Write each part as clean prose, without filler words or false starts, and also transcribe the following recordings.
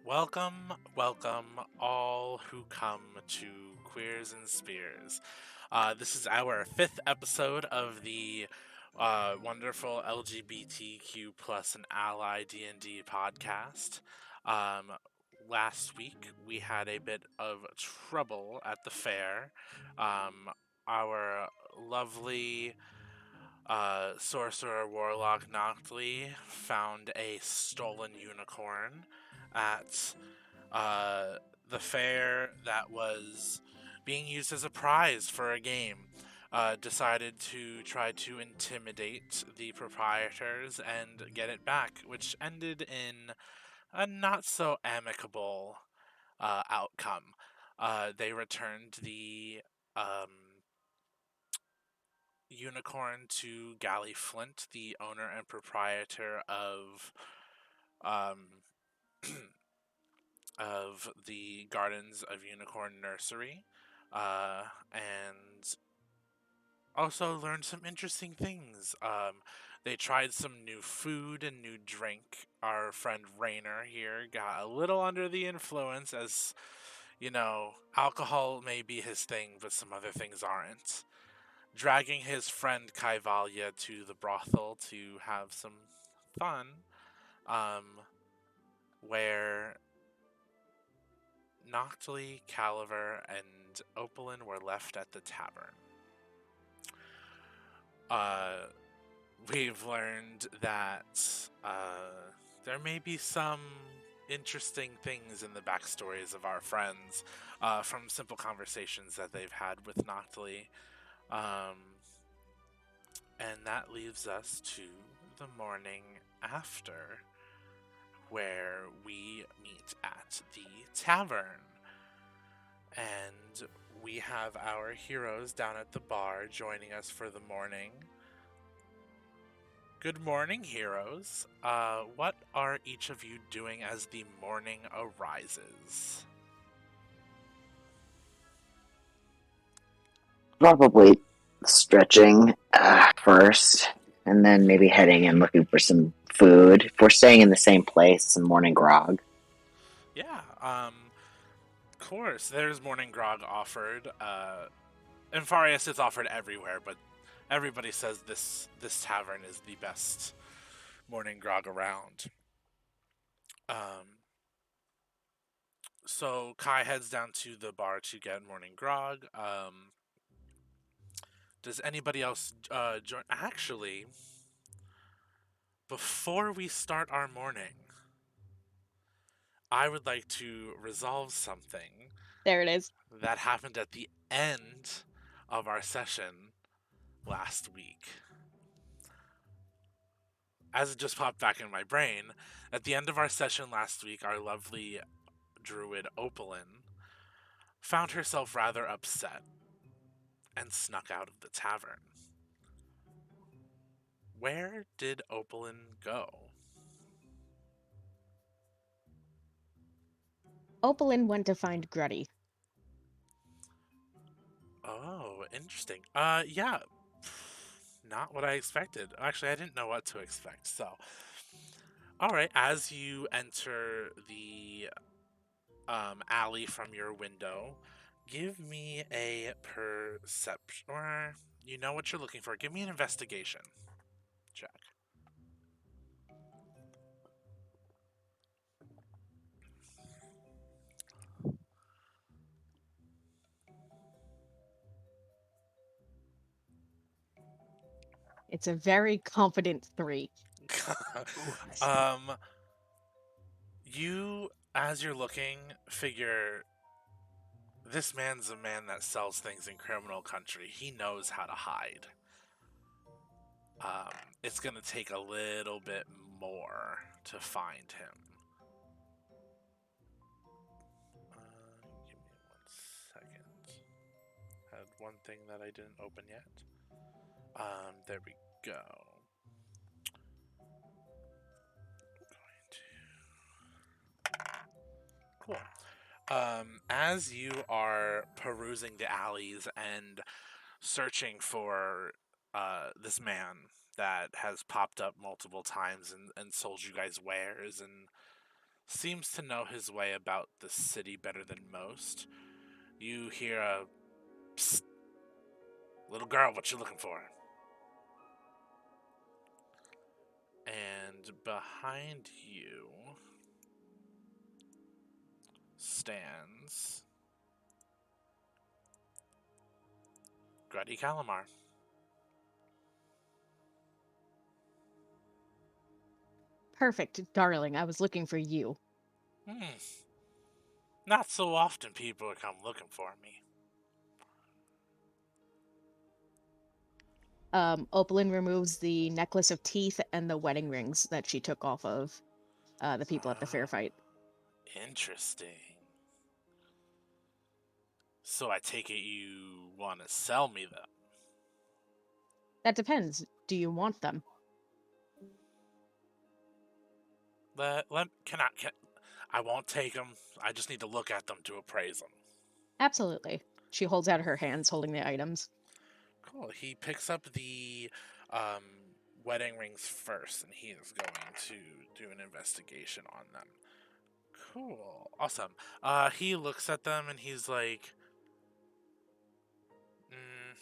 Welcome, welcome, all who come to Queers and Spears. This is our fifth episode of the wonderful LGBTQ plus and ally D&D podcast. Um, Last week we had a bit of trouble at the fair. Our lovely sorcerer warlock Noctly found a stolen unicorn at the fair that was being used as a prize for a game. Decided to try to intimidate the proprietors and get it back, which ended in a not so amicable outcome. They returned the unicorn to Gally Flint, the owner and proprietor um, of the Gardens of Unicorn Nursery, and also learned some interesting things. They tried some new food and new drink. Our friend Rainer here got a little under the influence, as you know, alcohol may be his thing, but some other things aren't. Dragging his friend Kaivalya to the brothel to have some fun, where Noctly, Caliver, and Opalin were left at the tavern. We've learned that there may be some interesting things in the backstories of our friends from simple conversations that they've had with Noctly. And that leaves us to the morning after, where we meet at the tavern. And we have our heroes down at the bar joining us for the morning. Good morning, heroes. What are each of you doing as the morning arises? Probably stretching first, and then maybe heading and looking for some food. If we're staying in the same place, some morning grog. Yeah, of course, there's morning grog offered. In Fareas, it's offered everywhere, but everybody says this tavern is the best morning grog around. Um, so Kai heads down to the bar to get morning grog. Does anybody else join? Actually, before we start our morning, I would like to resolve something There it is. that happened at the end of our session last week. As it just popped back in my brain, at the end of our session last week, our lovely druid Opalin found herself rather upset and snuck out of the tavern. Where did Opalin go? Opalin went to find Gruddy. Oh, interesting. Yeah, not what I expected. Actually, I didn't know what to expect. So, all right, as you enter the alley from your window, give me a perception. Or you know what you're looking for. Give me an investigation check. It's a very confident 3. um, you, as you're looking, figure this man's a man that sells things in criminal country. He knows how to hide. It's gonna take a little bit more to find him. Give me 1 second. Had one thing that I didn't open yet. There we go. Cool. As you are perusing the alleys and searching for this man that has popped up multiple times and sold you guys wares and seems to know his way about the city better than most, you hear a psst, little girl, what you looking for? And behind you stands Gruddy Calamar. Perfect, darling. I was looking for you. Hmm. Not so often people come looking for me. Opalin removes the necklace of teeth and the wedding rings that she took off of the people at the fair fight. Interesting. So I take it you want to sell me them? That depends. Do you want them? I won't take them. I just need to look at them to appraise them. Absolutely. She holds out her hands holding the items. Cool. He picks up the um, wedding rings first, and he is going to do an investigation on them. Cool. Awesome. He looks at them and he's like, mm,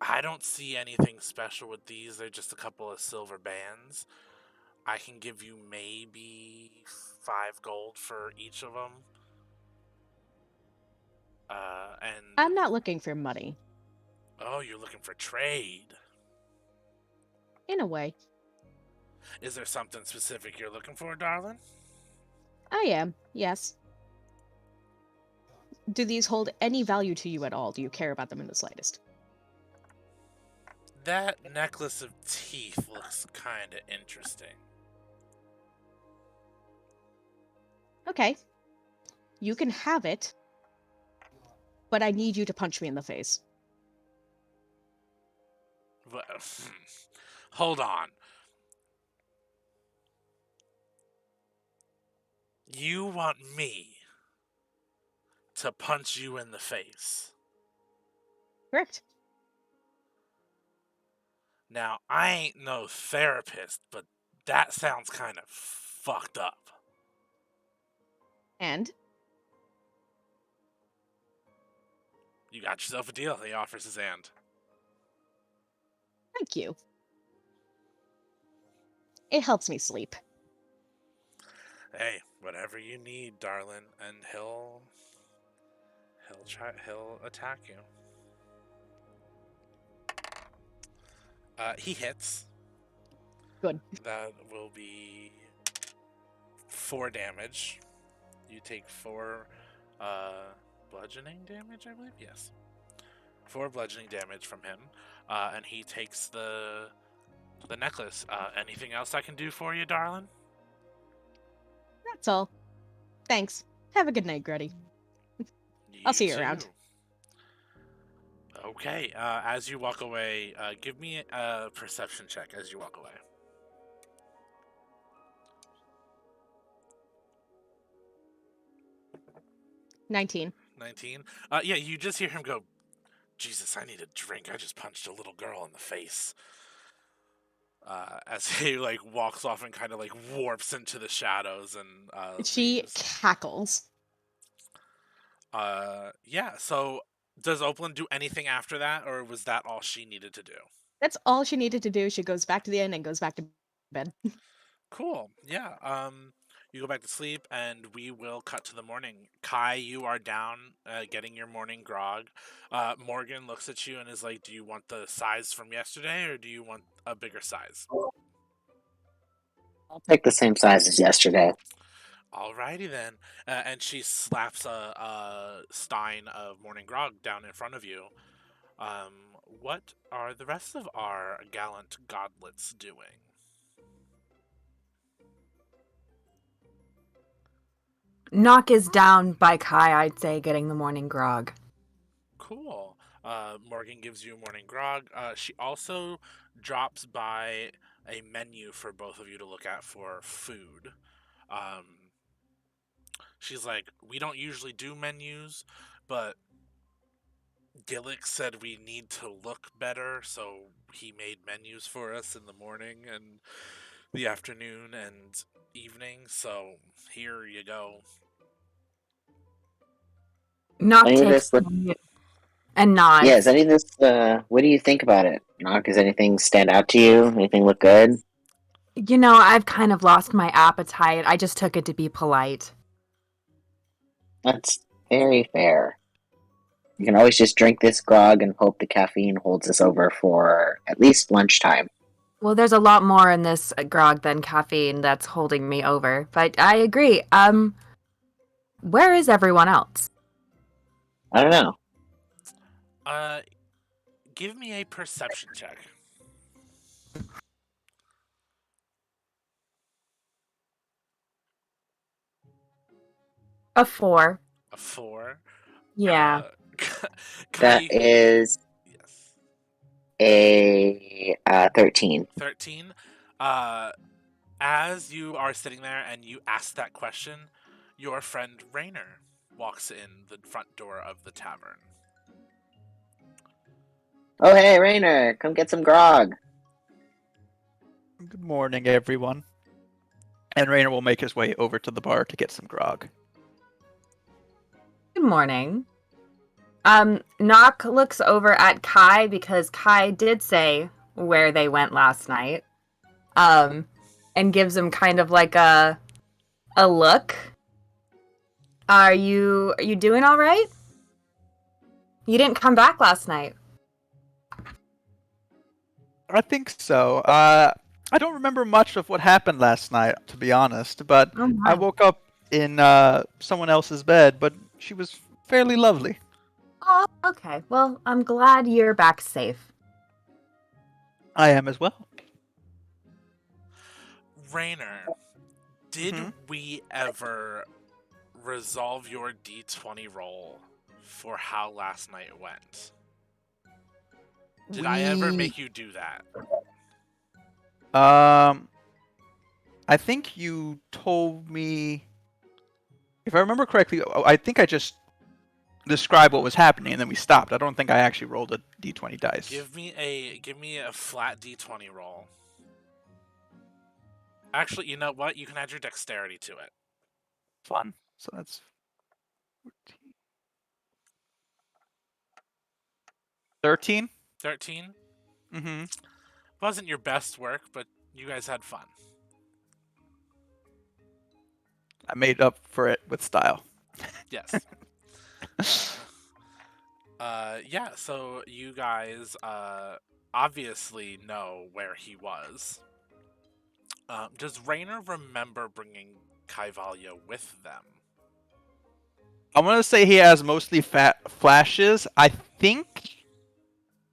I don't see anything special with these. They're just a couple of silver bands. I can give you maybe 5 gold for each of them. And I'm not looking for money. oh, you're looking for trade. In a way. Is there something specific you're looking for, darling? I am, yes. Do these hold any value to you at all? Do you care about them in the slightest? That necklace of teeth looks kind of interesting. Okay. You can have it. but I need you to punch me in the face. Hold on. You want me to punch you in the face? Correct. Now, I ain't no therapist, but that sounds kind of fucked up. And You got yourself a deal. He offers his hand. thank you. It helps me sleep. Hey, whatever you need, darling, and he'll attack you. He hits. Good. That will be 4 damage. You take 4 bludgeoning damage, I believe. Yes, 4 bludgeoning damage from him, and he takes the necklace. Anything else I can do for you, darling? That's all. Thanks. Have a good night, Gruddy. I'll see you around. Okay. As you walk away, give me a perception check as you walk away. 19. 19. Yeah, you just hear him go, Jesus, I need a drink. I just punched a little girl in the face. As he walks off and kind of warps into the shadows and She leaves. cackles. Yeah. So does Oakland do anything after that, or was that all she needed to do? That's all she needed to do. She goes back to the inn and goes back to bed. Cool. Yeah. You go back to sleep, and we will cut to the morning. Kai, you are down, getting your morning grog. Morgan looks at you and is like, "Do you want the size from yesterday, or do you want a bigger size?" I'll take the same size as yesterday. Alrighty then. And she slaps a stein of morning grog down in front of you. What are the rest of our gallant godlets doing? Knock is down by Kai, I'd say, getting the morning grog. Cool. Morgan gives you a morning grog. She also drops by a menu for both of you to look at for food. She's like, we don't usually do menus, but Gillick said we need to look better, so he made menus for us in the morning and the afternoon and evening. So here you go. Knock Any of takes this, the menu and nods. yeah, is any of this, what do you think about it? Knock, does anything stand out to you? Anything look good? You know, I've kind of lost my appetite. I just took it to be polite. That's very fair. You can always just drink this grog and hope the caffeine holds us over for at least lunchtime. Well, there's a lot more in this grog than caffeine that's holding me over. But I agree. Where is everyone else? I don't know. Give me a perception check. A 4. A 4. Yeah. That is yes. a 13. 13. As you are sitting there and you ask that question, your friend Rainer walks in the front door of the tavern. Oh, hey, Rainer, come get some grog. Good morning, everyone. And Rainer will make his way over to the bar to get some grog. Good morning. Knock looks over at Kai because Kai did say where they went last night. And gives him kind of like a look. Are you doing all right? You didn't come back last night. I think so. I don't remember much of what happened last night, to be honest, but I woke up in someone else's bed, but she was fairly lovely. Oh, okay. Well, I'm glad you're back safe. I am as well. Rainer, did we ever resolve your D20 roll for how last night went. Did I ever make you do that? I think you told me, if I remember correctly, I think I just described what was happening and then we stopped. I don't think I actually rolled a d20 dice. Give me a flat d20 roll. Actually, you know what? You can add your dexterity to it. Fun. So that's 14. 13? 13? Mm-hmm. Wasn't your best work, but you guys had fun. I made up for it with style. Yes. Yeah, so you guys obviously know where he was. Does Rainer remember bringing Kaivalia with them? I'm going to say he has mostly flashes. I think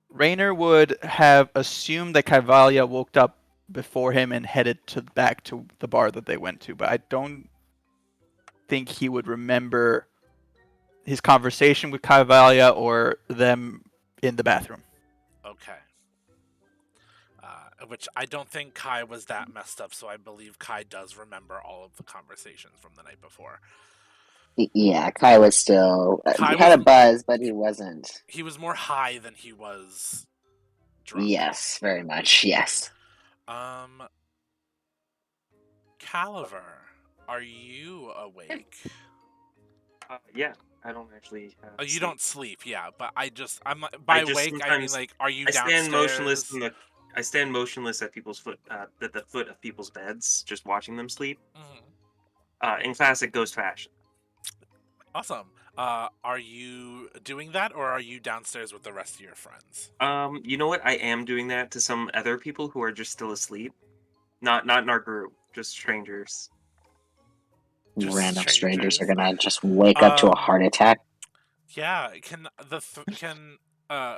Rainer would have assumed that Kaivalia woke up before him and headed back to the bar that they went to, but I don't think he would remember his conversation with Kaivalia or them in the bathroom. Okay. Which I don't think Kai was that messed up, so I believe Kai does remember all of the conversations from the night before. Yeah, Kai was still Kai had was- a buzz, but he wasn't. He was more high than he was drunk. Yes, very much. Yes. Caliver, are you awake? Yeah, I don't actually. Oh, you sleep. don't sleep, yeah. But I'm by just awake. I mean, sometimes- like, are you I downstairs? stand motionless I stand motionless at people's foot, at the foot of people's beds, just watching them sleep. In classic Ghost fashion. Awesome. Are you doing that, or are you downstairs with the rest of your friends? You know what? I am doing that to some other people who are just still asleep. Not in our group, just strangers. Just Random strangers strangers? are gonna just wake up to a heart attack. Yeah. Can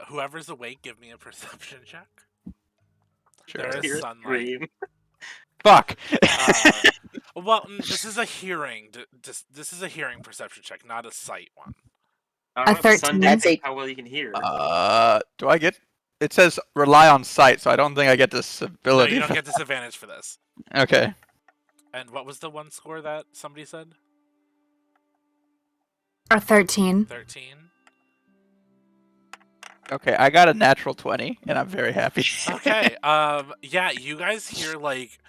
whoever's awake give me a perception check? Sure. There is Hear a sunlight. scream. Fuck! Well, this is a hearing. This is a hearing perception check, not a sight one. I don't know if the 13. sun That's dictates how well you can hear. Do I get... It says rely on sight, so I don't think I get this No, ability. you don't get disadvantage for this. Okay. And what was the one score that somebody said? Or 13. 13. Okay, I got a natural 20, and I'm very happy. Okay. Yeah, you guys hear like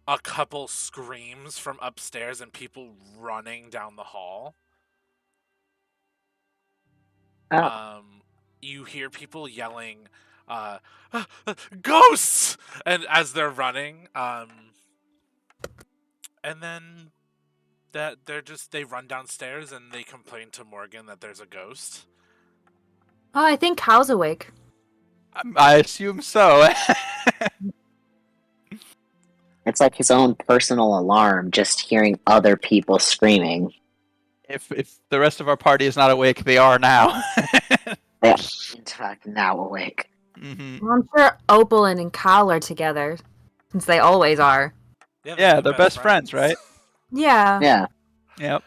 a couple screams from upstairs and people running down the hall. Oh. You hear people yelling, "Ghosts!" and as they're running, and then they run downstairs and they complain to Morgan that there's a ghost. Oh, I think Cal's awake. I assume so. It's like his own personal alarm, just hearing other people screaming. If the rest of our party is not awake, they are now. They are, in fact, now awake. Mm-hmm. Well, I'm sure Opal and Cal are together, since they always are. Yeah, they're best friends, right? Yeah. Yeah. Yep.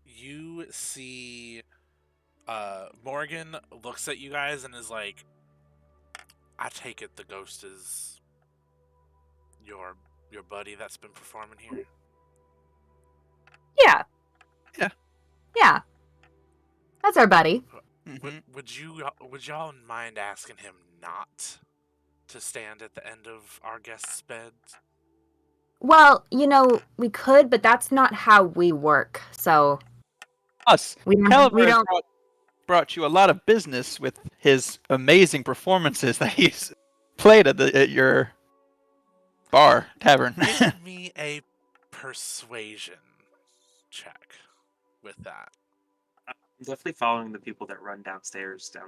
You see, Morgan looks at you guys and is like, "I take it the ghost is your buddy that's been performing here." Yeah. Yeah. Yeah. That's our buddy. Mm-hmm. Would y'all mind asking him not to stand at the end of our guests' beds? Well, we could, but that's not how we work. So Us. we Caliber don't. brought you a lot of business with his amazing performances that he's played at your bar tavern. Give me a persuasion check with that. I'm definitely following the people that run downstairs. So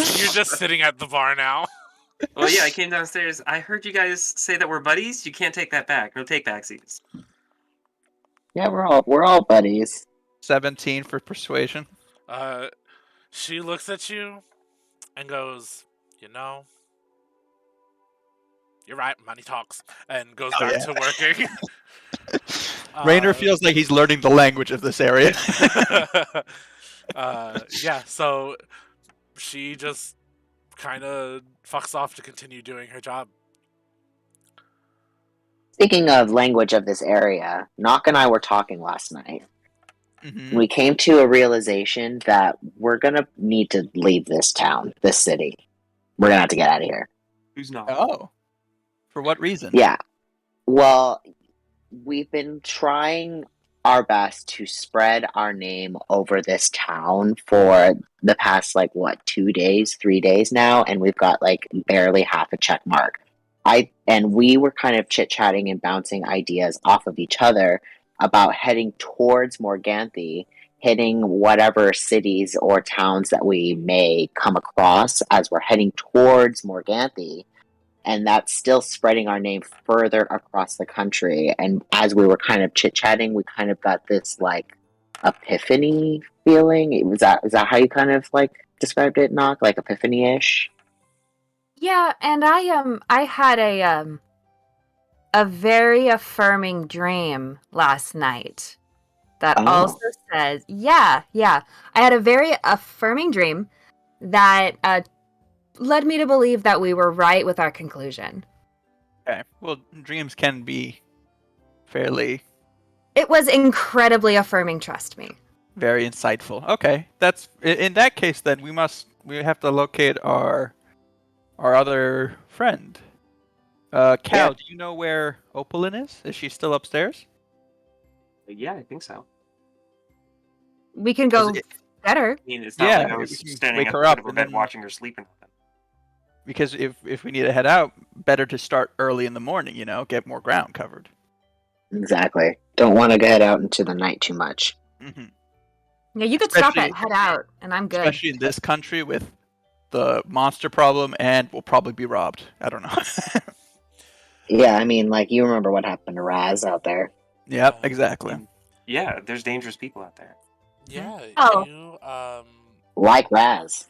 you're just sitting at the bar now. Well, yeah, I came downstairs. I heard you guys say that we're buddies. You can't take that back. No take backsies. Yeah, we're all buddies. 17 for persuasion. She looks at you and goes, "You're right, money talks," and goes back to working. Rainer feels like he's learning the language of this area. Yeah, so she just kind of fucks off to continue doing her job. Speaking of language of this area, Nock and I were talking last night. Mhm. We came to a realization that we're gonna need to leave this town, this city. We're gonna have to get out of here. Who's not? Oh. For what reason? Yeah. Well, we've been trying our best to spread our name over this town for the past 2 days, 3 days now, and we've got barely half a check mark. We were kind of chit-chatting and bouncing ideas off of each other about heading towards Morganthe, hitting whatever cities or towns that we may come across as we're heading towards Morganthe, and that's still spreading our name further across the country. And as we were kind of chit-chatting, we kind of got this epiphany feeling. Is that how you kind of described it, Nock? Like epiphany-ish? Yeah, and I had a very affirming dream last night that also says, yeah. I had a very affirming dream that led me to believe that we were right with our conclusion. Okay. Well, dreams can be fairly It was incredibly affirming, trust me. very insightful. Okay. That's in that case then we have to locate our other friend. Cal, Yeah. do you know where Opalyn is? Is she still upstairs? Yeah, I think so. We can go get her. I mean, it's not Yeah, like I we was can standing wake at her the foot up of her and bed then- watching her sleeping. Because if we need to head out, better to start early in the morning, get more ground covered. Exactly. Don't want to get out into the night too much. Mm-hmm. Yeah, you could stop Especially- it, head out, and I'm good. Especially in this country with the monster problem, and we'll probably be robbed. I don't know. Yeah, I mean, you remember what happened to Raz out there. Yep, exactly. Yeah, there's dangerous people out there. Yeah, Oh. you Like Raz.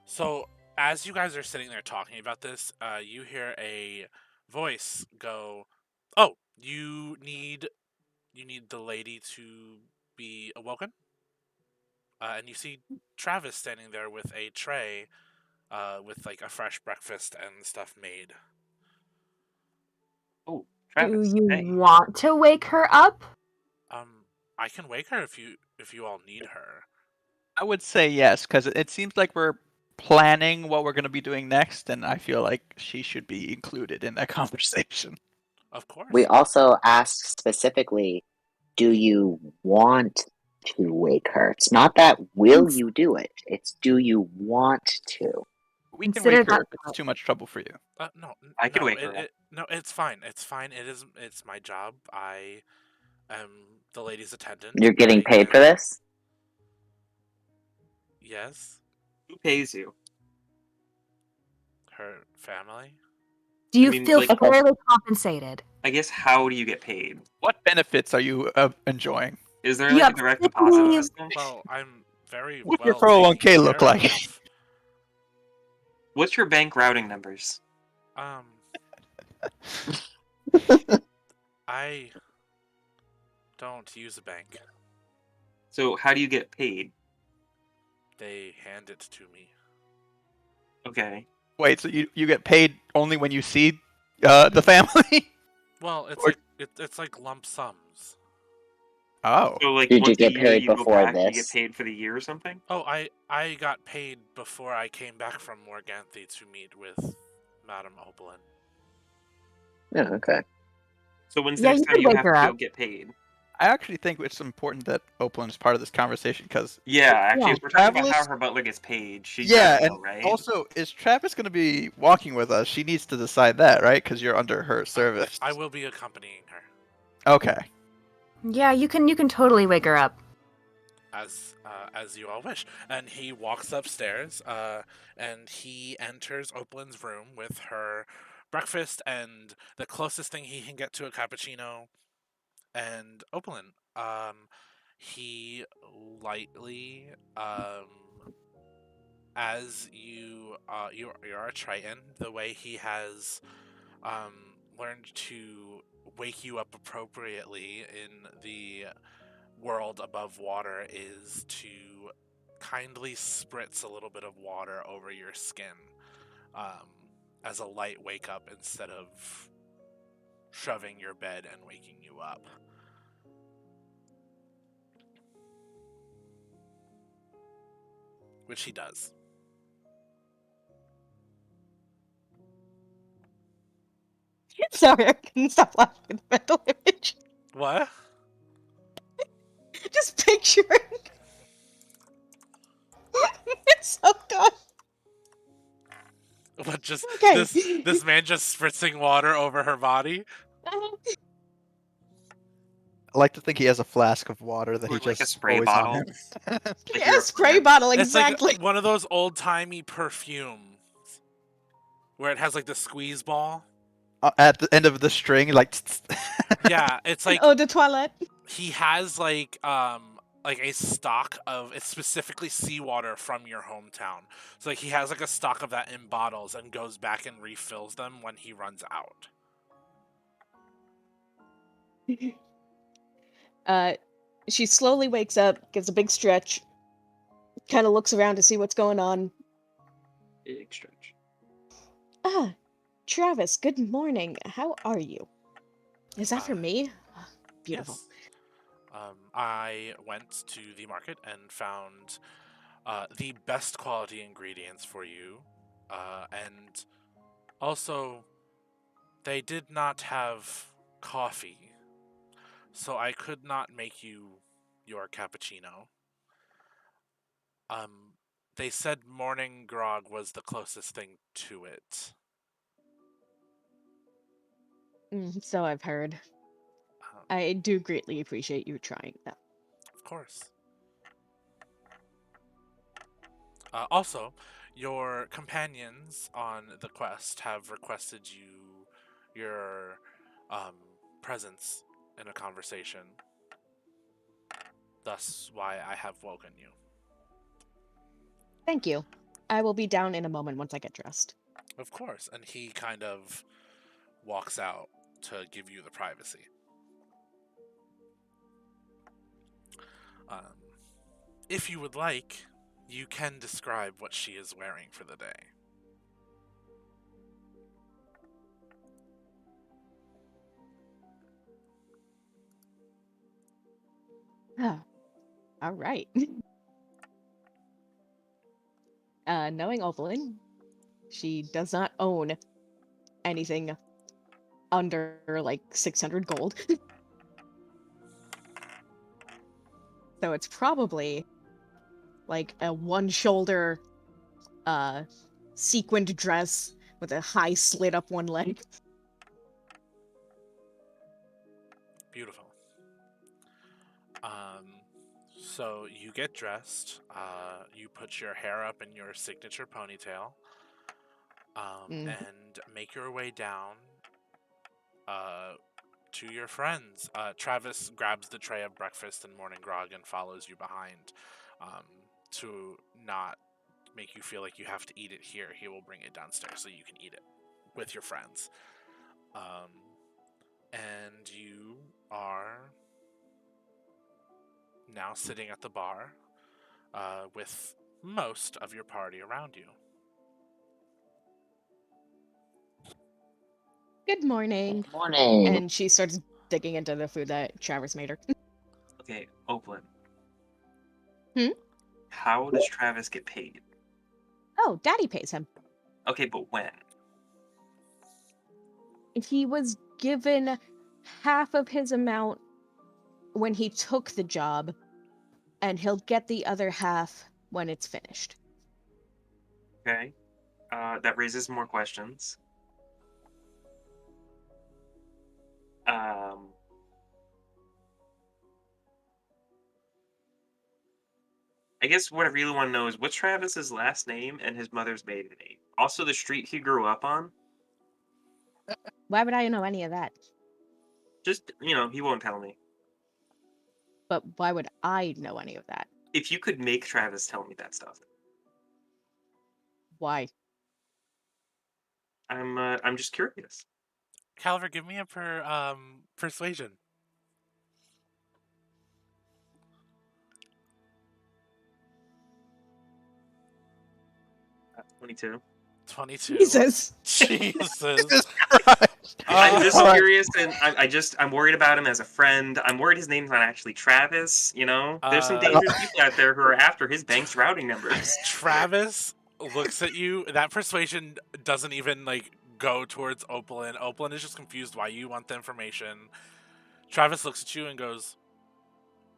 So as you guys are sitting there talking about this, you hear a voice go, "Oh, you need the lady to be awoken." And you see Travis standing there with a tray, with a fresh breakfast and stuff made. Oh, Do Travis. you Hey. want to wake her up? I can wake her if you all need her. I would say yes, because it seems like we're planning what we're going to be doing next, and I feel like she should be included in that conversation. Of course. We also asked specifically, do you want to wake her? It's not that will you do it. It's do you want to? We can Consider wake her that if it's too much trouble for you. No, I can no, wake her up. No, it's fine. It's fine. It's my job. I am the lady's attendant. You're getting I paid for can- this? Yes, Who pays you? her family. Do you I mean, feel like- fairly compensated? I guess how do you get paid? What benefits are you enjoying? Is there You like a have direct sick deposit leave. system? Well, I'm very What's well your 401k taken look care like? of. What's your bank routing numbers? I don't use a bank. So how do you get paid? They hand it to me. Okay. Wait, so you get paid only when you see the family? Well, it's Or- it's like lump sums. Oh. So like Did you once get a year paid you go before back, you get this? paid for the year or something? Oh, I got paid before I came back from Morganthe to meet with Madame Opalyn. Yeah, okay. So when's the Yeah, next you time could you wake have her to go up. get paid? I actually think it's important that Opalyn is part of this conversation because Yeah, actually, Yeah. if we're talking about how Travelers- her butler gets paid, she yeah, does and know, right? also is Travis going to be walking with us? She needs to decide that, right? Because you're under her service. I will be accompanying her Okay. Yeah, you can totally wake her up. as you all wish. And he walks upstairs, and he enters Opalyn's room with her breakfast and the closest thing he can get to a cappuccino. And Opalyn, he lightly, as you are a Triton, the way he has learned to wake you up appropriately in the world above water is to kindly spritz a little bit of water over your skin um, as a light wake up instead of shoving your bed and waking you up. Which he does. Sorry, I couldn't stop laughing at the mental image. What? Just picturing. It's so good. What, just Okay. this man just spritzing water over her body? I like to think he has a flask of water that Or he like a just spray always on bottle. him. Like Yeah, you're a spray plant. bottle, It's exactly. like one of those old-timey perfumes where it has like the squeeze ball. At the end of the string, like Yeah, it's like Eau de toilette. he has like a stock of, it's specifically seawater from your hometown. So like he has like a stock of that in bottles and goes back and refills them when he runs out. She slowly wakes up, gives a big stretch, kind of looks around to see what's going on. Big stretch. Ah, Travis, good morning. How are you? Is that for Uh, me? Beautiful. Yes. I went to the market and found the best quality ingredients for you, and also they did not have coffee, so I could not make you your cappuccino. Um, they said morning grog was the closest thing to it. So I've heard. I do greatly appreciate you trying that. Of course. Also, your companions on the quest have requested your um, presence in a conversation. Thus, why I have woken you. Thank you. I will be down in a moment once I get dressed. Of course, and he kind of walks out to give you the privacy. Um, if you would like, you can describe what she is wearing for the day. Ah, all right. Knowing Opalyn, she does not own anything under like 600 gold. So it's probably like a one shoulder sequined dress with a high slit up one leg. Beautiful. So you get dressed. You put your hair up in your signature ponytail. And make your way down to your friends. Travis grabs the tray of breakfast and morning grog and follows you behind to not make you feel like you have to eat it here. He will bring it downstairs so you can eat it with your friends. And you are now sitting at the bar with most of your party around you. Good morning. Morning. And she starts digging into the food that Travis made her. Okay, Oakland. Hmm? How does Travis get paid? Oh, Daddy pays him. Okay, but when? He was given half of his amount when he took the job, and he'll get the other half when it's finished. Okay. That raises more questions. I guess what I really want to know is what's Travis's last name and his mother's maiden name. Also, the street he grew up on. Why would I know any of that? Just, he won't tell me. But why would I know any of that? If you could make Travis tell me that stuff. Why? I'm just curious. Caliver, give me a persuasion. 22. 22. Jesus. Jesus. Jesus Christ. I'm just Alright. curious, and I'm worried about him as a friend. I'm worried his name's not actually Travis. You know, there's some dangerous people out there who are after his bank's routing numbers. Travis looks at you. That persuasion doesn't even like go towards Opalin. Opalin is just confused why you want the information. Travis looks at you and goes,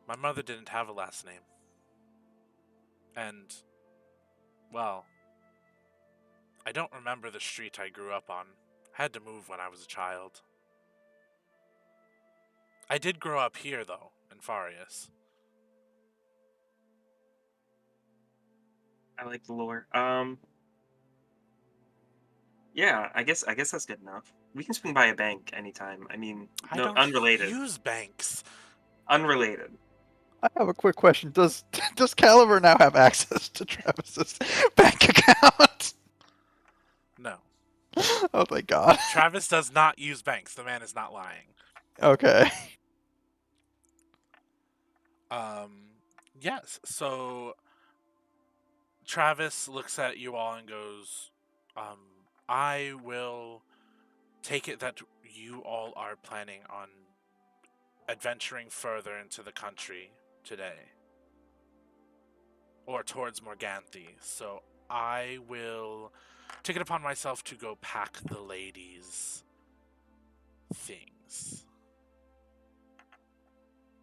"My mother didn't have a last name. And, well, I don't remember the street I grew up on. I had to move when I was a child. I did grow up here, though, in Fareas." I like the lore. Yeah, I guess that's good enough. We can swing by a bank anytime. I mean, I no, don't unrelated. use banks. Unrelated. I have a quick question. Does Caliver now have access to Travis's bank account? No. Oh my god. Travis does not use banks. The man is not lying. Okay. Yes, so Travis looks at you all and goes, I will take it that you all are planning on adventuring further into the country today. Or towards Morganthe. So I will take it upon myself to go pack the ladies' things.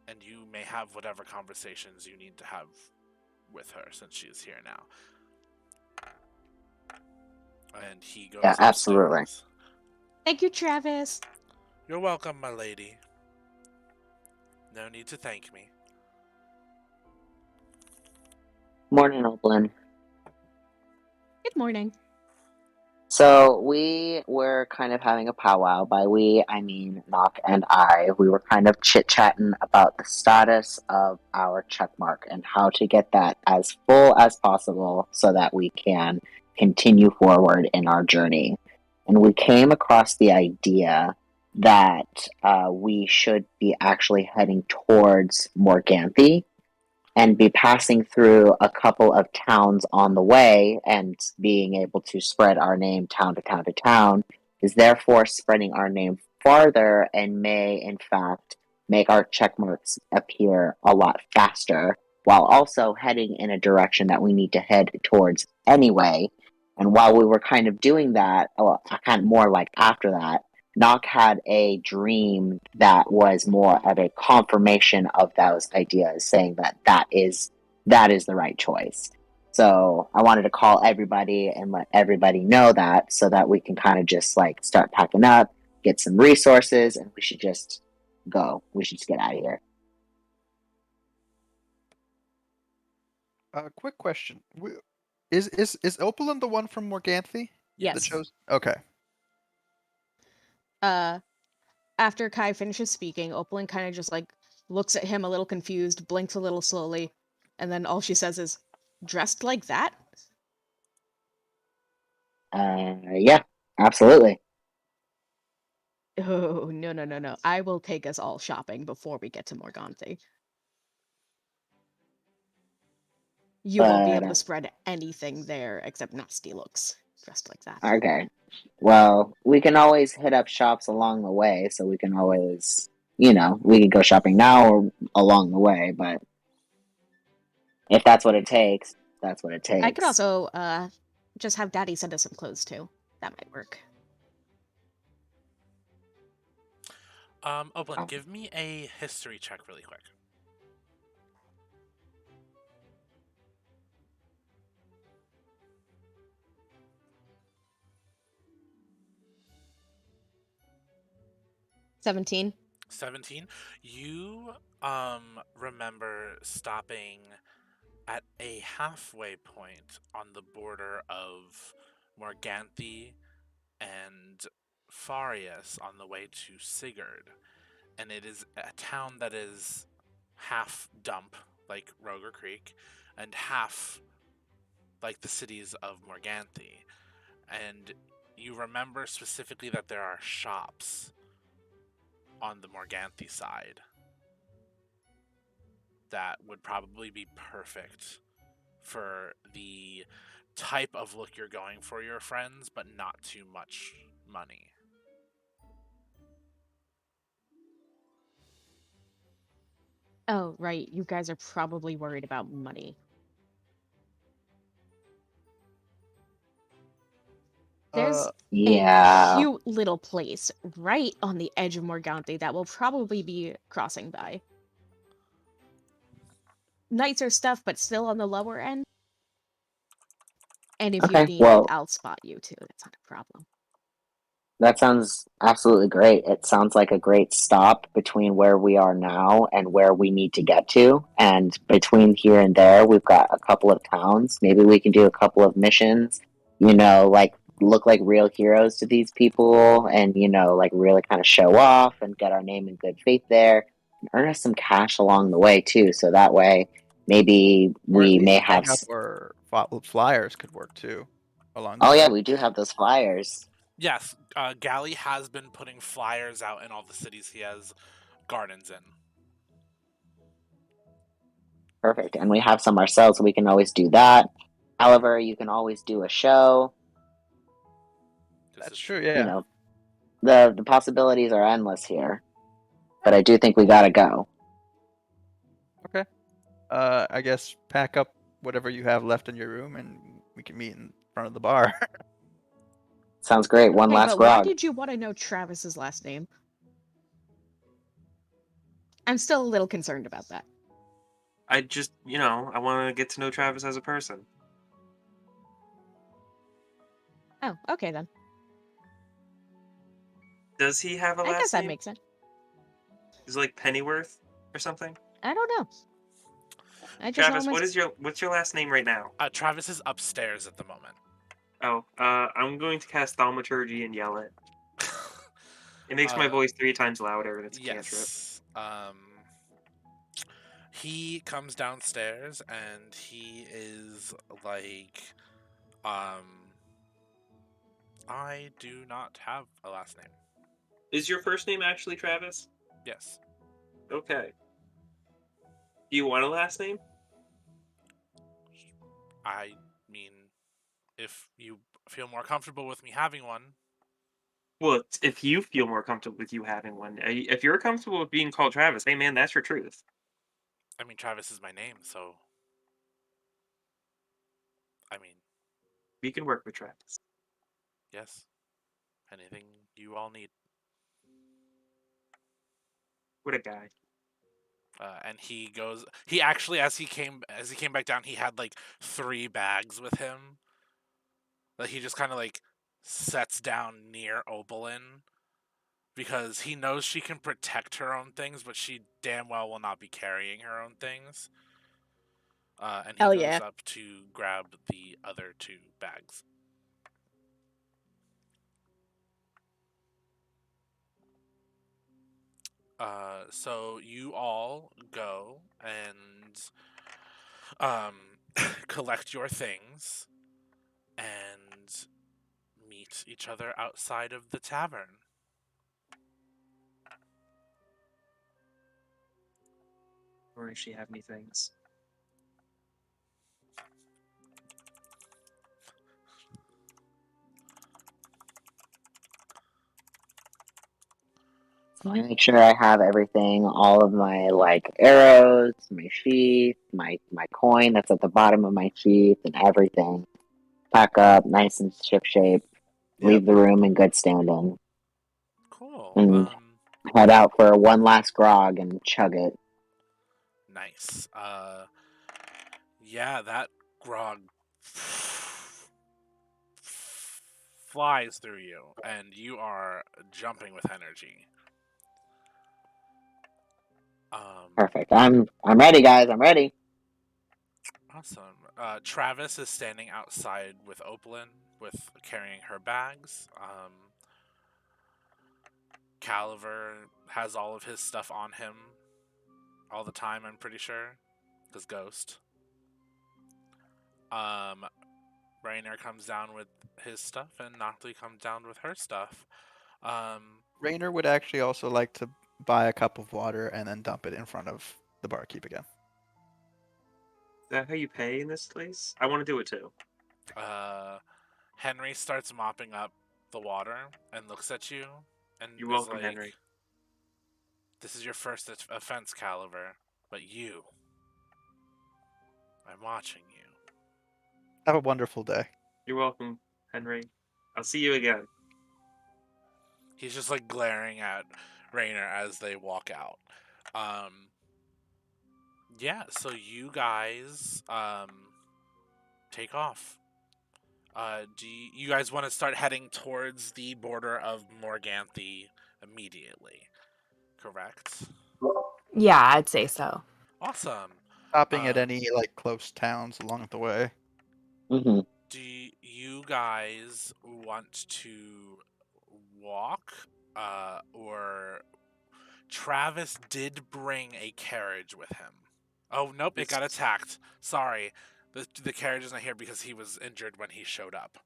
And you may have whatever conversations you need to have with her since she is here now. And he goes Yeah, absolutely. upstairs. Thank you, Travis. You're welcome, my lady. No need to thank me. Morning, Oakland. Good morning. So we were kind of having a powwow. By we, I mean Nock and I. We were kind of chit-chatting about the status of our checkmark and how to get that as full as possible so that we can continue forward in our journey. And we came across the idea that we should be actually heading towards Morganthe and be passing through a couple of towns on the way and being able to spread our name town to town to town is therefore spreading our name farther and may in fact make our check marks appear a lot faster while also heading in a direction that we need to head towards anyway. And while we were kind of doing that, well, kind of more like after that, Nock had a dream that was more of a confirmation of those ideas, saying that that is the right choice. So I wanted to call everybody and let everybody know that, so that we can kind of just like start packing up, get some resources, and we should just go. We should just get out of here. Quick question. Is Opalin the one from Morganthe? Yes. That chose? Okay. After Kai finishes speaking, Opalin kind of just like looks at him a little confused, blinks a little slowly, and then all she says is, "Dressed like that?" Yeah, absolutely. Oh, no. I will take us all shopping before we get to Morganthe. You won't be able to spread anything there except nasty looks dressed like that. Okay. Well, we can always hit up shops along the way, so we can always, we can go shopping now or along the way, but if that's what it takes, that's what it takes. I could also just have Daddy send us some clothes too. That might work. Oakland, give me a history check really quick. $17. 17. You remember stopping at a halfway point on the border of Morganthe and Fareas on the way to Sigurd. And it is a town that is half dump, like Roger Creek, and half like the cities of Morganthe. And you remember specifically that there are shops on the Morganthi side that would probably be perfect for the type of look you're going for your friends, but not too much money. Oh, right. You guys are probably worried about money. There's Yeah. a cute little place right on the edge of Morgante that will probably be crossing by. Nicer stuff, but still on the lower end. And if you Okay, need well, it, I'll spot you too. That's not a problem. that sounds absolutely great. It sounds like a great stop between where we are now and where we need to get to. And between here and there, we've got a couple of towns. Maybe we can do a couple of missions, like look like real heroes to these people and, like really kind of show off and get our name in good faith there and earn us some cash along the way, too. So that way, maybe Or at we least may setting have. up where flyers could work too along the Oh, yeah, way. we do have those flyers. Yes, Gally has been putting flyers out in all the cities he has gardens in. Perfect. And we have some ourselves, so we can always do that. However, you can always do a show. This That's is true. true. Yeah. The possibilities are endless here. But I do think we gotta go. Okay. I guess pack up whatever you have left in your room, and we can meet in front of the bar. Sounds great. One Wait, last but why grog. did you want to know Travis's last name? I'm still a little concerned about that. I just, I want to get to know Travis as a person. Oh, okay then. Does he have a I guess last that name? makes sense. Is it like Pennyworth or something? I don't know. I just Travis, almost... what's your last name right now? Travis is upstairs at the moment. Oh, I'm going to cast Thaumaturgy and yell it. It makes my voice 3 times louder, and it's a cantrip. Yes. He comes downstairs and he is like, I do not have a last name. Is your first name actually Travis? Yes. Okay. Do you want a last name? I mean, if you feel more comfortable with me having one. Well, if you feel more comfortable with you having one. If you're comfortable with being called Travis, hey man, that's your truth. I mean, Travis is my name, so. I mean. We can work with Travis. Yes. Anything you all need. What a guy. And he goes. He actually, as he came back down, he had like 3 bags with him. That he just kind of like sets down near Oberlin because he knows she can protect her own things, but she damn well will not be carrying her own things. And he Hell goes yeah. up to grab the other 2 bags. So you all go and collect your things and meet each other outside of the tavern. Or does she have any things? I make sure I have everything, all of my arrows, my sheath, my coin that's at the bottom of my sheath, and everything. Pack up, nice and ship shape. Leave the room in good standing, Cool. and head out for one last grog and chug it. Nice. Yeah, that grog flies through you, and you are jumping with energy. Perfect. I'm ready, guys. I'm ready. Awesome. Travis is standing outside with Opalyn, with carrying her bags. Caliver has all of his stuff on him all the time, I'm pretty sure, because Ghost. Rainer comes down with his stuff, and Noctly comes down with her stuff. Rainer would actually also like to buy a cup of water and then dump it in front of the barkeep again. Is that how you pay in this place? I want to do it too. Henry starts mopping up the water and looks at you and You're is welcome, like, Henry. "This is your first offense, Caliber, but I'm watching you." Have a wonderful day. You're welcome, Henry. I'll see you again. He's just like glaring at Rainer as they walk out. Yeah, so you guys take off. Do you guys want to start heading towards the border of Morganthe immediately? Correct. Yeah, I'd say so. Awesome. Stopping at any like close towns along the way. Hmm. Do you guys want to walk, or Travis did bring a carriage with him? Oh nope, it got attacked. Sorry, the carriage is not here because he was injured when he showed up.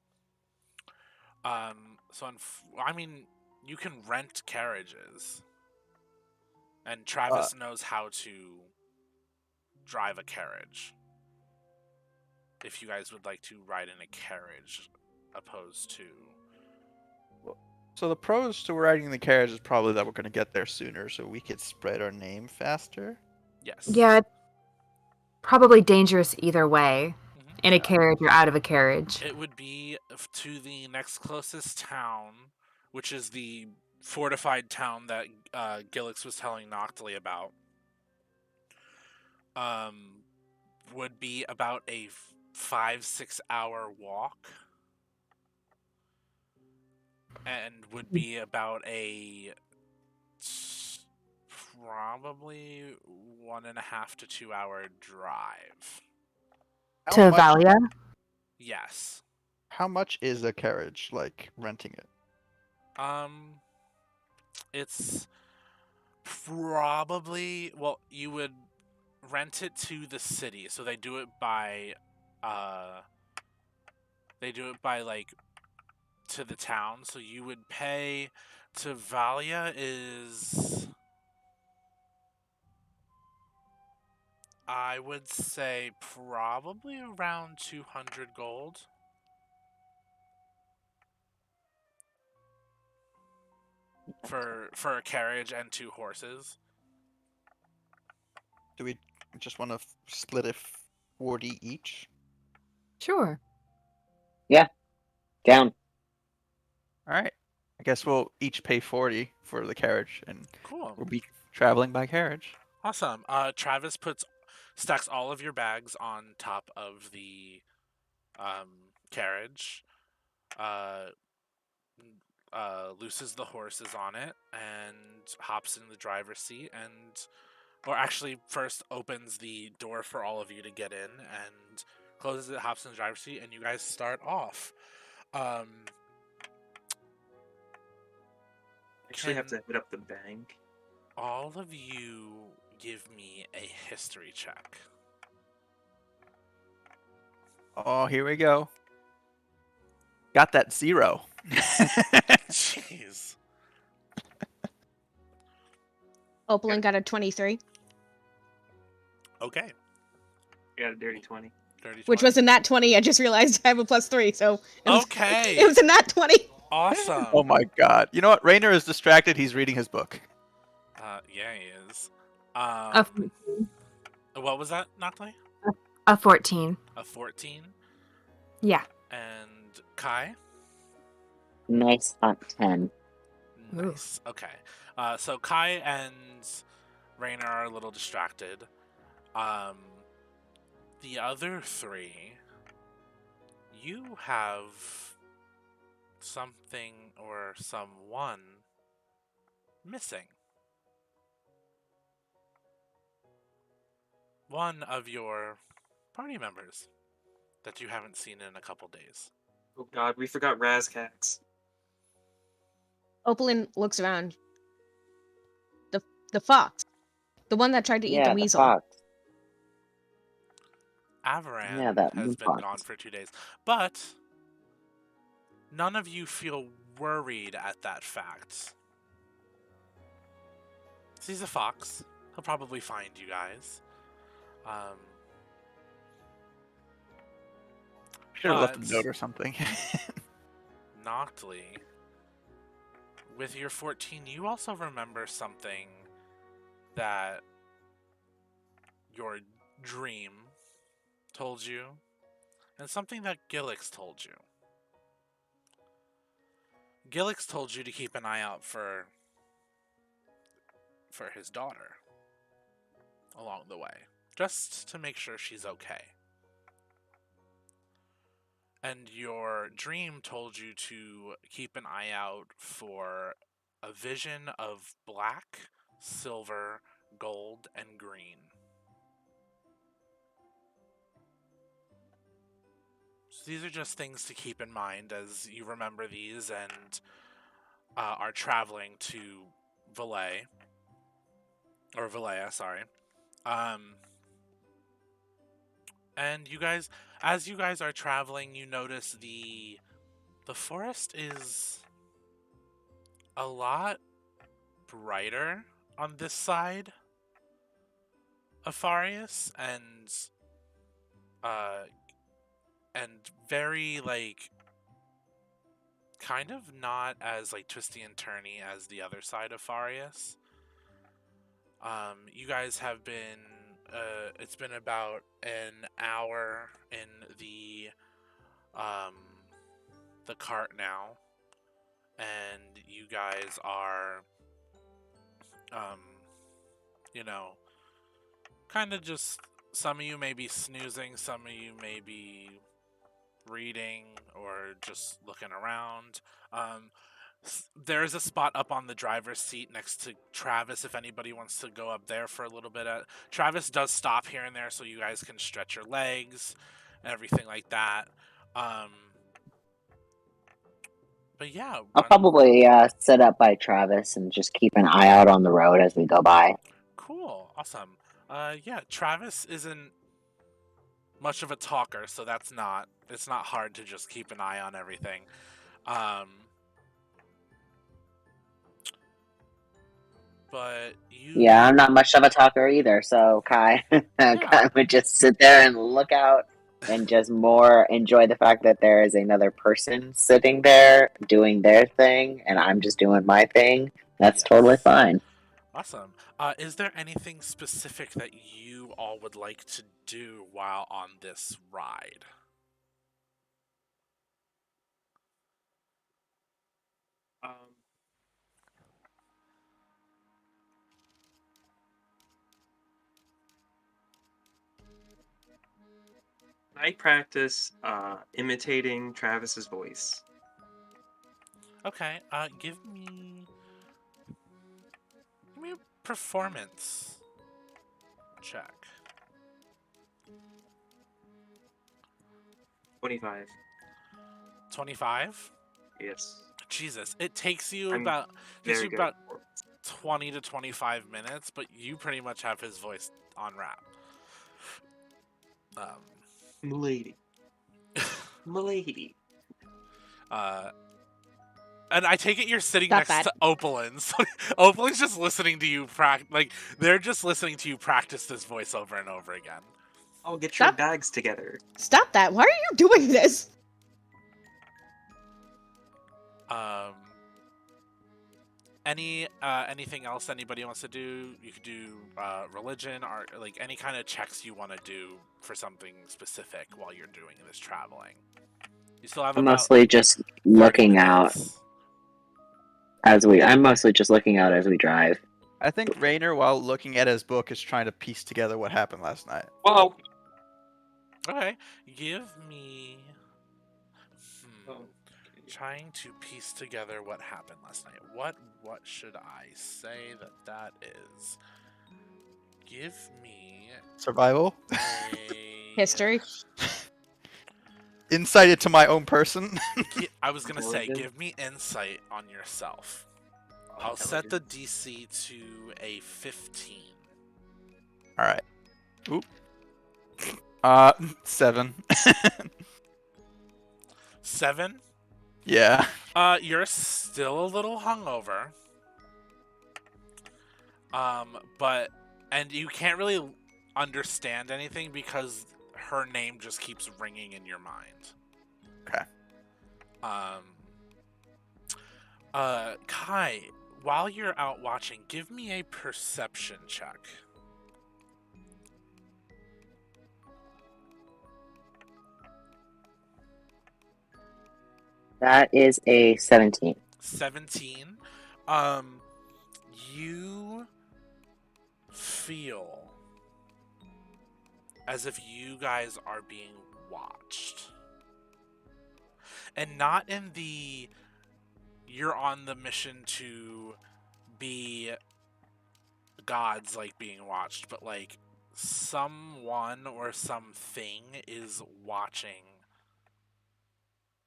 I mean, you can rent carriages, and Travis knows how to drive a carriage. If you guys would like to ride in a carriage, opposed to. So the pros to riding the carriage is probably that we're going to get there sooner, so we could spread our name faster. Yes. Yeah, probably dangerous either way. Mhm. In a carriage or out of a carriage. It would be to the next closest town, which is the fortified town that Gilix was telling Noctly about. Would be about a 5-6 hour walk, and would be about a probably 1.5 to 2 hour drive. To Valia? Yes. How much is a carriage, like renting it? It's probably, well, you would rent it to the city, so they do it by like to the town, so you would pay to Valia is, I would say, probably around 200 gold. For a carriage and 2 horses. Do we just want to split it 40 each? Sure. Down. All right. I guess we'll each pay 40 for the carriage, and Cool. we'll be traveling by carriage. Awesome. Travis stacks all of your bags on top of the carriage. Looses the horses on it and hops in the driver's seat, or actually first opens the door for all of you to get in and closes it, hops in the driver's seat, and you guys start off. Actually, have to hit up the bank. All of you give me a history check. Oh, here we go. Got that 0. Jeez. Opalyn got a 23, Okay. I got a dirty 20. which was a nat 20. I just realized I have a +3, so Okay. it was a nat 20. Awesome. Oh my god. You know what? Rainer is distracted. He's reading his book. Yeah, he is. What was that, Noctly? A 14. A 14? Yeah. And Kai? Nice hot 10. Nice. Okay. So Kai and Rainer are a little distracted. The other 3, you have something or someone missing. One of your party members that you haven't seen in a couple days. Oh god, we forgot Razcax. Opalyn looks around. The fox. The one that tried to eat the Yeah, the weasel. fox. Avaran Yeah, that has been fox. gone for 2 days. But none of you feel worried at that fact. He's a fox. He'll probably find you guys. Should have left a But note or something. Noctly, with your 14, you also remember something that your dream told you, and something that Gilix told you. Gilix told you to keep an eye out for his daughter along the way, just to make sure she's okay. And your dream told you to keep an eye out for a vision of black, silver, gold, and green. So these are just things to keep in mind as you remember these and are traveling to Valais. Or Valea, sorry. And you guys, as you guys are traveling, you notice the forest is a lot brighter on this side of Fareas, and very like kind of not as like twisty and turny as the other side of Fareas. You guys have been it's been about an hour in the cart now, and you guys are you know, kind of just, some of you may be snoozing, some of you may be reading or just looking around. There's a spot up on the driver's seat next to Travis if anybody wants to go up there for a little bit. Travis does stop here and there so you guys can stretch your legs and everything like that. But yeah. I'll probably sit up by Travis and just keep an eye out on the road as we go by. Cool. Awesome. Yeah, Travis isn't much of a talker, so it's not hard to just keep an eye on everything. But you... Yeah, I'm not much of a talker either, so Kai, Kai would just sit there and look out and just more enjoy the fact that there is another person sitting there doing their thing and I'm just doing my thing. That's totally fine. Awesome. Is there anything specific that you all would like to do while on this ride? I practice imitating Travis's voice. Okay, give me a performance check. 25. 25? Yes. Jesus, it takes you I'm about very good. 20 to 25 minutes, but you pretty much have his voice on wrap. Milady. Milady. And I take it you're sitting Got next that. to Opalin. So Opalin's just listening to you they're just listening to you practice this voice over and over again. I'll get your Stop. bags together. Stop that. Why are you doing this? Anything else anybody wants to do? You could do religion or like any kind of checks you want to do for something specific while you're doing this traveling. You still have I'm about mostly just 30 looking out minutes. I'm mostly just looking out as we drive. I think Rainer, while looking at his book, is trying to piece together what happened last night. Well, Okay, give me. Trying to piece together what happened last night. What should I say that is? Give me Survival? a History. Insight into my own person? I was gonna say, Intelligence? give me insight on yourself. I'll set the DC to a 15. Alright. Oop. 7. 7. Yeah. You're still a little hungover. But you can't really understand anything because her name just keeps ringing in your mind. Okay. Kai, while you're out watching, give me a perception check. That is a 17. 17. You feel as if you guys are being watched. And not in the you're on the mission to be gods like being watched, but like someone or something is watching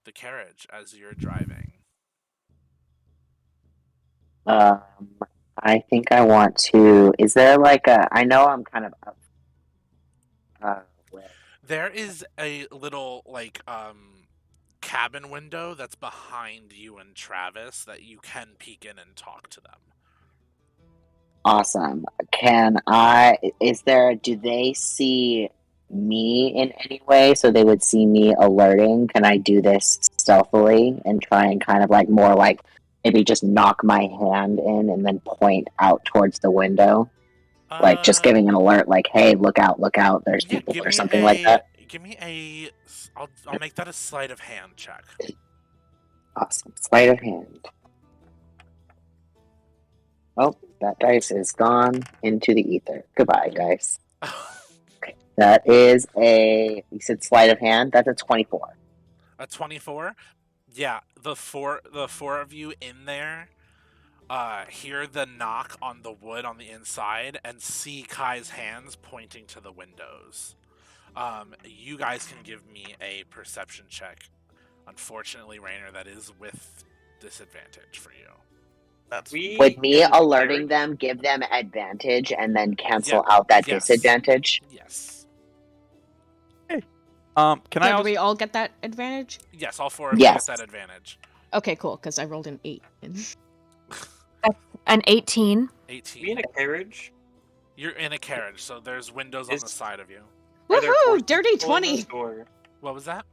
the carriage as you're driving. I think I want to. Is there like a? I know I'm kind of up. With, There is a little like cabin window that's behind you and Travis that you can peek in and talk to them. awesome. Can I? Is there? Do they see me in any way? So they would see me alerting. Can I do this stealthily and try and kind of like more like maybe just knock my hand in and then point out towards the window? Like just giving an alert, like, "Hey, look out! There's Yeah, people," or something like that. Give me a. I'll make that a sleight of hand check. Awesome, sleight of hand. Oh, that dice is gone into the ether. Goodbye, dice. Okay, that is a. You said sleight of hand. That's a 24. A 24. Yeah, the four of you in there hear the knock on the wood on the inside and see Kai's hands pointing to the windows. You guys can give me a perception check. Unfortunately, Rainer, that is with disadvantage for you. Would me get into the alerting carriage? them give them advantage and then cancel Yeah, out that yes. disadvantage? Yes. Can I So do also? we all get that advantage? Yes, all four of you Yes. get that advantage. Okay, cool, because I rolled an 8. An 18. 18. We in a carriage? You're in a carriage, so there's windows on the side of you. Are there Woohoo! horses Dirty pulling 20! us, or What was that?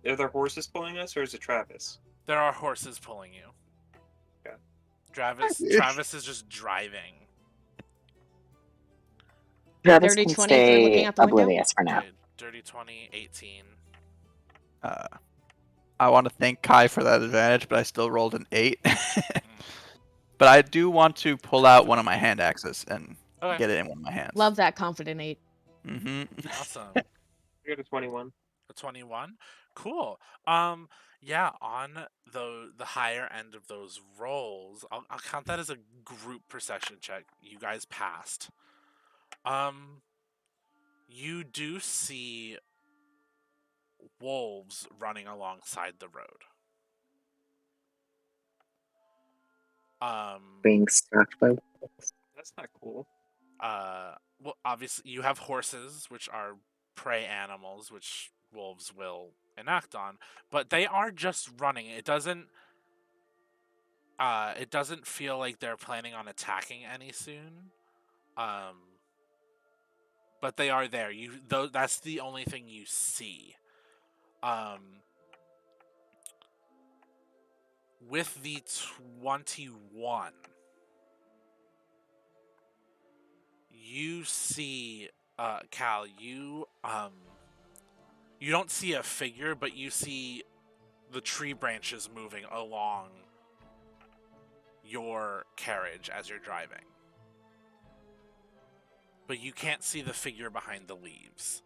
are there horses pulling us, or is it Travis? There are horses pulling you. Okay. Travis is just driving. Travis Dirty can 20 for looking stay out the window? oblivious for now. Okay, dirty 20, 18. I want to thank Kai for that advantage, but I still rolled an 8. But I do want to pull out one of my hand axes and Okay. get it in one of my hands. Love that confident 8. Mm-hmm. Awesome. I got a 21. A 21? Cool. Yeah, on the higher end of those rolls, I'll count that as a group perception check. You guys passed. You do see wolves running alongside the road. Being struck by. That's not cool. Well, obviously you have horses, which are prey animals, which wolves will enact on, but they are just running. It doesn't feel like they're planning on attacking any soon. But they are there. That's the only thing you see. With the 21, you see, Cal, you don't see a figure, but you see the tree branches moving along your carriage as you're driving. But you can't see the figure behind the leaves.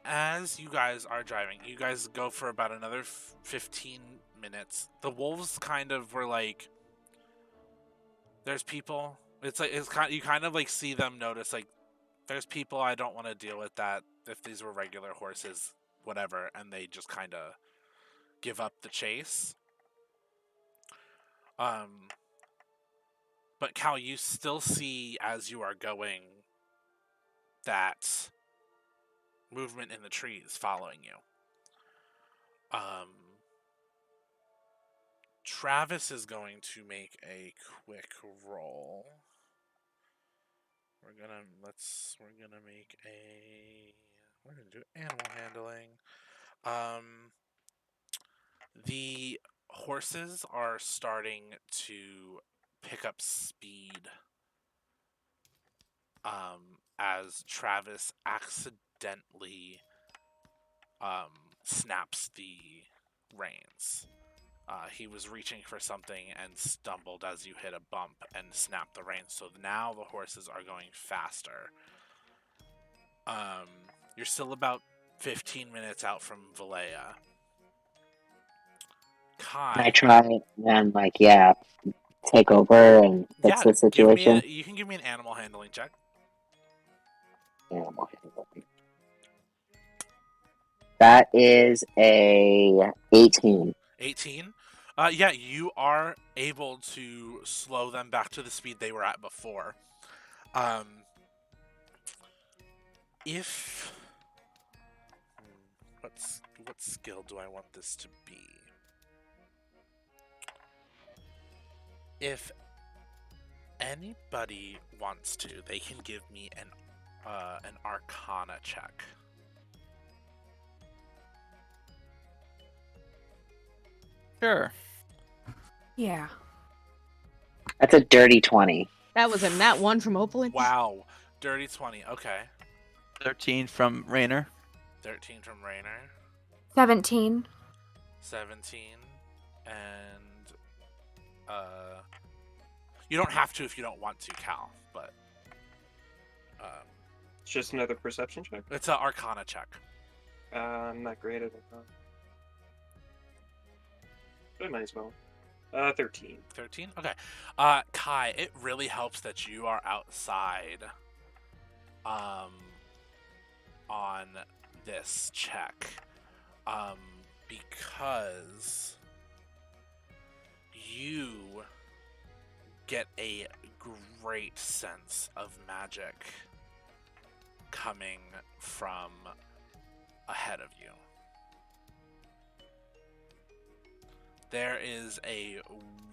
As you guys are driving, you guys go for about another 15 minutes. The wolves kind of were like, there's people. You kind of like see them notice like, there's people. I don't want to deal with that. If these were regular horses, whatever, and they just kind of give up the chase. But Cal, you still see as you are going that movement in the trees following you. Travis is going to make a quick roll. We're gonna do animal handling. The horses are starting to pick up speed as Travis accidentally snaps the reins. He was reaching for something and stumbled as you hit a bump and snapped the reins. So now the horses are going faster. You're still about 15 minutes out from Valleja. Kai. Can I try and take over and fix the situation? You can give me an animal handling check. Animal handling. That is a 18. 18. Yeah, you are able to slow them back to the speed they were at before. What skill do I want this to be? If anybody wants to, they can give me an Arcana check. Sure. Yeah. That's a dirty 20. That was a nat 1 from Opalyn. Wow. Dirty 20. Okay. 13 from Rainer. 13 from Rainer. 17. 17. And you don't have to if you don't want to, Cal, but It's just another perception check. it's an Arcana check. I'm not great at it. But I might as well. 13. 13? Okay. Kai, it really helps that you are outside on this check. Because you get a great sense of magic coming from ahead of you. There is a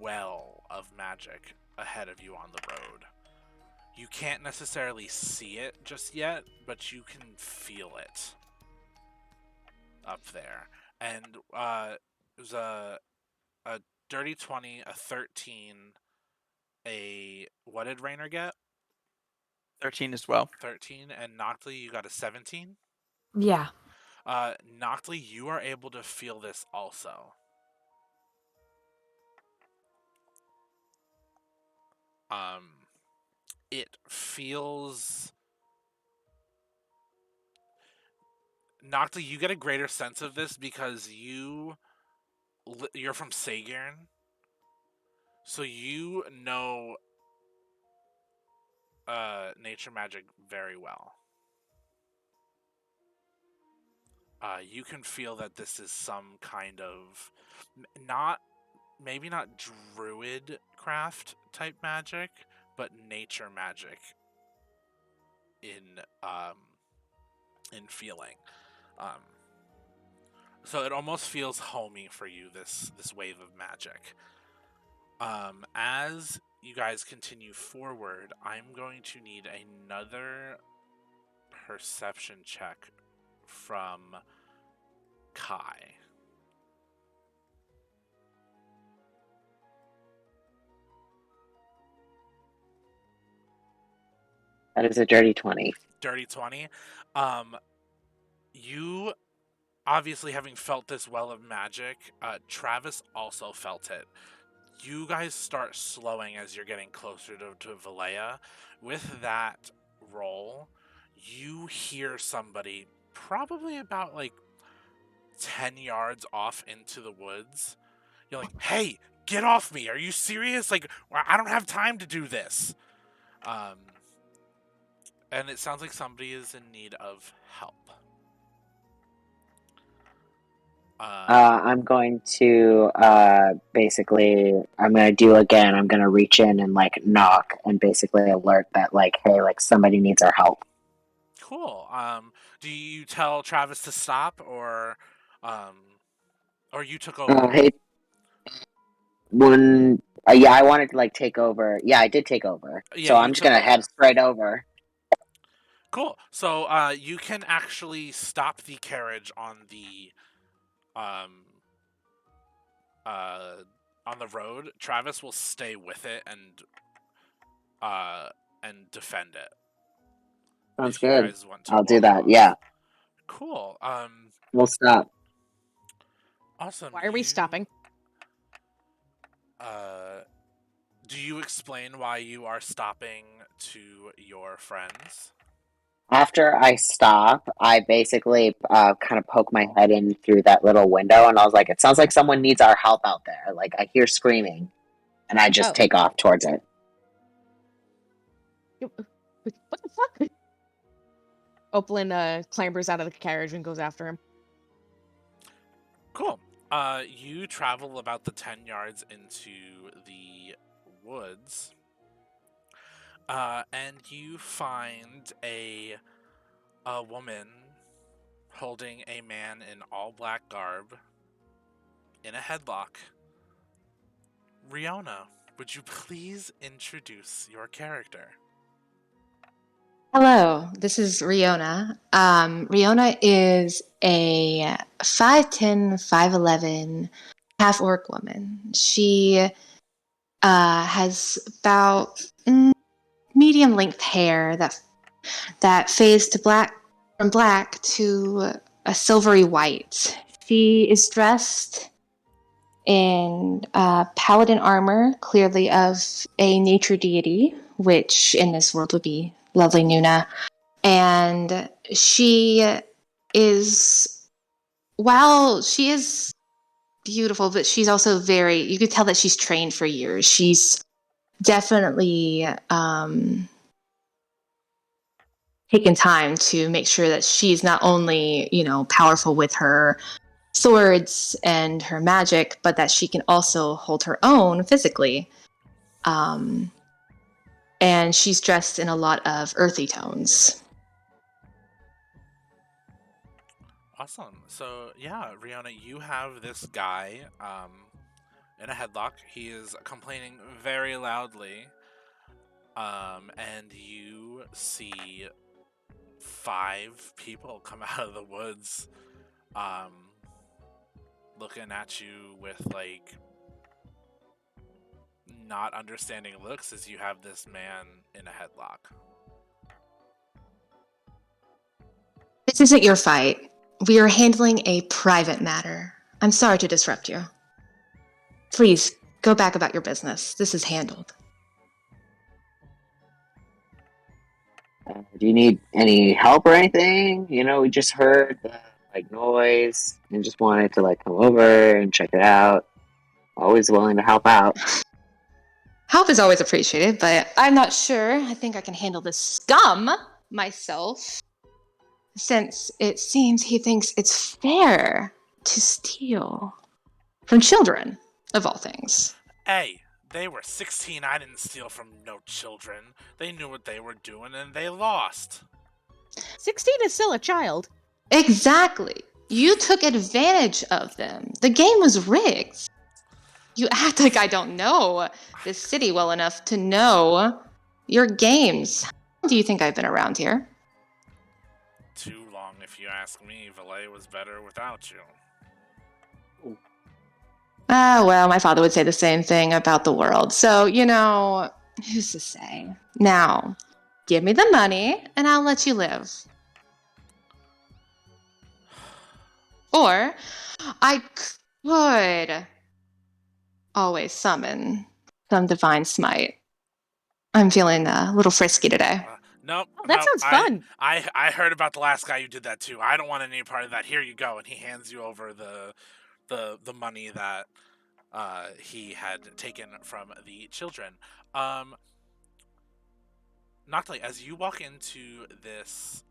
well of magic ahead of you on the road. You can't necessarily see it just yet, but you can feel it up there. And it was a dirty 20, a 13, what did Rainer get? 13 as well. 13, and Noctley, you got a 17? Yeah. Noctley, you are able to feel this also. It feels... Noctley, you get a greater sense of this because you're from Sagern, so you know nature magic very well. You can feel that this is some kind of maybe not druid craft type magic, but nature magic in feeling. So it almost feels homey for you, this wave of magic. As you guys continue forward, I'm going to need another perception check from Kai. That is a dirty 20. Dirty 20. You obviously, having felt this well of magic, Travis also felt it. You guys start slowing as you're getting closer to Valleja. With that roll, you hear somebody probably about 10 yards off into the woods. You're like, hey, get off me. Are you serious? I don't have time to do this. And it sounds like somebody is in need of help. I'm going to basically I'm gonna do again. I'm gonna reach in and like knock and basically alert that like hey like somebody needs our help. Cool. Do you tell Travis to stop, um, or you took over? Hey, when yeah, I wanted to like take over. Yeah, I did take over. Yeah, So you I'm just took gonna head over. straight over. Cool. So you can actually stop the carriage um uh on the road. Travis will stay with it uh and defend it Sounds if you good. guys want to I'll do walk that. off. Yeah, Cool. we'll stop. Awesome. Why are we stopping? Uh, do you explain why you are stopping to your friends? After I stop, I basically kind of poke my head in through that little window, and I was like, "It sounds like someone needs our help out there." Like I hear screaming, and I just Oh. take off towards it. What the fuck? Opalyn clambers out of the carriage and goes after him. Cool. You travel about the 10 yards into the woods, and you find a woman holding a man in all black garb in a headlock. Riona, would you please introduce your character? Hello, this is Riona. Riona is a 5'10", 5'11", half-orc woman. She has about medium-length hair that fades to black from black to a silvery white. She is dressed in paladin armor, clearly of a nature deity, which in this world would be lovely Nuna. And she is, while she is beautiful, but she's also you could tell that she's trained for years. She's definitely taken time to make sure that she's not only, powerful with her swords and her magic, but that she can also hold her own physically. And she's dressed in a lot of earthy tones. Awesome. So yeah, Riona, you have this guy in a headlock. He is complaining very loudly. And you see 5 people come out of the woods, looking at you with like not understanding looks as you have this man in a headlock. This isn't your fight. We are handling a private matter. I'm sorry to disrupt you. Please, go back about your business. This is handled. Do you need any help or anything? We just heard like noise and just wanted to like come over and check it out. Always willing to help out. Help is always appreciated, but I'm not sure. I think I can handle this scum myself, since it seems he thinks it's fair to steal from children, of all things. Hey, they were 16. I didn't steal from no children. They knew what they were doing and they lost. 16 is still a child. Exactly. You took advantage of them. The game was rigged. You act like I don't know this city well enough to know your games. How long do you think I've been around here? Too long, if you ask me. Valet was better without you. Well, my father would say the same thing about the world. So, who's to say? Now, give me the money and I'll let you live. Or I could always summon some divine smite. I'm feeling a little frisky today. Nope. Oh, that sounds fun. I heard about the last guy who did that too. I don't want any part of that. Here you go. And he hands you over the money that he had taken from the children. Noctali, as you walk into this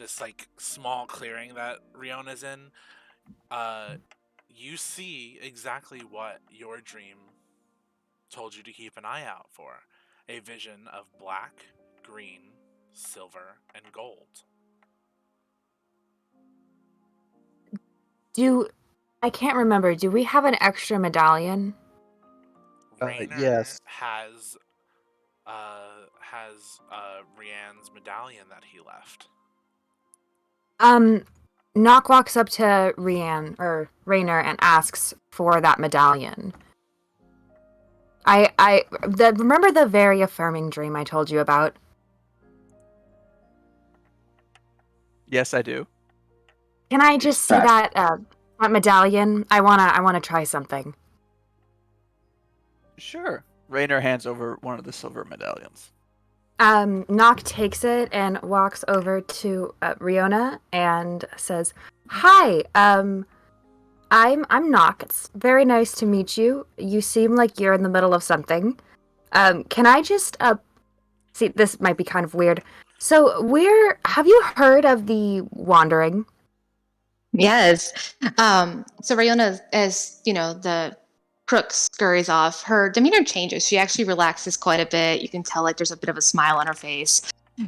this like small clearing that Riona's in, you see exactly what your dream told you to keep an eye out for. A vision of black, green, silver, and gold. I can't remember. Do we have an extra medallion? Raynor yes. has Rianne's medallion that he left. Nock walks up to Raynor and asks for that medallion. Remember the very affirming dream I told you about? Yes, I do. Can I just see that medallion? I wanna try something. Sure. Raynor hands over one of the silver medallions. Nock takes it and walks over to Riona and says, "Hi, I'm Nock. It's very nice to meet you. You seem like you're in the middle of something. Can I just see? This might be kind of weird. So, have you heard of the Wandering?" Yes. So Rayona, as you know, the crook scurries off, her demeanor changes. She actually relaxes quite a bit. You can tell like there's a bit of a smile on her face.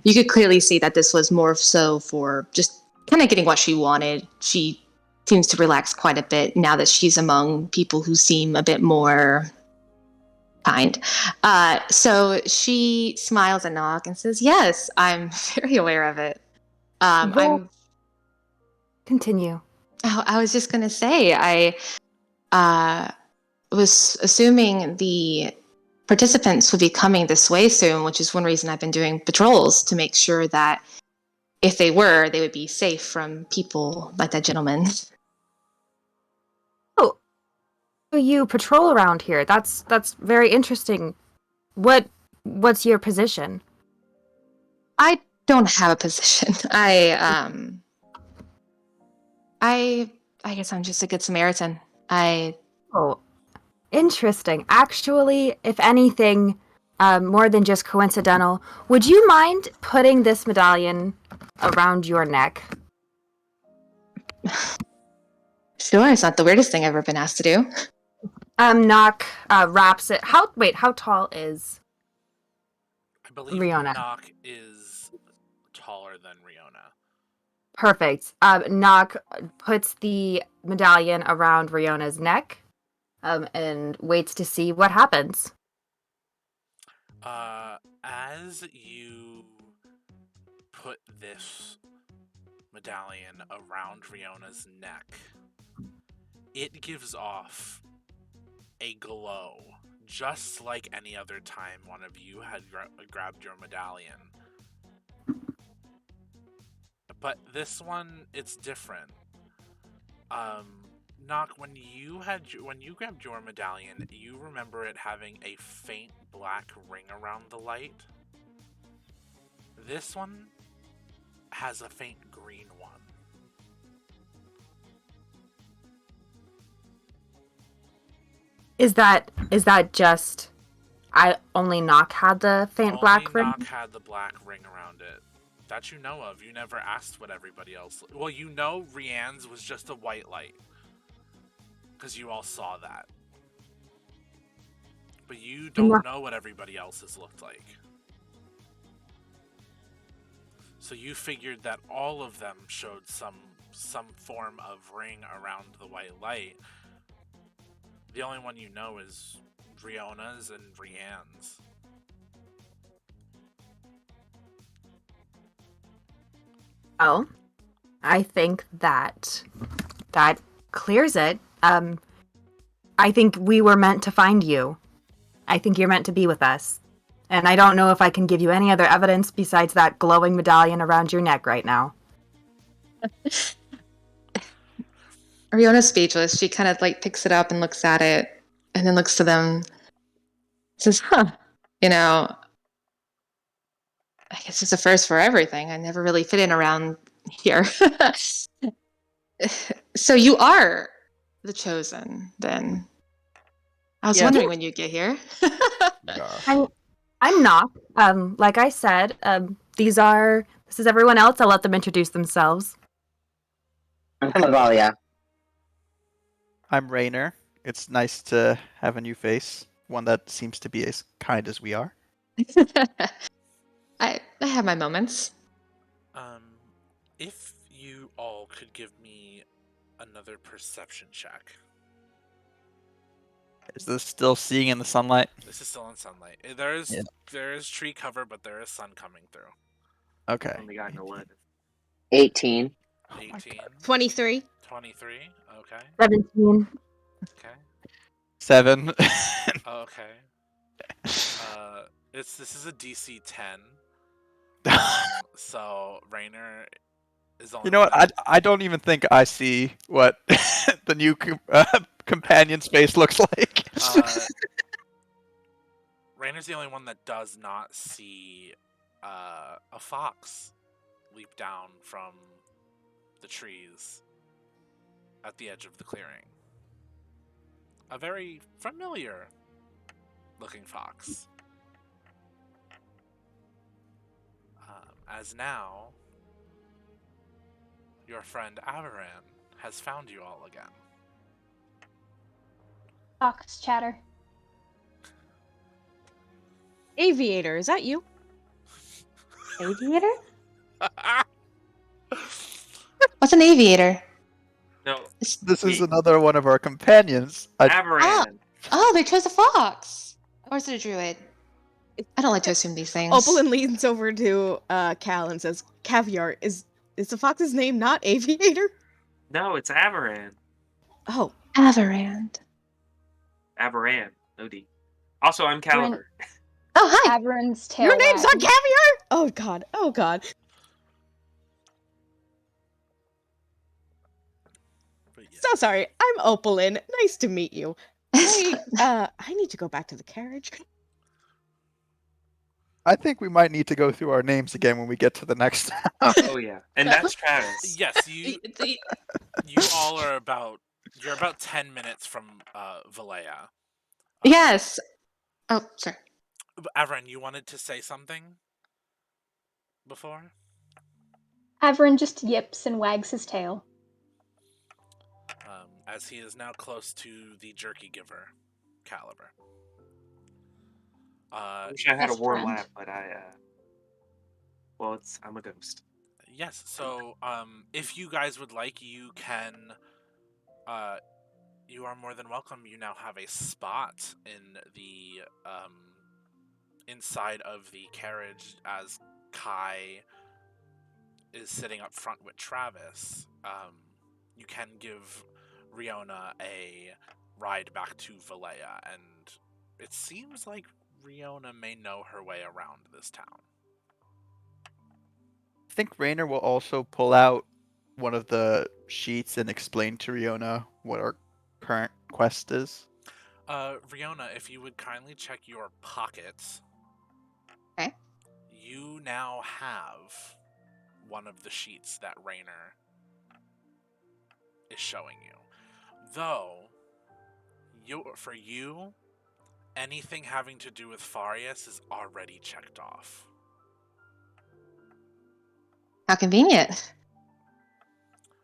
You could clearly see that this was more so for just kind of getting what she wanted. She seems to relax quite a bit now that she's among people who seem a bit more kind. So she smiles at Nog and says, "Yes, I'm very aware of it." Well, continue. I was just gonna say, I was assuming the participants would be coming this way soon, which is one reason I've been doing patrols to make sure that if they were, they would be safe from people like that gentleman. Oh, you patrol around here. That's very interesting. What's your position? I don't have a position. I guess I'm just a good Samaritan. Oh, interesting. Actually, if anything, more than just coincidental, would you mind putting this medallion around your neck? Sure, it's not the weirdest thing I've ever been asked to do. Nock wraps it. How tall is I believe Riona? Nock is taller than Riona. Perfect. Nock puts the medallion around Riona's neck, and waits to see what happens. As you put this medallion around Riona's neck, it gives off a glow, just like any other time one of you had grabbed your medallion. But this one, it's different. Nock, when you grabbed your medallion, you remember it having a faint black ring around the light. This one has a faint green one. Is that just I only Nock had the faint black ring? Nock had the black ring around it. That you know of. You never asked what everybody else. Well, you know Rianne's was just a white light. Because you all saw that. But you don't know what everybody else's looked like. So you figured that all of them showed some form of ring around the white light. The only one you know is Riona's and Rianne's. Oh, I think that clears it. I think we were meant to find you. I think you're meant to be with us. And I don't know if I can give you any other evidence besides that glowing medallion around your neck right now. Riona's speechless. She kind of like picks it up and looks at it and then looks to them. Says, you know, I guess it's a first for everything. I never really fit in around here. So you are the chosen, then. I was wondering when you'd get here. I'm not. Like I said, this This is everyone else. I'll let them introduce themselves. I'm Cavalia. I'm Rainer. It's nice to have a new face, one that seems to be as kind as we are. I have my moments. If you all could give me another perception check. Is this still seeing in the sunlight? This is still in sunlight. There is tree cover, but there is sun coming through. Okay. Only got an 11. 18. 18. 23. 23. Okay. 17. Okay. 7. Okay. This is a DC 10. So Rainer is only. You know what? I don't even think I see what the new companion's face looks like. Rainer's the only one that does not see a fox leap down from the trees at the edge of the clearing. A very familiar looking fox. As now, your friend Avaran has found you all again. Fox chatter. Aviator, is that you? Aviator? What's an aviator? No, This is another one of our companions. Avaran. Oh, they chose a fox. Or is it a druid? I don't like to assume these things. Opalyn leans over to Cal and says, Caviar, is the fox's name not Aviator? No, it's Avaran. Oh. Avarand. Avaran. No D. Also, I'm Caliber. Oh, hi. Avaran's tail. Your name's not wagging. Caviar? Oh god, oh god. So sorry, I'm Opalyn. Nice to meet you. I need to go back to the carriage. I think we might need to go through our names again when we get to the next town. Oh yeah, and that's Travis. Yes, you all are you're about 10 minutes from Valea. Yes. Oh, sorry. Avaran, you wanted to say something before? Avaran just yips and wags his tail. As he is now close to the jerky giver caliber. I wish I had a Best warm friend. laugh, but well, I'm a ghost. Yes, so if you guys would like, you can you are more than welcome. You now have a spot in the inside of the carriage as Kai is sitting up front with Travis. You can give Riona a ride back to Valea, and it seems like Riona may know her way around this town. I think Rainer will also pull out one of the sheets and explain to Riona what our current quest is. Riona, if you would kindly check your pockets. Okay. You now have one of the sheets that Rainer is showing you. Though, for you, anything having to do with Fareas is already checked off. How convenient.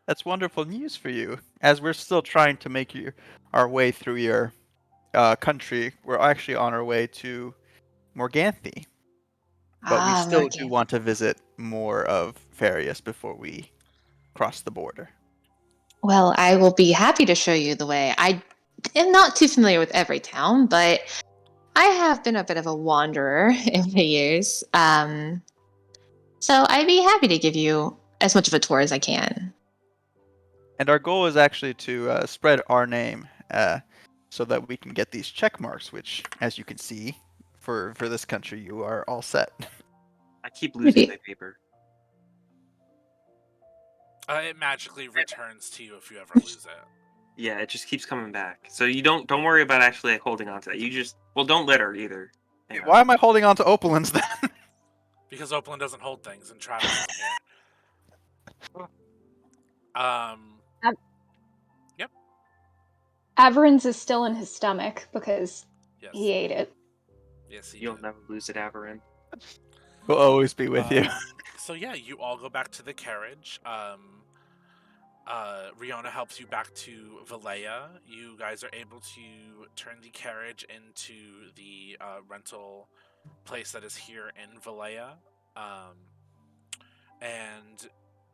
That's wonderful news for you. As we're still trying to make our way through your country, we're actually on our way to Morganthi. But we still do want to visit more of Fareas before we cross the border. Well, I will be happy to show you the way. I am not too familiar with every town, but I have been a bit of a wanderer in the years. So I'd be happy to give you as much of a tour as I can. And our goal is actually to spread our name so that we can get these check marks, which, as you can see, for this country, you are all set. I keep losing my paper. It magically returns to you if you ever lose it. Yeah, it just keeps coming back. So you don't worry about actually holding on to that. You just don't litter either. Hey, why am I holding on to Opalyn's then? Because Opalyn doesn't hold things and Travis isn't here. Yep. Avaran's is still in his stomach because Yes. he ate it. Yes, You'll never lose it, Avaran. We'll always be with you. So yeah, you all go back to the carriage. Riona helps you back to Valleja. You guys are able to turn the carriage into the rental place that is here in Valleja. And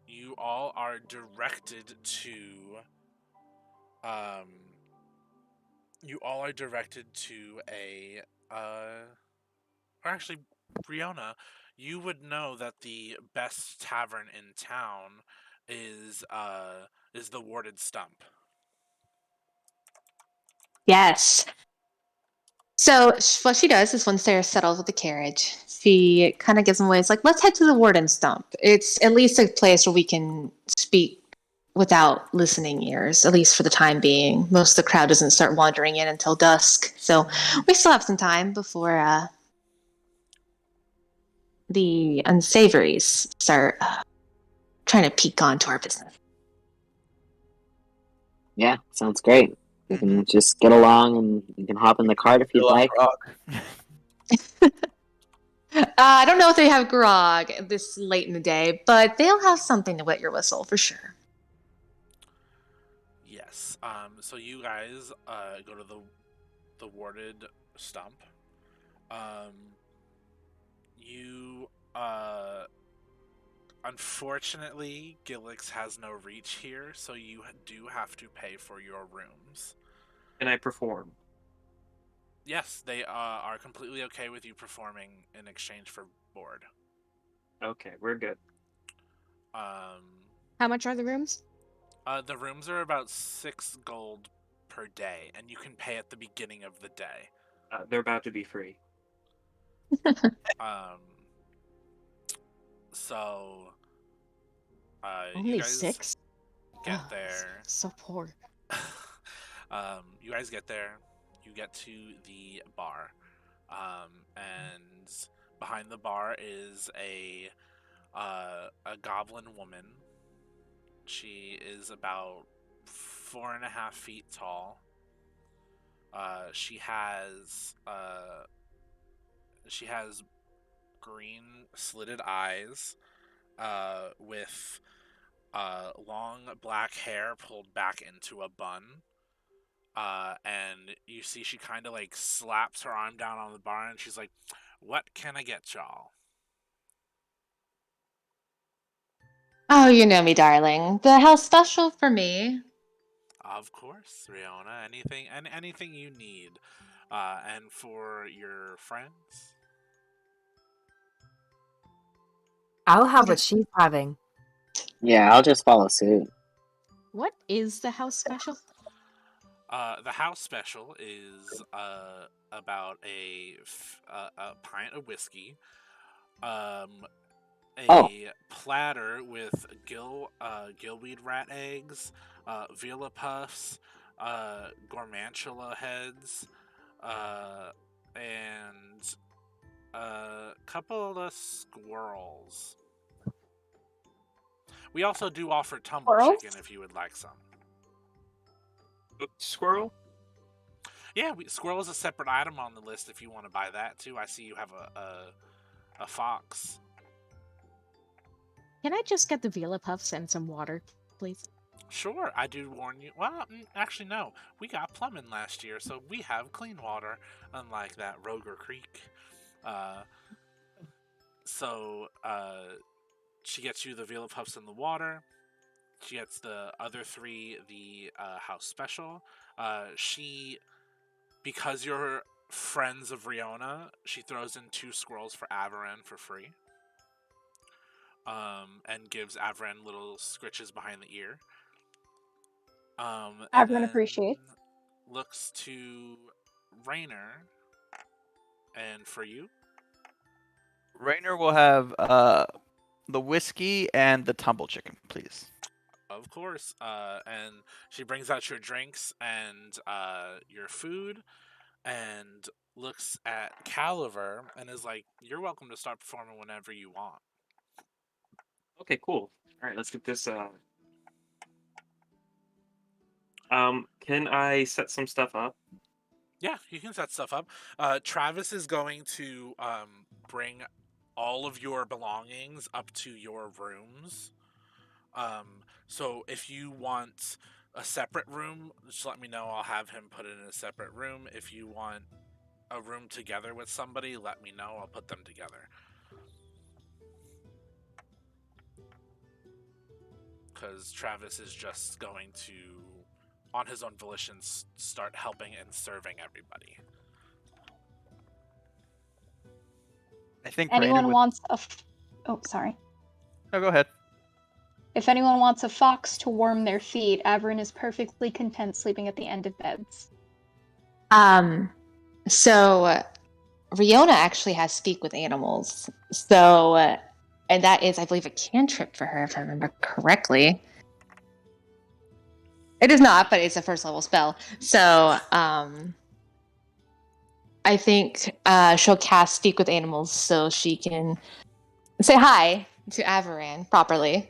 you all are directed to um, a or actually, Riona, you would know that the best tavern in town is the Warded Stump. Yes. So what she does is once they're settled with the carriage, she kind of gives them away. It's like, let's head to the Warden Stump. It's at least a place where we can speak without listening ears, at least for the time being. Most of the crowd doesn't start wandering in until dusk. So we still have some time before the unsavories start trying to peek onto our business. Yeah, sounds great. We can just get along, and you can hop in the cart if you'd like. I don't know if they have grog this late in the day, but they'll have something to wet your whistle for sure. Yes. So you guys go to the Warded Stump. You unfortunately, Gilix has no reach here, so you do have to pay for your rooms. Can I perform? Yes, they are completely okay with you performing in exchange for board. Okay, we're good. How much are the rooms? The rooms are about 6 gold per day, and you can pay at the beginning of the day. They're about to be free. So Only you guys 6? get there. So poor. You guys get there. You get to the bar, and behind the bar is a goblin woman. She is about 4.5 feet tall. She has green slitted eyes, with long black hair pulled back into a bun. And you see she kind of like slaps her arm down on the bar, and she's like, "What can I get y'all?" Oh, you know me, darling. The house special for me. Of course, Riona. Anything you need. And for your friends? I'll have what she's having. Yeah, I'll just follow suit. What is the house special? The house special is about a pint of whiskey, a platter with gillweed rat eggs, vila puffs, gormantula heads, and a couple of squirrels. We also do offer tumble Squirrels? chicken if you would like some. Squirrel? Yeah, squirrel is a separate item on the list if you want to buy that too. I see you have a fox. Can I just get the Vila Puffs and some water, please? Sure, I do warn you. Well, actually, no. We got plumbing last year, so we have clean water, unlike that Roger Creek. So she gets you the Vila Puffs and the water. She gets the other 3 the house special. Because you're friends of Riona, she throws in 2 squirrels for Avaran for free. And gives Avaran little scritches behind the ear. Everyone appreciates. Looks to Rainer. And for you? Rainer will have the whiskey and the tumble chicken, please. Of course. And she brings out your drinks and your food, and looks at Caliver and is like, "You're welcome to start performing whenever you want." Okay, cool. All right, let's get this. Can I set some stuff up? Yeah, you can set stuff up. Travis is going to bring all of your belongings up to your rooms. So if you want a separate room, just let me know. I'll have him put it in a separate room. If you want a room together with somebody, let me know. I'll put them together. Because Travis is just going to, on his own volition, start helping and serving everybody. I think Anyone Rainer would... wants oh, sorry. No, go ahead. If anyone wants a fox to warm their feet, Averin is perfectly content sleeping at the end of beds. So Riona actually has speak with animals. So, and that is, I believe, a cantrip for her, if I remember correctly. It is not, but it's a first level spell. So, I think she'll cast speak with animals so she can say hi to Averin properly.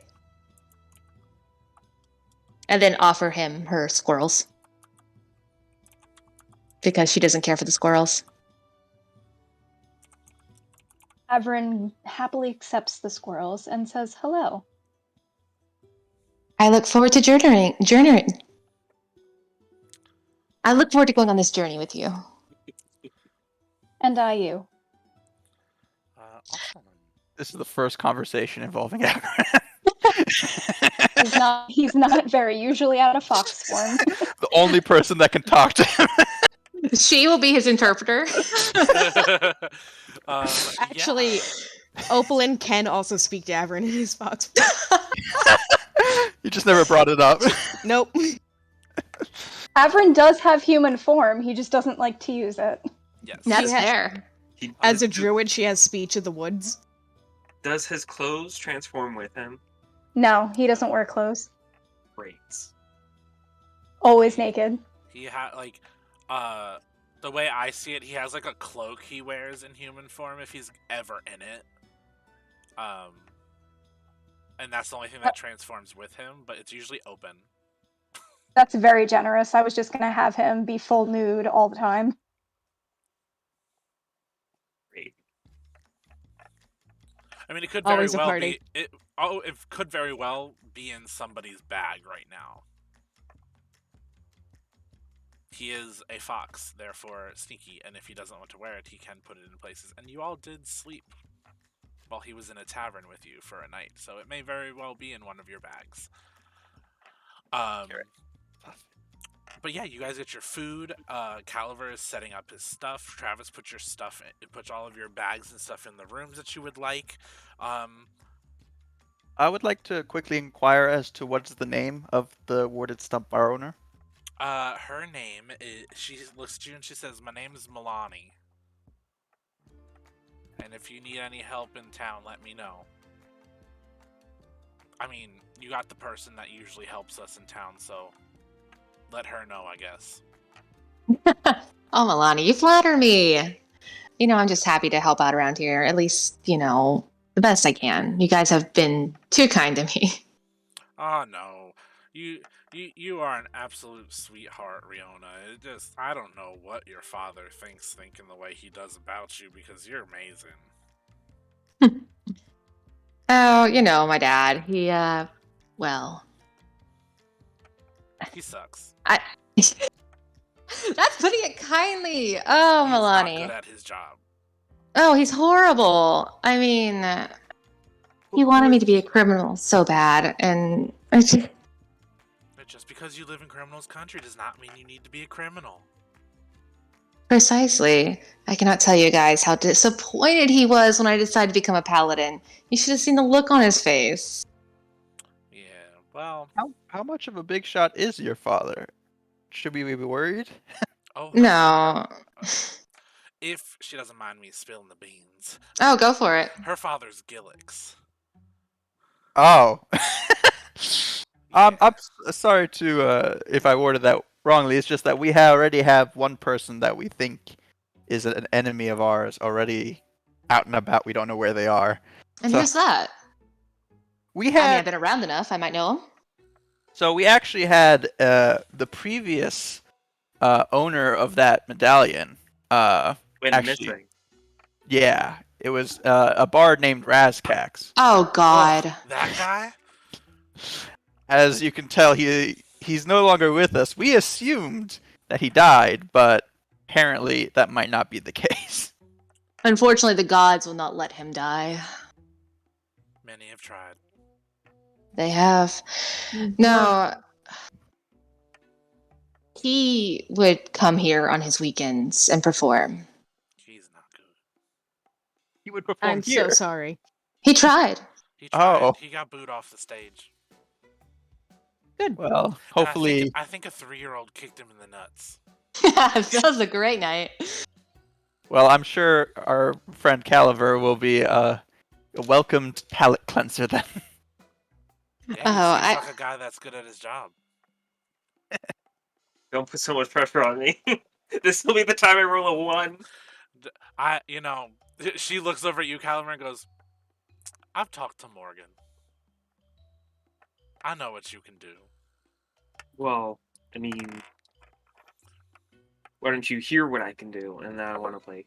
And then offer him her squirrels. Because she doesn't care for the squirrels. Averin happily accepts the squirrels and says hello. I look forward to journeying. I look forward to going on this journey with you. And I you. Awesome. This is the first conversation involving Averin. He's not very usually out of fox form. The only person that can talk to him. She will be his interpreter. Actually, Opalyn can also speak to Averin in his fox. You just never brought it up. Nope. Averin does have human form, he just doesn't like to use it. Yes. That's fair. As a druid, she has speech of the woods. Does his clothes transform with him? No, he doesn't wear clothes. Great. Always naked. He had the way I see it, he has like a cloak he wears in human form if he's ever in it. And that's the only thing that transforms with him, but it's usually open. That's very generous. I was just gonna have him be full nude all the time. Great. I mean, it could very Always a well party. be. It could very well be in somebody's bag right now. He is a fox, therefore sneaky, and if he doesn't want to wear it, he can put it in places. And you all did sleep while he was in a tavern with you for a night, so it may very well be in one of your bags. But yeah, you guys get your food. Caliver is setting up his stuff. Travis, put your stuff in, put all of your bags and stuff in the rooms that you would like. I would like to quickly inquire as to what's the name of the warded stump bar owner. Her name is, she looks at you and she says, "My name is Milani. And if you need any help in town, let me know." I mean, you got the person that usually helps us in town, so let her know, I guess. Oh, Milani, you flatter me. You know, I'm just happy to help out around here. At least, you know, the best I can. You guys have been too kind to me. Oh, no. You are an absolute sweetheart, Riona. It just, I don't know what your father thinking the way he does about you, because you're amazing. Oh, you know, my dad. He, well. He sucks. That's putting it kindly. Oh, He's Milani. not good at his job. Oh, he's horrible. I mean, he wanted me to be a criminal so bad, and I just... But just because you live in criminal's country does not mean you need to be a criminal. Precisely. I cannot tell you guys how disappointed he was when I decided to become a paladin. You should have seen the look on his face. Yeah, well... How much of a big shot is your father? Should we be worried? Oh, No. If she doesn't mind me spilling the beans. Oh, go for it. Her father's Gillix. Oh. Yeah. I'm sorry to if I worded that wrongly. It's just that we already have one person that we think is an enemy of ours already out and about. We don't know where they are. And So- who's that? We I mean, had I've been around enough. I might know him. So we actually had the previous owner of that medallion. Went Actually- missing. Yeah, It was a bard named Razcax. Oh God. Oh, that guy? As you can tell, he's no longer with us. We assumed that he died, but apparently that might not be the case. Unfortunately, the gods will not let him die. Many have tried. They have. No. He would come here on his weekends and perform. He's not good. He would perform I'm here. so sorry. He tried. He tried. Oh. He got booed off the stage. Good. Well, And hopefully. I think a 3-year-old kicked him in the nuts. That was a great night. Well, I'm sure our friend Caliver will be a welcomed palate cleanser then. Yeah, he Oh, seems like a guy that's good at his job. Don't put so much pressure on me. This will be the time I roll a 1. She looks over at you, Caliber, and goes, I've talked to Morgan. I know what you can do. Well, I mean, why don't you hear what I can do, and then I want to play.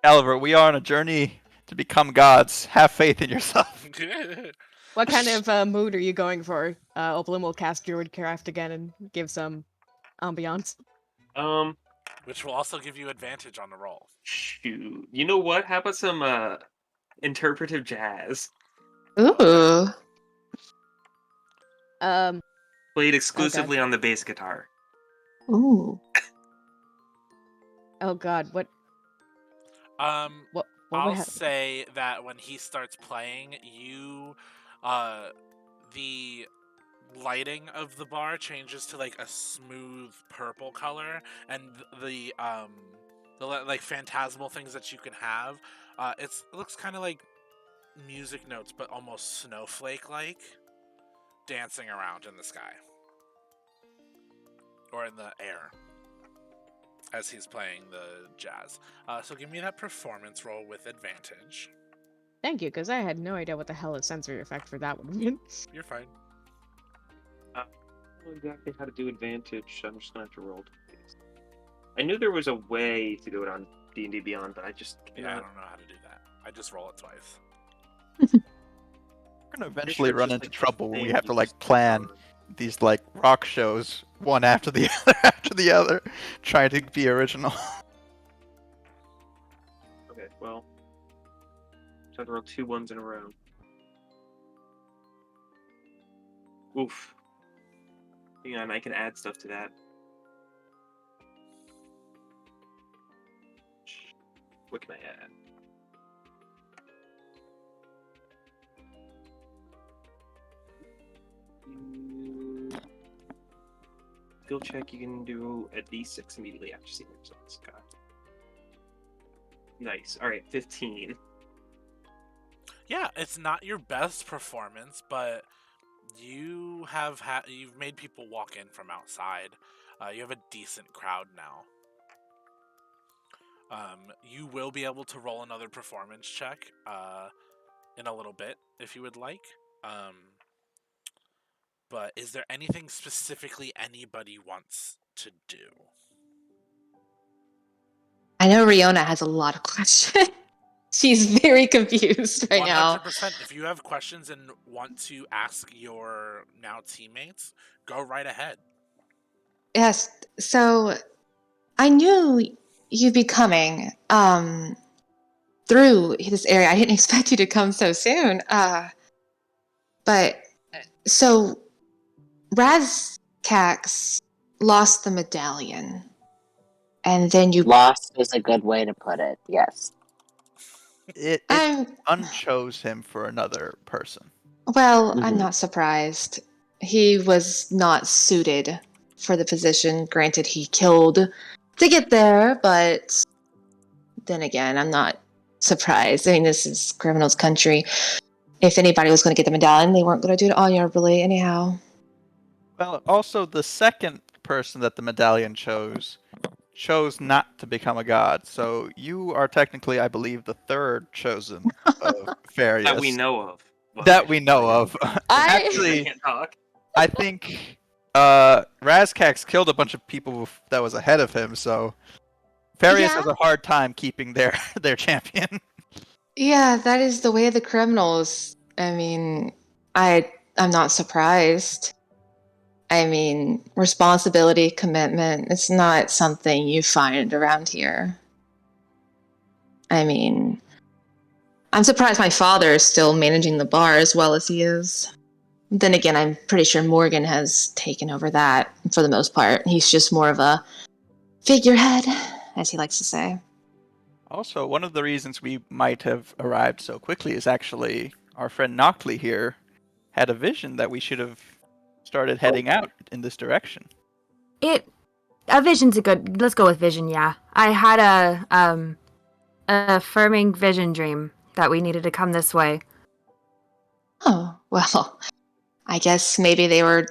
Caliver, we are on a journey to become gods. Have faith in yourself. What kind of mood are you going for? Oblin will cast Druidcraft again and give some ambiance. Which will also give you advantage on the roll. Shoot. You know what? How about some interpretive jazz? Ooh. Played exclusively on the bass guitar. Ooh. Oh God, what would I'll happen? say that when he starts playing, the lighting of the bar changes to like a smooth purple color, and the like phantasmal things that you can have. It looks kind of like music notes, but almost snowflake-like, dancing around in the sky or in the air as he's playing the jazz. So give me that performance roll with advantage. Thank you, because I had no idea what the hell a sensory effect for that would mean. You're fine. I don't know exactly how to do advantage. I'm just gonna have to roll. I knew there was a way to do it on D&D Beyond, but I just Yeah, I don't know how to do that. I just roll it twice. We're gonna eventually run into trouble when we have to like plan these like rock shows one after the other trying to be original. Okay, well, just have to roll 2 1s in a row. Oof. Hang on, I can add stuff to that. What can I add? Skill check, you can do a d6 immediately after seeing the results. Got it. Nice. Alright, 15. Yeah, it's not your best performance, but you have you've made people walk in from outside. You have a decent crowd now. You will be able to roll another performance check in a little bit if you would like. But is there anything specifically anybody wants to do? I know Riona has a lot of questions. She's very confused right now. 100%. If you have questions and want to ask your now teammates, go right ahead. Yes. So I knew you'd be coming through this area. I didn't expect you to come so soon. But so Razcax lost the medallion. And then you Lost is a good way to put it, yes. It unchose him for another person. Well, I'm not surprised. He was not suited for the position. Granted, he killed to get there, but then again, I'm not surprised. I mean, this is criminals' country. If anybody was going to get the medallion, they weren't going to do it honorably anyhow. Well, also the second person that the medallion chose not to become a god. So you are technically, I believe, the third chosen of Fareas. That we know of. Well, That we know of. I Actually, can't talk. I think Razcax killed a bunch of people that was ahead of him, so Fareas has a hard time keeping their champion. Yeah, that is the way of the criminals. I mean, I'm not surprised. I mean, responsibility, commitment, it's not something you find around here. I mean, I'm surprised my father is still managing the bar as well as he is. Then again, I'm pretty sure Morgan has taken over that for the most part. He's just more of a figurehead, as he likes to say. Also, one of the reasons we might have arrived so quickly is actually our friend Knockley here had a vision that we should have started heading out in this direction. A vision's a good. Let's go with vision. Yeah, I had a affirming vision dream that we needed to come this way. Oh, well, I guess maybe they were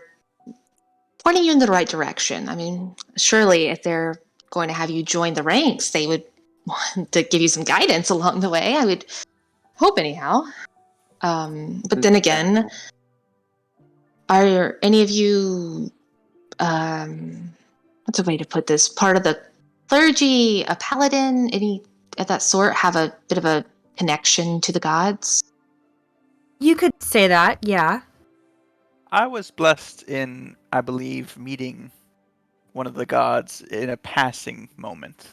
pointing you in the right direction. I mean, surely if they're going to have you join the ranks, they would want to give you some guidance along the way. I would hope, anyhow. But then again, are any of you, what's a way to put this, part of the clergy, a paladin, any of that sort, have a bit of a connection to the gods? You could say that, yeah. I was blessed in, I believe, meeting one of the gods in a passing moment.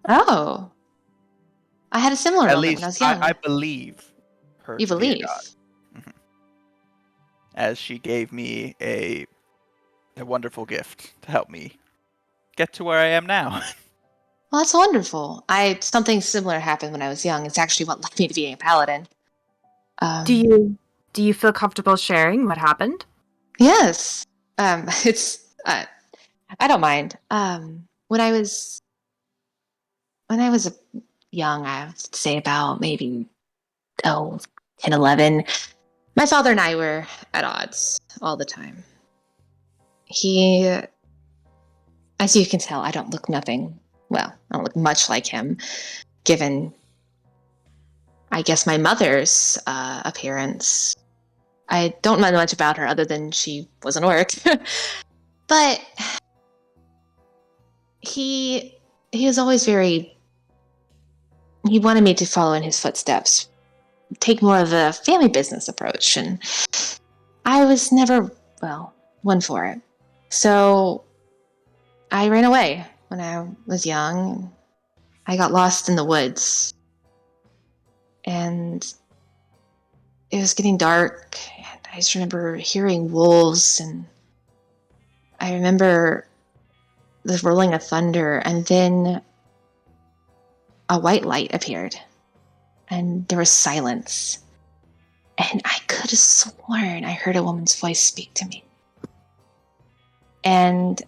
Oh. I had a similar At moment least when I was young. I believe her You to be a believe? god. As she gave me a wonderful gift to help me get to where I am now. Well, that's wonderful. Something similar happened when I was young. It's actually what led me to being a paladin. Do you feel comfortable sharing what happened? Yes. It's I don't mind. When I was young, I would say about maybe 10, 11, my father and I were at odds all the time. He, as you can tell, I don't look much like him, given, I guess, my mother's appearance. I don't know much about her other than she was an orc. But he was always he wanted me to follow in his footsteps, take more of a family business approach, and I was never, one for it. So I ran away when I was young. I got lost in the woods, and it was getting dark, and I just remember hearing wolves, and I remember the rolling of thunder, and then a white light appeared, and there was silence. And I could have sworn I heard a woman's voice speak to me. And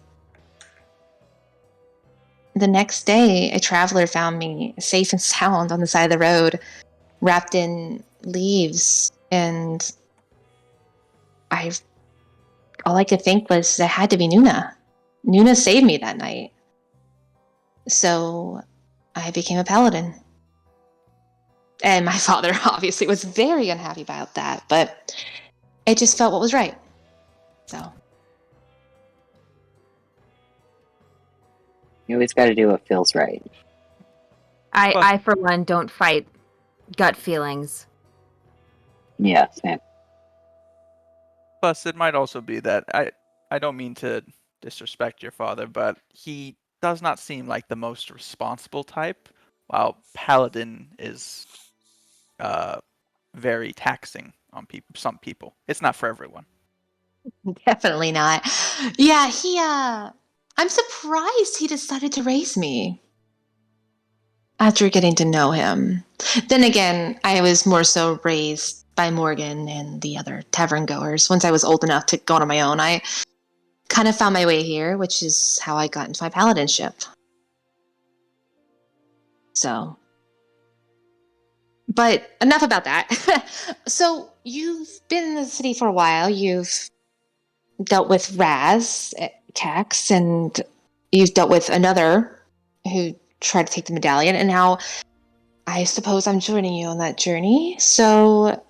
the next day, a traveler found me safe and sound on the side of the road, wrapped in leaves. And all I could think was that had to be Nuna. Nuna saved me that night. So I became a paladin. And my father obviously was very unhappy about that, but it just felt what was right. So. You always got to do what feels right. I, for one, don't fight gut feelings. Yeah, same. Plus, it might also be that I don't mean to disrespect your father, but he does not seem like the most responsible type, while Paladin is very taxing on some people. It's not for everyone. Definitely not. Yeah, I'm surprised he decided to raise me after getting to know him. Then again, I was more so raised by Morgan and the other tavern goers. Once I was old enough to go on my own, I kind of found my way here, which is how I got into my paladinship. So, but enough about that. So, you've been in the city for a while. You've dealt with Raz, Cax, and you've dealt with another who tried to take the medallion, and now I suppose I'm joining you on that journey. So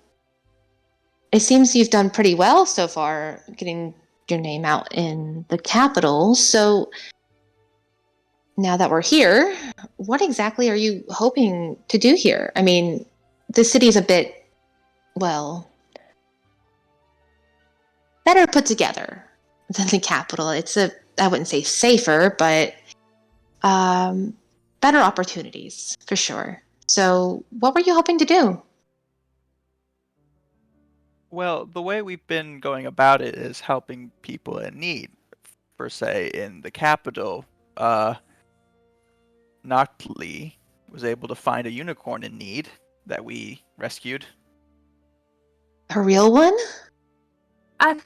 it seems you've done pretty well so far, getting your name out in the capital. So now that we're here, what exactly are you hoping to do here? I mean, the city's a bit, well, better put together than the capital. I wouldn't say safer, but better opportunities for sure. So, what were you hoping to do? Well, the way we've been going about it is helping people in need. Per se, in the capital, Noctli was able to find a unicorn in need that we rescued. A real one? I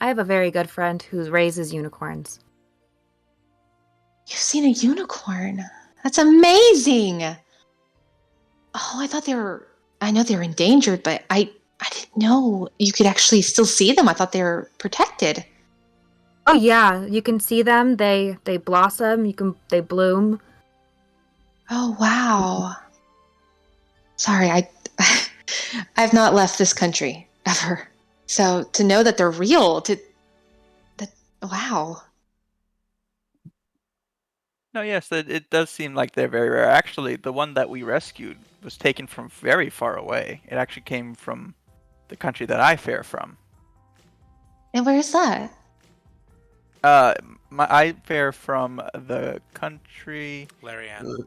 have a very good friend who raises unicorns. You've seen a unicorn? That's amazing! Oh, I know they were endangered, but I didn't know you could actually still see them. I thought they were protected. Oh yeah, you can see them. They blossom. They bloom. Oh, wow. Sorry, I've not left this country ever. So to know that they're real, wow. No, yes, it does seem like they're very rare. Actually, the one that we rescued was taken from very far away. It actually came from the country that I fare from. And where's that? I fare from the country. Larian.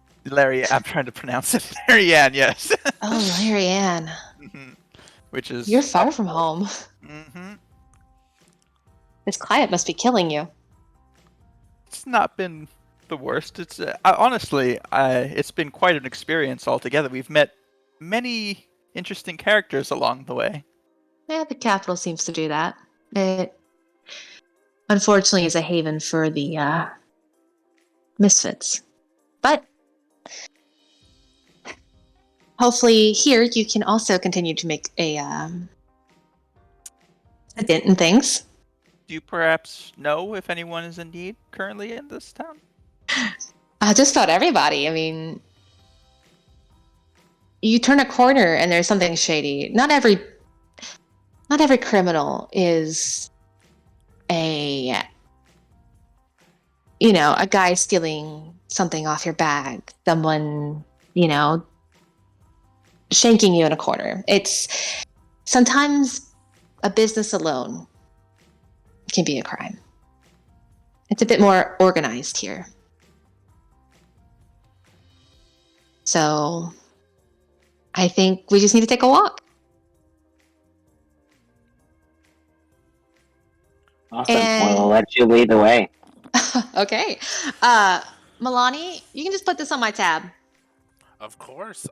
I'm trying to pronounce it. Larian, yes. Oh, Larry Ann. Which is. You're far from home. Mm-hmm. This climate must be killing you. It's not been the worst. It's honestly, it's been quite an experience altogether. We've met many interesting characters along the way. Yeah, the capital seems to do that. It, unfortunately, is a haven for the misfits. But hopefully here you can also continue to make a dent in things. Do you perhaps know if anyone is in need currently in this town? Just about everybody. I mean, you turn a corner and there's something shady. Not every criminal is a guy stealing something off your bag. Someone, shanking you in a corner. It's sometimes a business alone can be a crime. It's a bit more organized here. So I think we just need to take a walk. Awesome. And- We'll let you lead the way. Okay. Milani, you can just put this on my tab. Of course.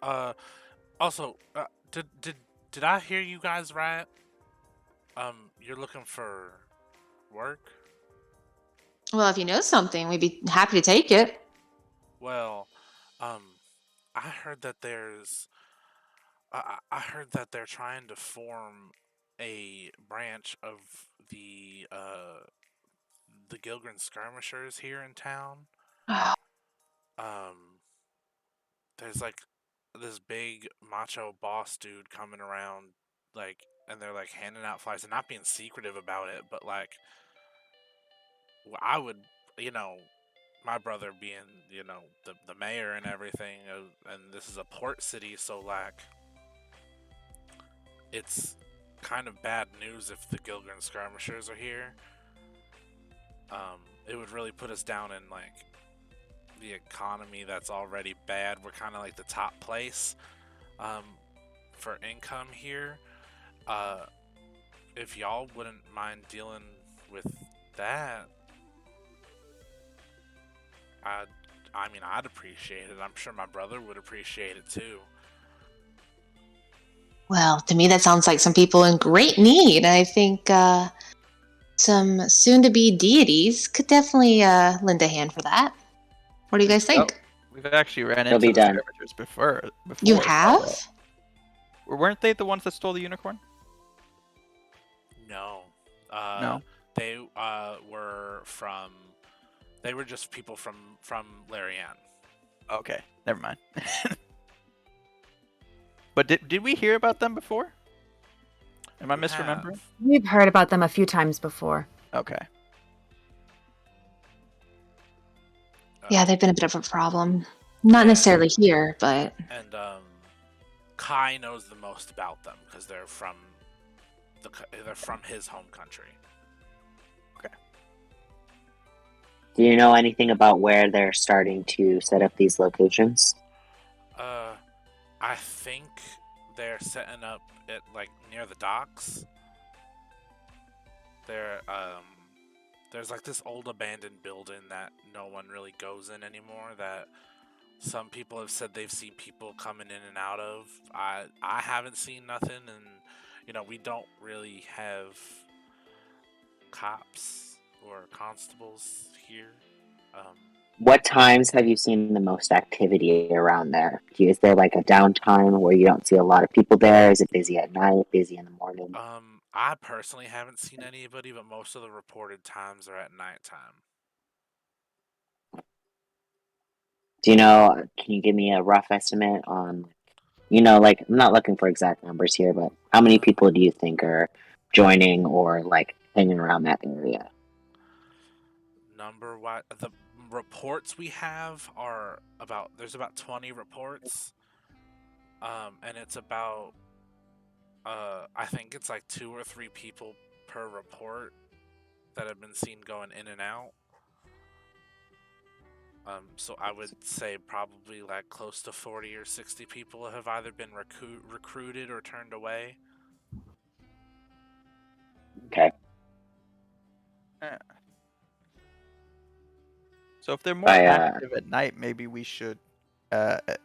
Also, did I hear you guys right? You're looking for work? Well, if you know something, we'd be happy to take it. Well, I heard that I heard that they're trying to form a branch of the Gilgren skirmishers here in town. There's like this big macho boss dude coming around, like, and they're like handing out flyers and not being secretive about it, but like, I would, my brother being, the mayor and everything, and this is a port city, so like, it's kind of bad news if the Gilgren skirmishers are here. It would really put us down in like the economy that's already bad. We're kind of like the top place for income here. If y'all wouldn't mind dealing with that, I'd appreciate it. I'm sure my brother would appreciate it too. Well, to me, that sounds like some people in great need. I think some soon-to-be deities could definitely lend a hand for that. What do you guys think? We've actually ran It'll into be the done. skirmishers before. You have? Weren't they the ones that stole the unicorn? No. No. They They were just people from Larian. Okay, never mind. But did we hear about them before? Am I misremembering? We've heard about them a few times before. Okay. Yeah, they've been a bit of a problem. Not necessarily here, but... And Kai knows the most about them because they're from his home country. Do you know anything about where they're starting to set up these locations? I think they're setting up at like near the docks. There's like this old abandoned building that no one really goes in anymore, that some people have said they've seen people coming in and out of. I haven't seen nothing, and we don't really have cops or constables here. What times have you seen the most activity around there? Is there like a downtime where you don't see a lot of people there? Is it busy at night, busy in the morning? I personally haven't seen anybody, but most of the reported times are at nighttime. Do you know, can you give me a rough estimate on, like, I'm not looking for exact numbers here, but how many people do you think are joining or like hanging around that area? The reports we have are there's about 20 reports, and it's about I think it's like 2 or 3 people per report that have been seen going in and out. So I would say probably like close to 40 or 60 people have either been recruited or turned away. Okay. So if they're more active at night, maybe we should at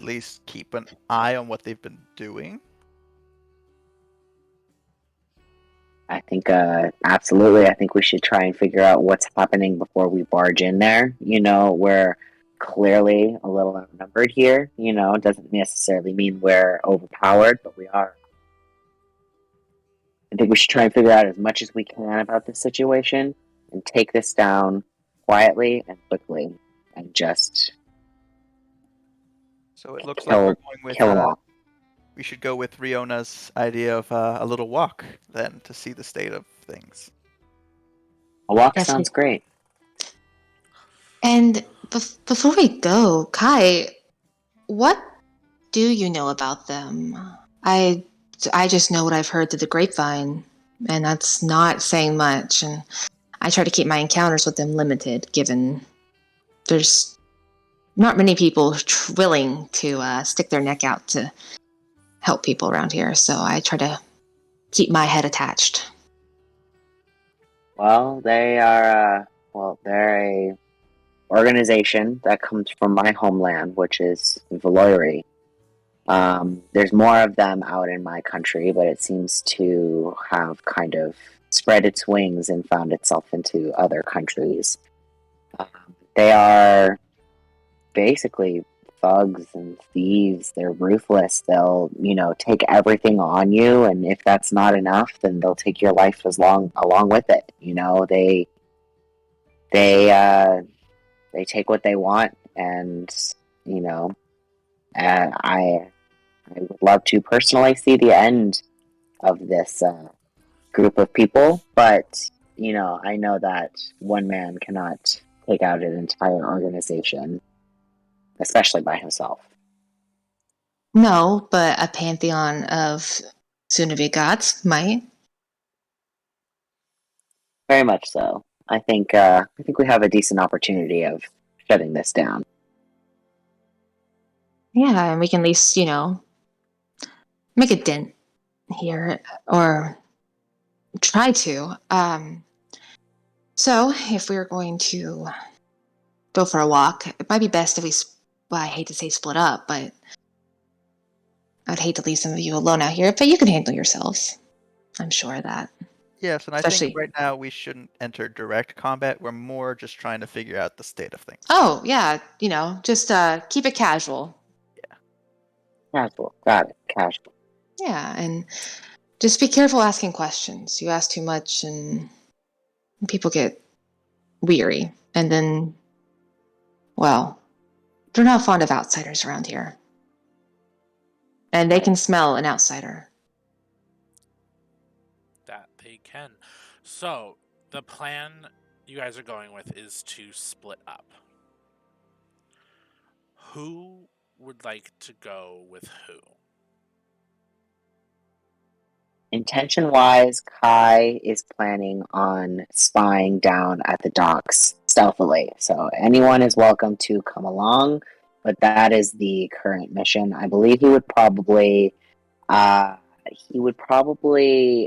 least keep an eye on what they've been doing. I think, absolutely. I think we should try and figure out what's happening before we barge in there. We're clearly a little outnumbered here. It doesn't necessarily mean we're overpowered, but we are. I think we should try and figure out as much as we can about this situation and take this down quietly and quickly and just. So it looks like we're going with. Kill them all. We should go with Riona's idea of a little walk then to see the state of things. A walk sounds great. And before we go, Kai, what do you know about them? I just know what I've heard through the grapevine, and that's not saying much. And I try to keep my encounters with them limited, given there's not many people willing to stick their neck out to help people around here. So I try to keep my head attached. Well, they're a organization that comes from my homeland, which is Valoiri. There's more of them out in my country, but it seems to have kind of spread its wings and found itself into other countries. They are basically thugs and thieves. They're ruthless. They'll, take everything on you, and if that's not enough, then they'll take your life along with it. They take what they want, and I would love to personally see the end of this group of people, but I know that one man cannot take out an entire organization, especially by himself. No, but a pantheon of soon-to-be gods might. Very much so. I think we have a decent opportunity of shutting this down. Yeah, and we can at least, make a dent here, or try to. So, if we were going to go for a walk, it might be best if I hate to say split up, but I'd hate to leave some of you alone out here, but you can handle yourselves. I'm sure of that. Yes, and I think right now we shouldn't enter direct combat. We're more just trying to figure out the state of things. Oh, yeah, just keep it casual. Yeah. Casual. Got it. Casual. Yeah, and just be careful asking questions. You ask too much and people get weary. And then, well, they're not fond of outsiders around here. And they can smell an outsider. That they can. So, the plan you guys are going with is to split up. Who would like to go with who? Intention-wise, Kai is planning on spying down at the docks stealthily. So anyone is welcome to come along, but that is the current mission. I believe he would probably,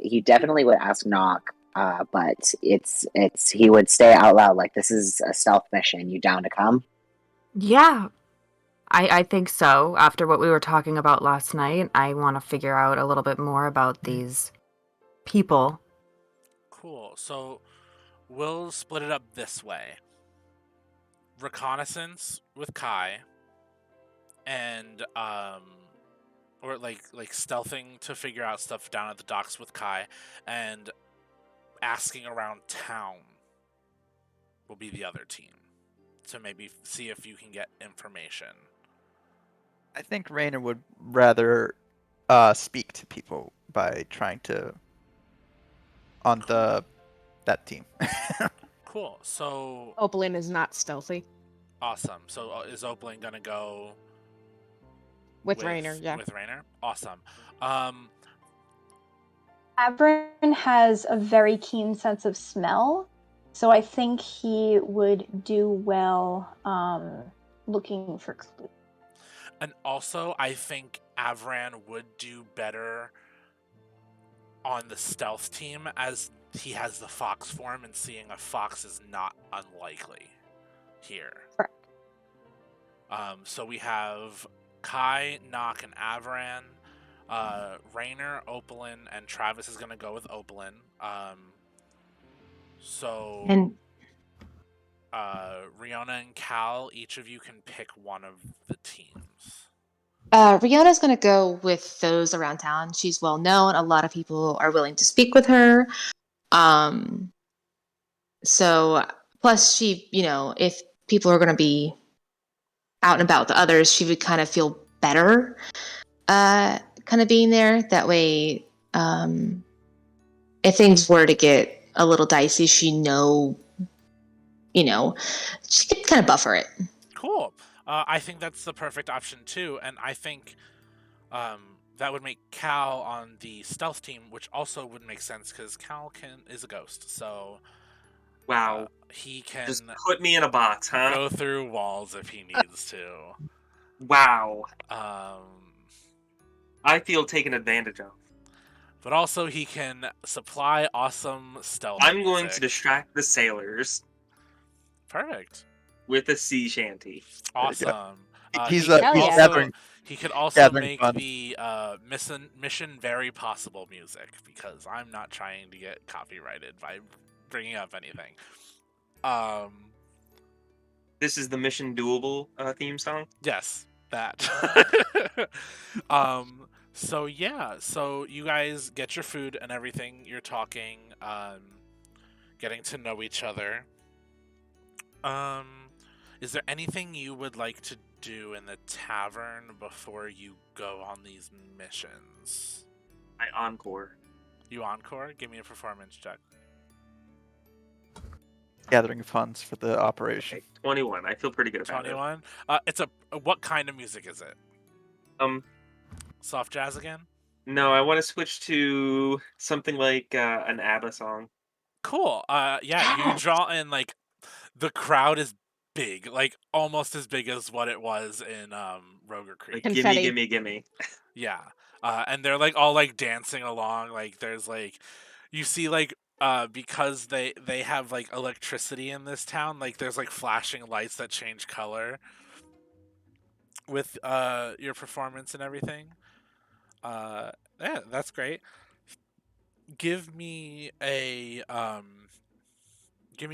he definitely would ask Knock, but he would say out loud like, "This is a stealth mission. You down to come?" Yeah, I think so. After what we were talking about last night, I want to figure out a little bit more about these people. Cool. So we'll split it up this way. Reconnaissance with Kai, and or like stealthing to figure out stuff down at the docks with Kai, and asking around town will be the other team. To maybe see if you can get information. I think Rainer would rather speak to people by trying to on that team. Cool. So Opalyn is not stealthy. awesome. So is Opalyn gonna go With Rainer, yeah. With Rainer? Awesome. Avrin has a very keen sense of smell, so I think he would do well looking for clues. And also, I think Avran would do better on the stealth team, as he has the fox form, and seeing a fox is not unlikely here. Correct. So we have Kai, Nock, and Avran. Rainer, Opalyn, and Travis is going to go with Opalyn. And Riona and Cal, each of you can pick one of the teams. Riona's going to go with those around town. She's well known. A lot of people are willing to speak with her. So, plus she, if people are going to be out and about with the others, she would kind of feel better, kind of being there. That way, if things were to get a little dicey, she could kind of buffer it. Cool. I think that's the perfect option too, and I think that would make Cal on the stealth team, which also would make sense because Cal is a ghost, so Wow. He can just put me in a box, huh? Go through walls if he needs to. Wow. I feel taken advantage of. But also he can supply awesome stealth. I'm going to distract the sailors. Perfect. With a sea shanty. Awesome. He could also make fun. the mission very possible music, because I'm not trying to get copyrighted by bringing up anything. This is the Mission Doable theme song? Yes, that. So you guys get your food and everything. You're talking, getting to know each other. Is there anything you would like to do in the tavern before you go on these missions? I encore. You encore? Give me a performance check. Gathering funds for the operation. Okay, 21. I feel pretty good about 21? It's what kind of music is it? Soft jazz again? No, I want to switch to something like an ABBA song. Cool. You draw in, like, the crowd is big, like almost as big as what it was in Roger Creek. Like, gimme. Yeah. And they're like all like dancing along. Like there's like, you see like because they have like electricity in this town, like there's like flashing lights that change color with your performance and everything. Yeah, that's great. Give me a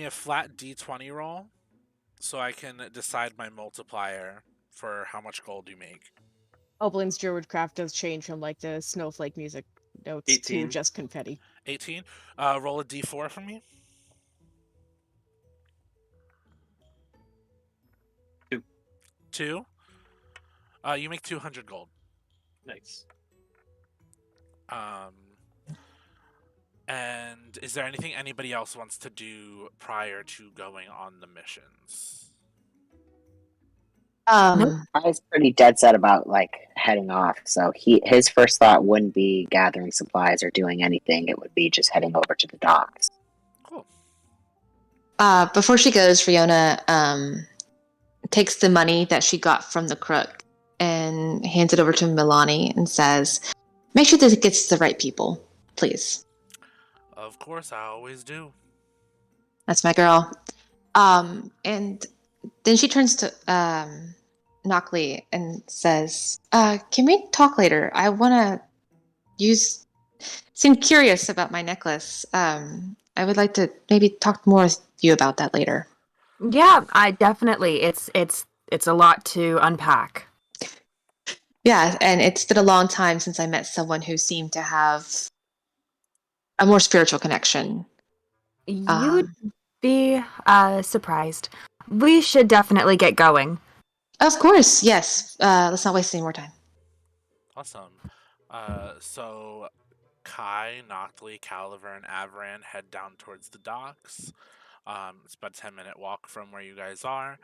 flat D20 roll so I can decide my multiplier for how much gold you make. Opalyn's Druidcraft does change from like the snowflake music notes 18. to just confetti. 18. Roll a D4 for me. 2. 2. You make 200 gold. Nice. And is there anything anybody else wants to do prior to going on the missions? I was pretty dead set about like heading off. So his first thought wouldn't be gathering supplies or doing anything. It would be just heading over to the docks. Cool. Before she goes, Fiona takes the money that she got from the crook and hands it over to Milani and says, "Make sure that it gets to the right people, please." Of course, I always do. That's my girl. And then she turns to Knockley and says, "Can we talk later? I want to seem curious about my necklace. I would like to maybe talk more with you about that later." Yeah, I definitely. It's a lot to unpack. Yeah, and it's been a long time since I met someone who seemed to have a more spiritual connection. You would be surprised. We should definitely get going. Of course, yes. Let's not waste any more time. Awesome. So Kai, Noctley, Caliver, and Avaran head down towards the docks. It's about a 10-minute walk from where you guys are.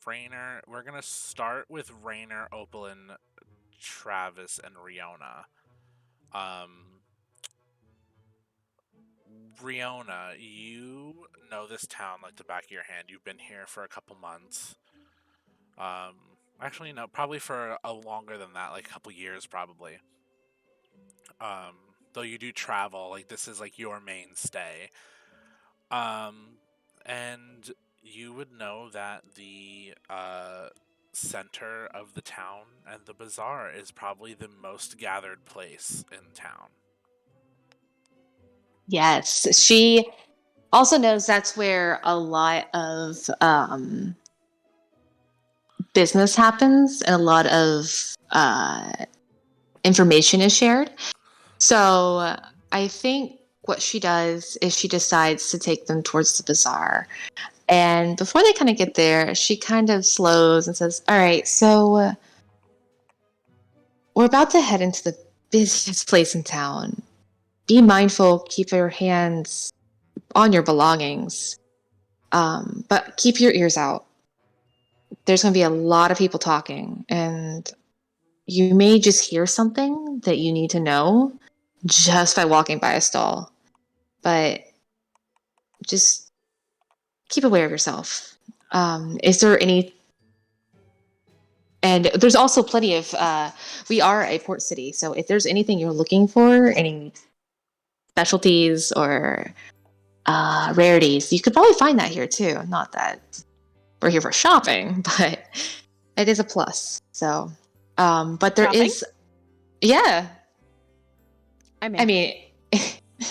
Rainer, we're going to start with Rainer, Opalin, Travis, and Riona. Riona, you know this town like the back of your hand. You've been here for a couple months. Actually, no, probably for a longer than that, like a couple years, probably. Though you do travel, like this is like your mainstay. And you would know that the center of the town and the bazaar is probably the most gathered place in town. Yes, she also knows that's where a lot of business happens and a lot of information is shared. So I think what she does is she decides to take them towards the bazaar. And before they kind of get there, she kind of slows and says, "All right, so we're about to head into the busiest place in town. Be mindful, keep your hands on your belongings, but keep your ears out. There's going to be a lot of people talking, and you may just hear something that you need to know just by walking by a stall. But just keep aware of yourself. Is there any... And there's also plenty of... we are a port city, so if there's anything you're looking for, any specialties or rarities, you could probably find that here too. Not that we're here for shopping, but it is a plus. So, but there Shopping? is... Yeah. I mean,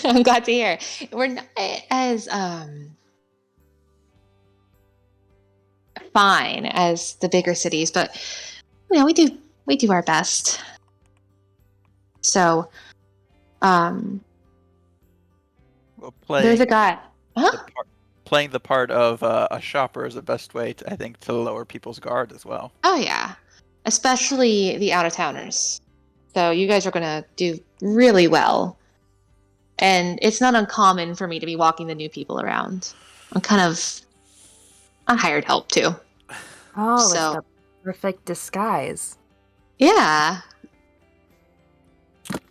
I'm glad to hear. We're not as fine as the bigger cities, but you know, we do our best. So, Well, there's a guy. Huh? Playing the part of a shopper is the best way, I think, to lower people's guard as well. Oh yeah, especially the out of towners. So you guys are gonna do really well. And it's not uncommon for me to be walking the new people around. I'm kind of a hired help too. Oh, So- it's the perfect disguise. Yeah.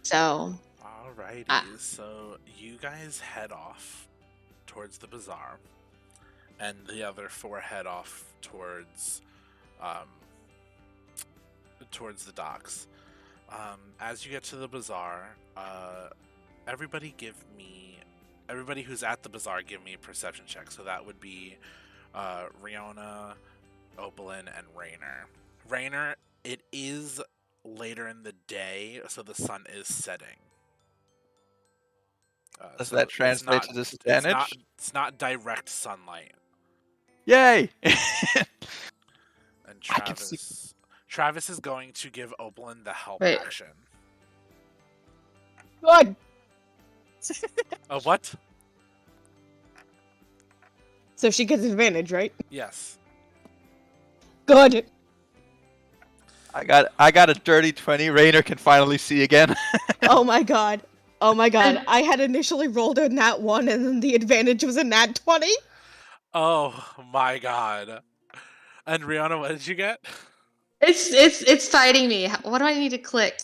So, Alrighty, so you guys head off towards the bazaar, and the other four head off towards the docks. As you get to the bazaar, everybody who's at the bazaar give me a perception check. So that would be Riona, Opalin, and Rainer. Rainer, it is later in the day, so the sun is setting. Does so that it's translate to disadvantage? It's not direct sunlight. Yay! And I can see- Travis is going to give Opalin the help Wait. action. Good. What? So she gets advantage, right? Yes. Good. I got a dirty 20. Rainer can finally see again. Oh my god. Oh my god. I had initially rolled a nat 1 and then the advantage was a nat 20. Oh my god. And Rihanna, what did you get? It's fighting me. What do I need to click?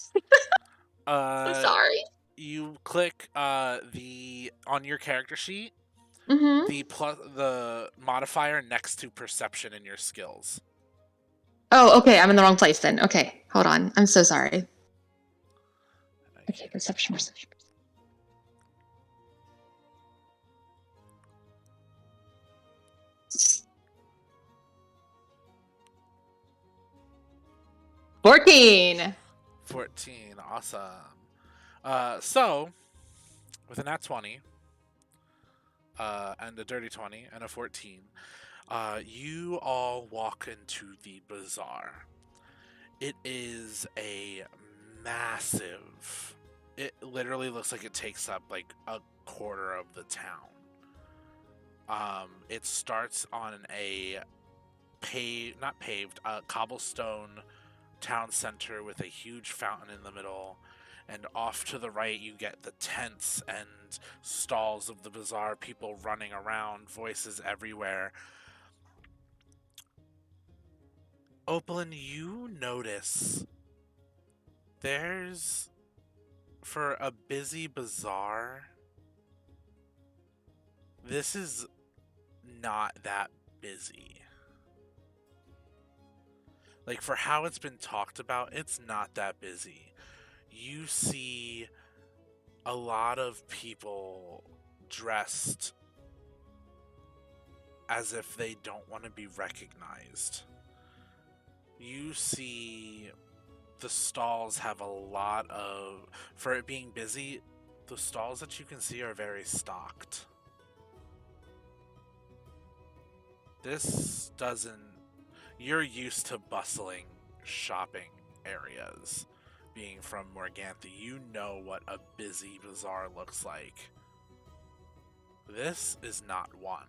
I'm sorry. You click the on your character sheet Mm-hmm. the modifier next to perception in your skills. Oh, okay. I'm in the wrong place then. Okay, hold on. I'm so sorry. Okay, perception. 14. 14, awesome. So with a nat 20, and a dirty 20 and a 14, you all walk into the bazaar. It is a massive. It literally looks like it takes up like a quarter of the town. It starts on a not paved, cobblestone town center with a huge fountain in the middle. And off to the right, you get the tents and stalls of the bazaar, people running around, voices everywhere. Opalin, you notice there's, for a busy bazaar, this is not that busy. Like, for how it's been talked about, it's not that busy. You see a lot of people dressed as if they don't want to be recognized. You see the stalls have a lot of, for it being busy, the stalls that you can see are very stocked. This doesn't, you're used to bustling shopping areas. Being from Morgantha, you know what a busy bazaar looks like. This is not one.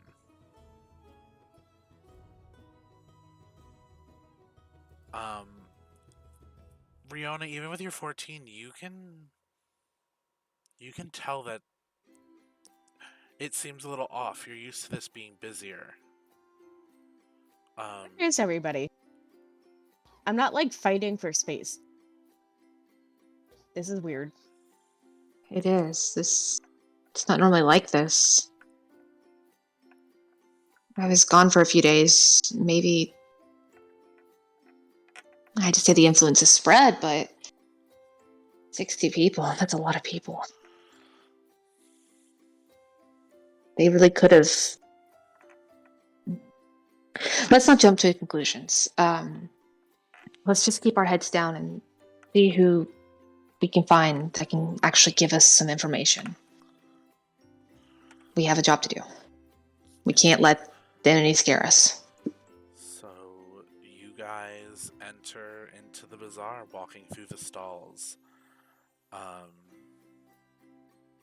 Riona, even with your 14, you can tell that it seems a little off. You're used to this being busier. Here's everybody. I'm not like fighting for space. This is weird. It is. It's not normally like this. I was gone for a few days. Maybe I had to say the influence has spread, but 60 people, that's a lot of people. They really could have. Let's not jump to conclusions. Let's just keep our heads down and see who we can find that can actually give us some information. We have a job to do. We can't let the enemy scare us. So you guys enter into the bazaar, walking through the stalls.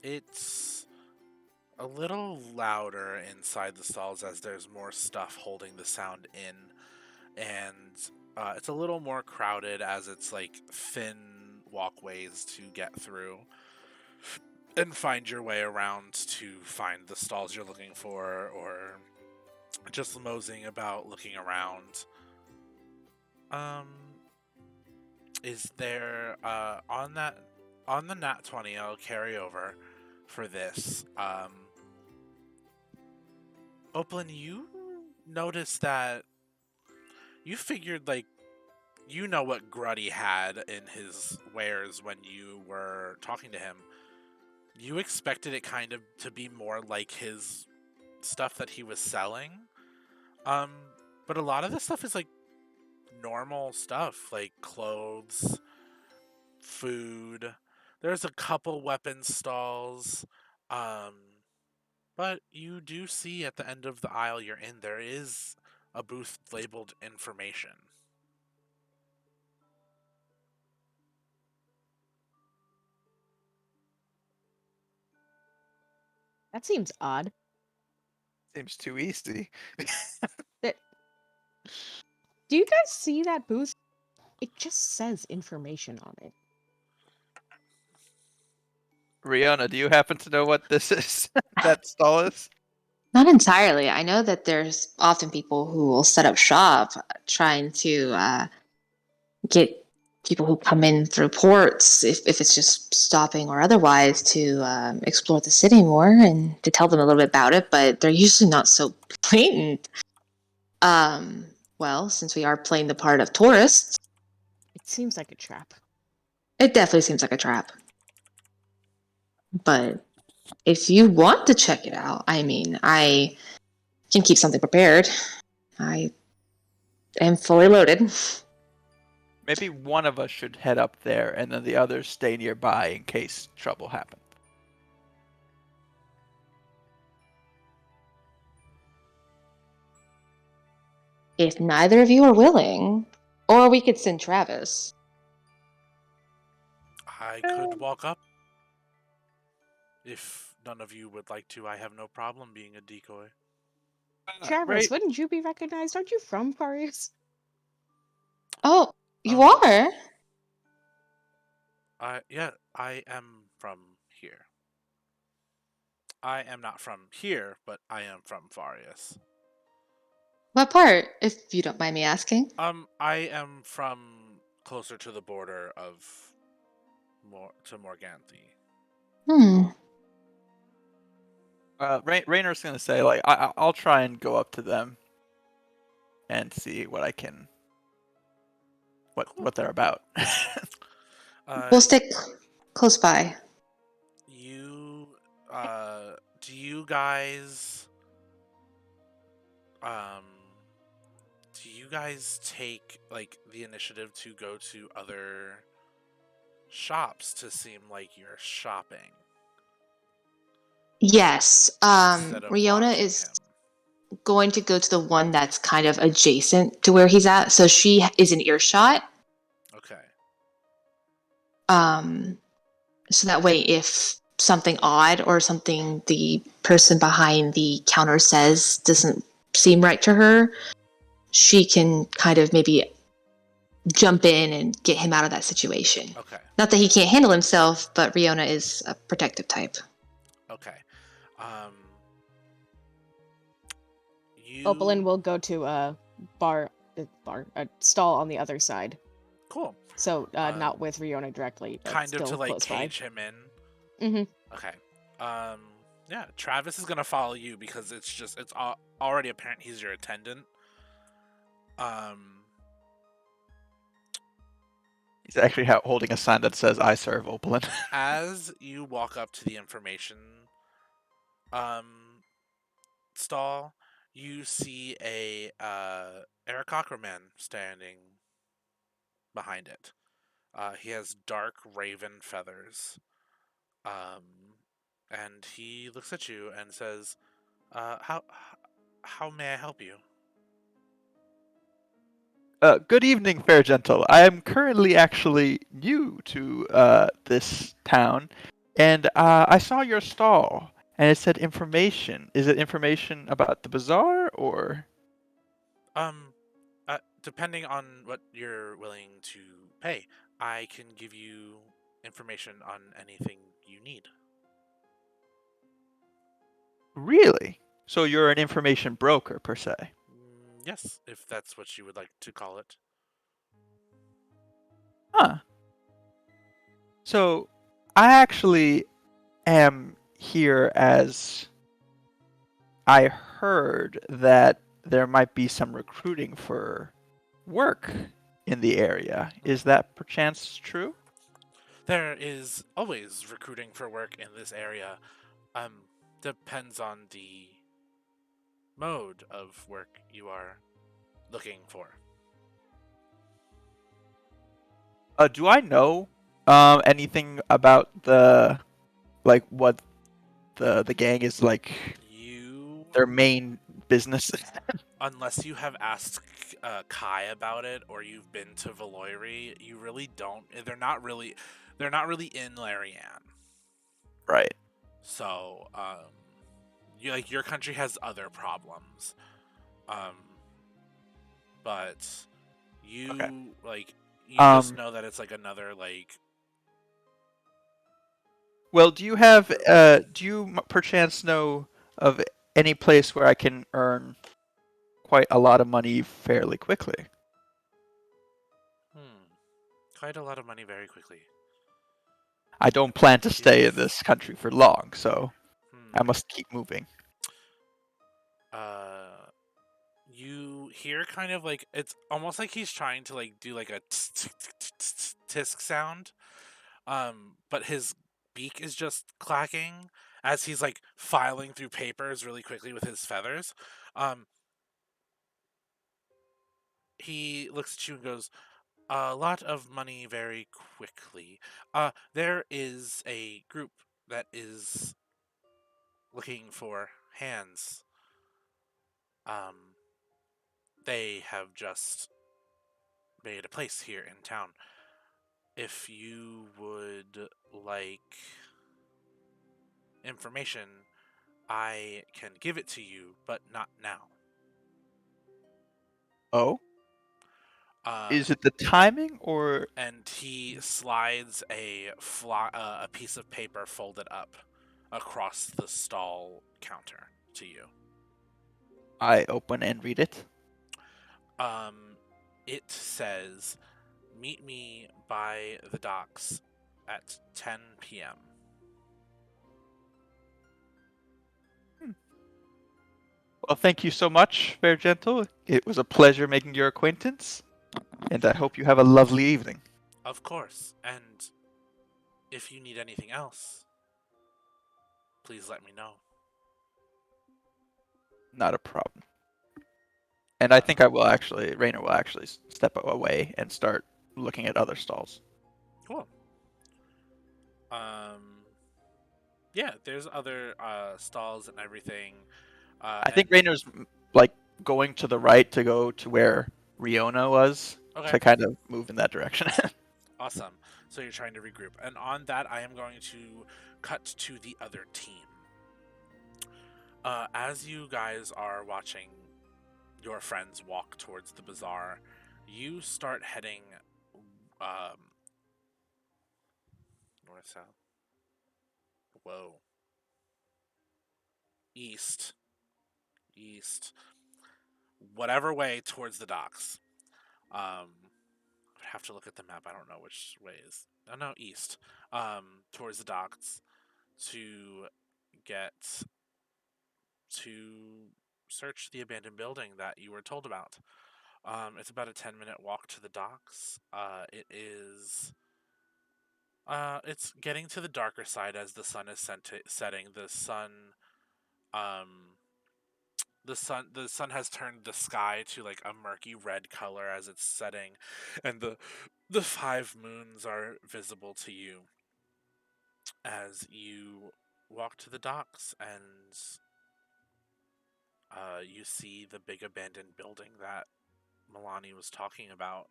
It's a little louder inside the stalls as there's more stuff holding the sound in, and it's a little more crowded as it's like thin walkways to get through and find your way around to find the stalls you're looking for, or just moseying about looking around. Is there on the nat 20 I'll carry over for this. Opalin, you noticed that you figured, like, you know what Gruddy had in his wares when you were talking to him. You expected it kind of to be more like his stuff that he was selling. But a lot of this stuff is like normal stuff, like clothes, food. There's a couple weapon stalls. But you do see at the end of the aisle you're in, there is a booth labeled information. That seems odd. Seems too easy. Do you guys see that booth? It just says information on it. Rihanna, do you happen to know what this is? That stall is? Not entirely. I know that there's often people who will set up shop trying to get people who come in through ports, if it's just stopping or otherwise, to explore the city more and to tell them a little bit about it, but they're usually not so blatant. Well, since we are playing the part of tourists, It seems like a trap. it definitely seems like a trap. But if you want to check it out, I mean, I can keep something prepared. I am fully loaded. Maybe one of us should head up there, and then the others stay nearby in case trouble happens. If neither of you are willing, or we could send Travis. I could walk up. If none of you would like to, I have no problem being a decoy. Travis, Right. wouldn't you be recognized? Aren't you from Fareas? Oh, you Um, are? Yeah, I am from here. I am not from here, but I am from Fareas. What part, if you don't mind me asking? I am from closer to the border of Morganthe. Raynor's gonna say, like, I'll try and go up to them and see what I can, what they're about. We'll stick close by. Do you guys, take, like, the initiative to go to other shops to seem like you're shopping? Yes. Instead of Riona watching is him? going to go to the one that's kind of adjacent to where he's at, so she is in earshot. Okay. So that way, if something odd or something the person behind the counter says doesn't seem right to her, she can kind of maybe jump in and get him out of that situation. Okay. Not that he can't handle himself, but Riona is a protective type. Okay. Opalyn will go to a stall on the other side. Cool. So not with Riona directly, but Kind of still to, like, close cage him in. Mm-hmm. Okay. Yeah, Travis is gonna follow you because it's already apparent he's your attendant. He's actually holding a sign that says "I serve Opalyn." As you walk up to the information stall, you see a Eric Ackerman standing behind it. He has dark raven feathers. And he looks at you and says, how may I help you? Good evening, fair gentle. I am currently actually new to this town, and I saw your stall, and it said information. Is it information about the bazaar, or? Depending on what you're willing to pay, I can give you information on anything you need. Really? So you're an information broker, per se? Yes, if that's what you would like to call it. Huh. So, I actually am here as I heard that there might be some recruiting for work in the area. Is that perchance true? There is always recruiting for work in this area. Depends on the mode of work you are looking for. Do I know anything about what the gang is like? Their main business. Unless you have asked Kai about it or you've been to Valoiri, you really don't. They're not really in Larian. Right. So, your country has other problems. But you okay. You just know that it's like another like. Well, do you perchance know of any place where I can earn quite a lot of money fairly quickly? Quite a lot of money very quickly. I don't plan to stay in Yes. this country for long, so I must keep moving. You hear kind of like it's almost like he's trying to like do like a tisk sound, but his beak is just clacking as he's like filing through papers really quickly with his feathers. He looks at you and goes, "A lot of money very quickly. There is a group that is looking for hands. They have just made a place here in town. If you would like information, I can give it to you, but not now." Oh? Is it the timing or? And he slides a piece of paper folded up across the stall counter to you. I open and read it. It says, "Meet me by the docks at 10 p.m." Well, thank you so much, Fair Gentle. It was a pleasure making your acquaintance, and I hope you have a lovely evening. Of course, and if you need anything else, please let me know. Not a problem. And I think Rainer will actually step away and start looking at other stalls. Cool. Yeah, there's other stalls and everything. I think Rainer's like going to the right to go to where Riona was to kind of move in that direction. Awesome. So you're trying to regroup. And on that, I am going to cut to the other team. As you guys are watching your friends walk towards the bazaar, you start heading north, south. Whoa. East. Whatever way towards the docks. I have to look at the map. I don't know which way is. Oh, no, east. Towards the docks to get to search the abandoned building that you were told about. It's about a 10-minute walk to the docks. It's getting to the darker side as the sun is setting. The sun has turned the sky to like a murky red color as it's setting, and the 5 moons are visible to you as you walk to the docks, and you see the big abandoned building that Milani was talking about.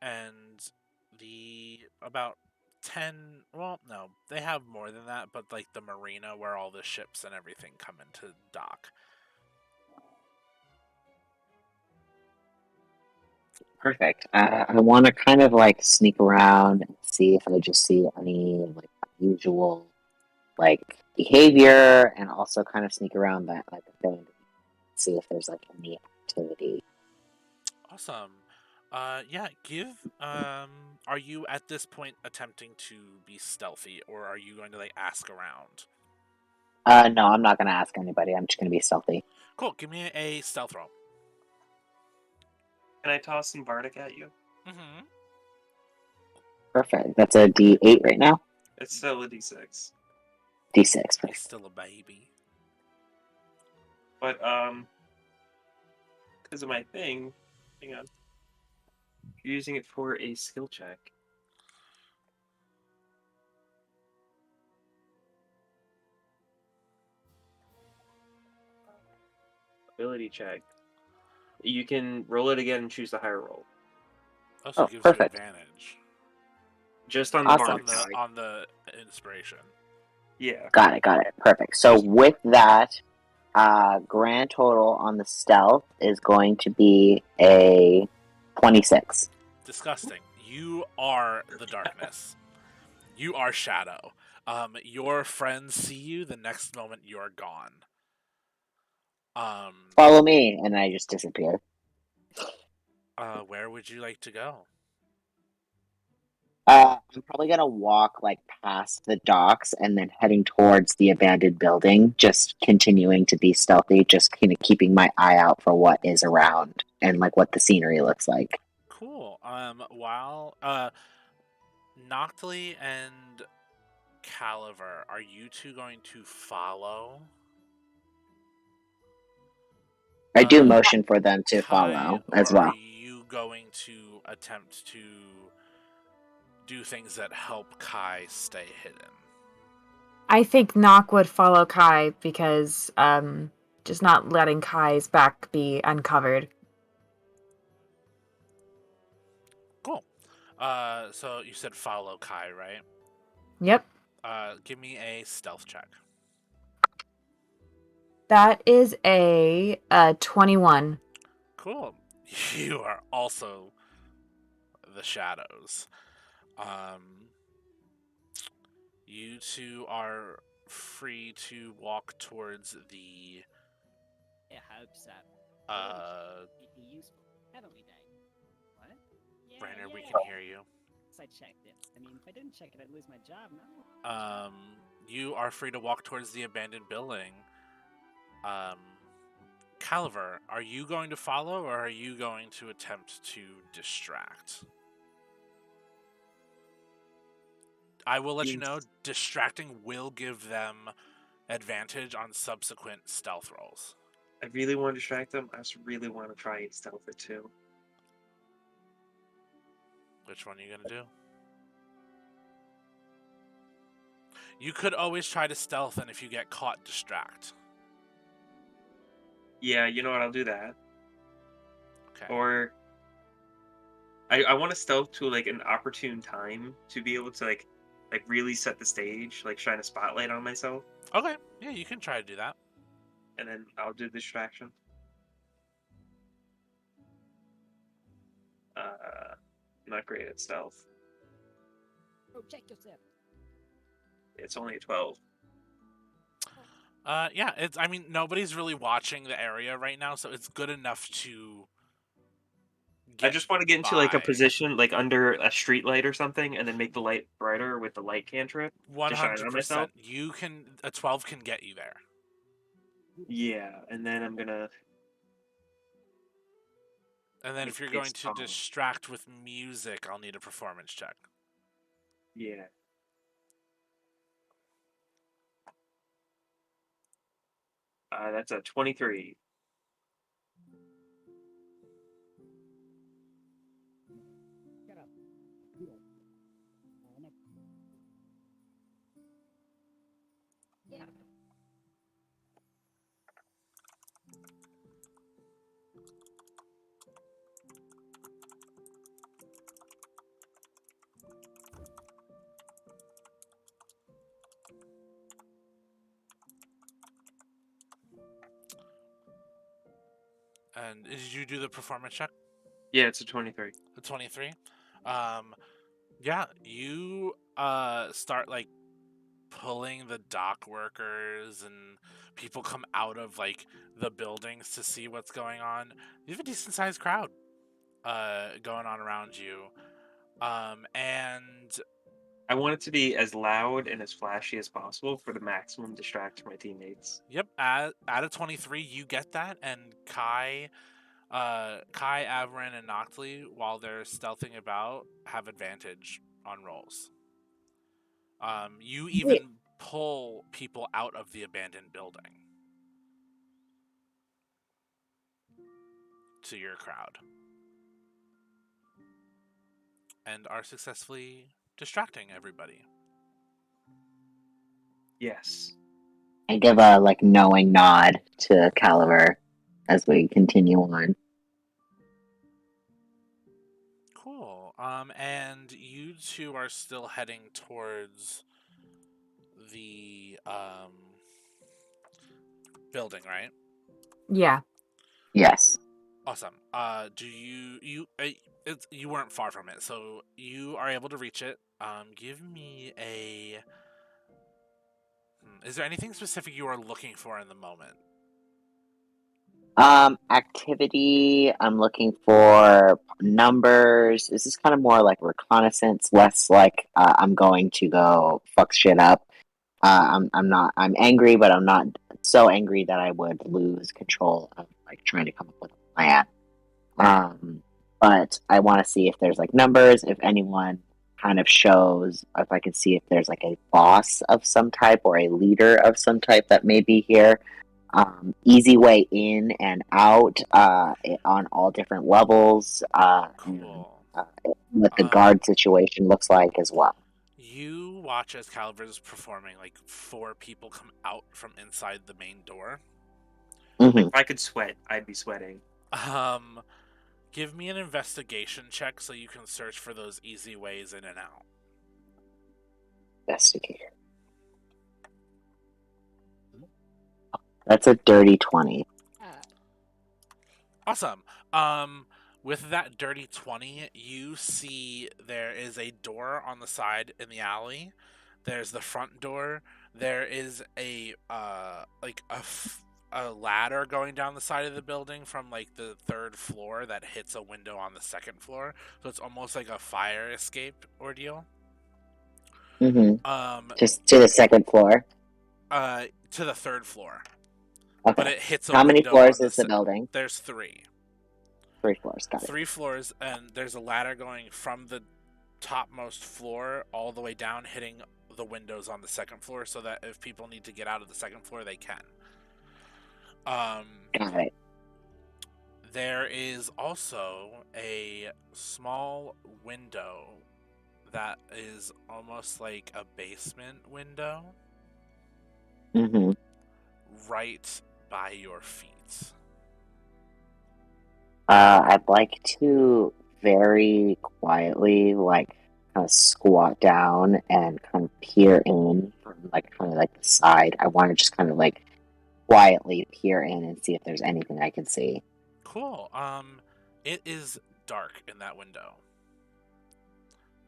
And the about 10, well, no, they have more than that, but like the marina where all the ships and everything come into dock. Perfect. I want to kind of like sneak around and see if I just see any like unusual like behavior, and also kind of sneak around that like building, see if there's like any activity. Awesome. Yeah, are you at this point attempting to be stealthy, or are you going to like ask around? No, I'm not gonna ask anybody. I'm just gonna be stealthy. Cool, give me a stealth roll. Can I toss some Bardic at you? Mm-hmm. Perfect. That's a D8 right now. It's still a D6. D6. He's Perfect. still a baby. But because of my thing, hang on. You're using it for a skill check. Ability check. You can roll it again and choose the higher roll. Also gives perfect. you advantage. Just on the Awesome. Bardic side. On the inspiration. Yeah. Got it. Perfect. So with that, grand total on the stealth is going to be a 26. Disgusting. You are the darkness. You are shadow. Your friends see you, the next moment you're gone. Follow me, and I just disappear. Where would you like to go? I'm probably gonna walk like past the docks and then heading towards the abandoned building, just continuing to be stealthy, just kind of keeping my eye out for what is around and like what the scenery looks like. Cool. While Noctly and Caliver, are you two going to follow? I do Uh, motion for them to Kai, follow or as are well. you going to attempt to do things that help Kai stay hidden? I think Nock would follow Kai because just not letting Kai's back be uncovered. Cool. So you said follow Kai, right? Yep. Give me a stealth check. That is a 21. Cool. You are also the shadows. You two are free to walk towards the It hopes that be useful, haven't we, Dave? What? Yeah, Rainer, yeah. we can hear you. I checked it. I mean, if I didn't check it, I'd lose my job. No. You are free to walk towards the abandoned building. Caliver, are you going to follow, or are you going to attempt to distract? I will let you know, distracting will give them advantage on subsequent stealth rolls. I really want to distract them. I also really want to try and stealth it too. Which one are you going to do? You could always try to stealth, and if you get caught, distract. Yeah, you know what? I'll do that. Okay. Or I want to stealth to like an opportune time to be able to like really set the stage, like shine a spotlight on myself, Okay. Yeah, you can try to do that. and then I'll do the distraction. Not great at stealth. Oh, check yourself. It's only a 12. Yeah, I mean, nobody's really watching the area right now, so it's good enough to I just want to get into like a by. position like under a street light or something, and then make the light brighter with the light cantrip to shine on 100%. myself. A 12 can get you there. Yeah, and then I'm gonna. And then make if you're a going to song. distract with music, I'll need a performance check. Yeah. That's a 23. Shut up. You don't. Next. Yeah. And did you do the performance check? Yeah, it's a 23. The 23? Yeah, you start like pulling the dock workers, and people come out of like the buildings to see what's going on. You have a decent sized crowd going on around you. And I want it to be as loud and as flashy as possible for the maximum distract for my teammates. yep, at a 23 you get that, and Kai, Averin, and Noctly, while they're stealthing about, have advantage on rolls. You even pull people out of the abandoned building to your crowd and are successfully distracting everybody. Yes. I give a like knowing nod to Caliver as we continue on. Cool. And you two are still heading towards the building, right? Yeah. Yes. Awesome. Do you weren't far from it, so you are able to reach it. Give me a. Is there anything specific you are looking for in the moment? Activity. I'm looking for numbers? Is this kind of more like reconnaissance, less like I'm going to go fuck shit up? I'm not. I'm angry, but I'm not so angry that I would lose control of like trying to come up with a plan. But I want to see if there's like numbers, if anyone kind of shows, if I can see if there's like a boss of some type or a leader of some type that may be here. Easy way in and out on all different levels. Cool. What the guard situation looks like as well. You watch as Caliber's performing, like 4 people come out from inside the main door. Mm-hmm. If I could sweat, I'd be sweating. Give me an investigation check so you can search for those easy ways in and out. Investigator. That's a dirty 20. Awesome. With that dirty 20, you see there is a door on the side in the alley. There's the front door. There is a ladder going down the side of the building from like the 3rd floor that hits a window on the 2nd floor. So it's almost like a fire escape ordeal. Mm-hmm. Just to the 2nd floor. To the 3rd floor. Okay. But it hits a How many window floors on is the building? There's 3. 3 floors, got it. 3 floors, and there's a ladder going from the topmost floor all the way down, hitting the windows on the 2nd floor, so that if people need to get out of the 2nd floor, they can. Got it. There is also a small window that is almost like a basement window. Mm-hmm. Right by your feet. I'd like to very quietly, like, kind of squat down and kind of peer in from, like, kind of like the side. I want to just kind of, like, quietly peer in and see if there's anything I can see. Cool. It is dark in that window.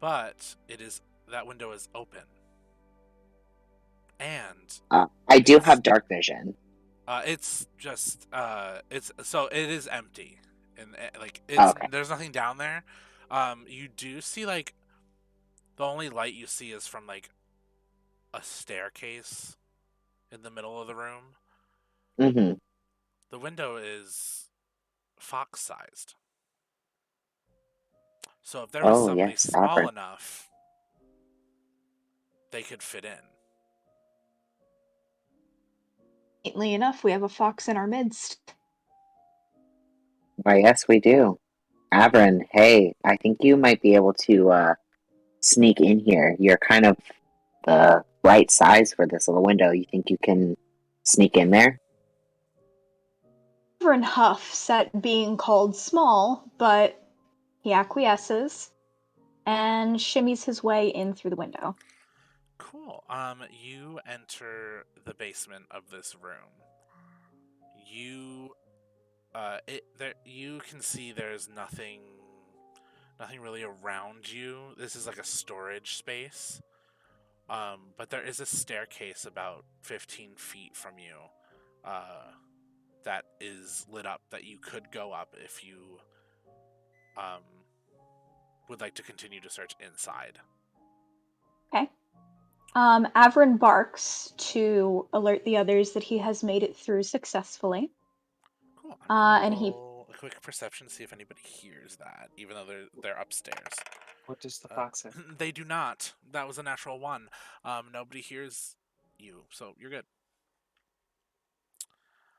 But that window is open. And I do have dark vision. It's just it is empty, and like Okay. There's nothing down there. You do see like the only light you see is from like a staircase in the middle of the room. Mm-hmm. The window is fox-sized, so if there was somebody small enough, they could fit in. Neatly enough, we have a fox in our midst. Why, yes, we do. Avrin, hey, I think you might be able to sneak in here. You're kind of the right size for this little window. You think you can sneak in there? Avrin huffs at being called small, but he acquiesces and shimmies his way in through the window. Cool. You enter the basement of this room. You you can see there's nothing really around you. This is like a storage space. But there is a staircase about 15 feet from you that is lit up that you could go up if you would like to continue to search inside. Okay. Avrin barks to alert the others that he has made it through successfully. Cool. And he roll a quick perception to see if anybody hears that, even though they're upstairs. What does the fox say? They do not. That was a natural 1. Nobody hears you, so you're good.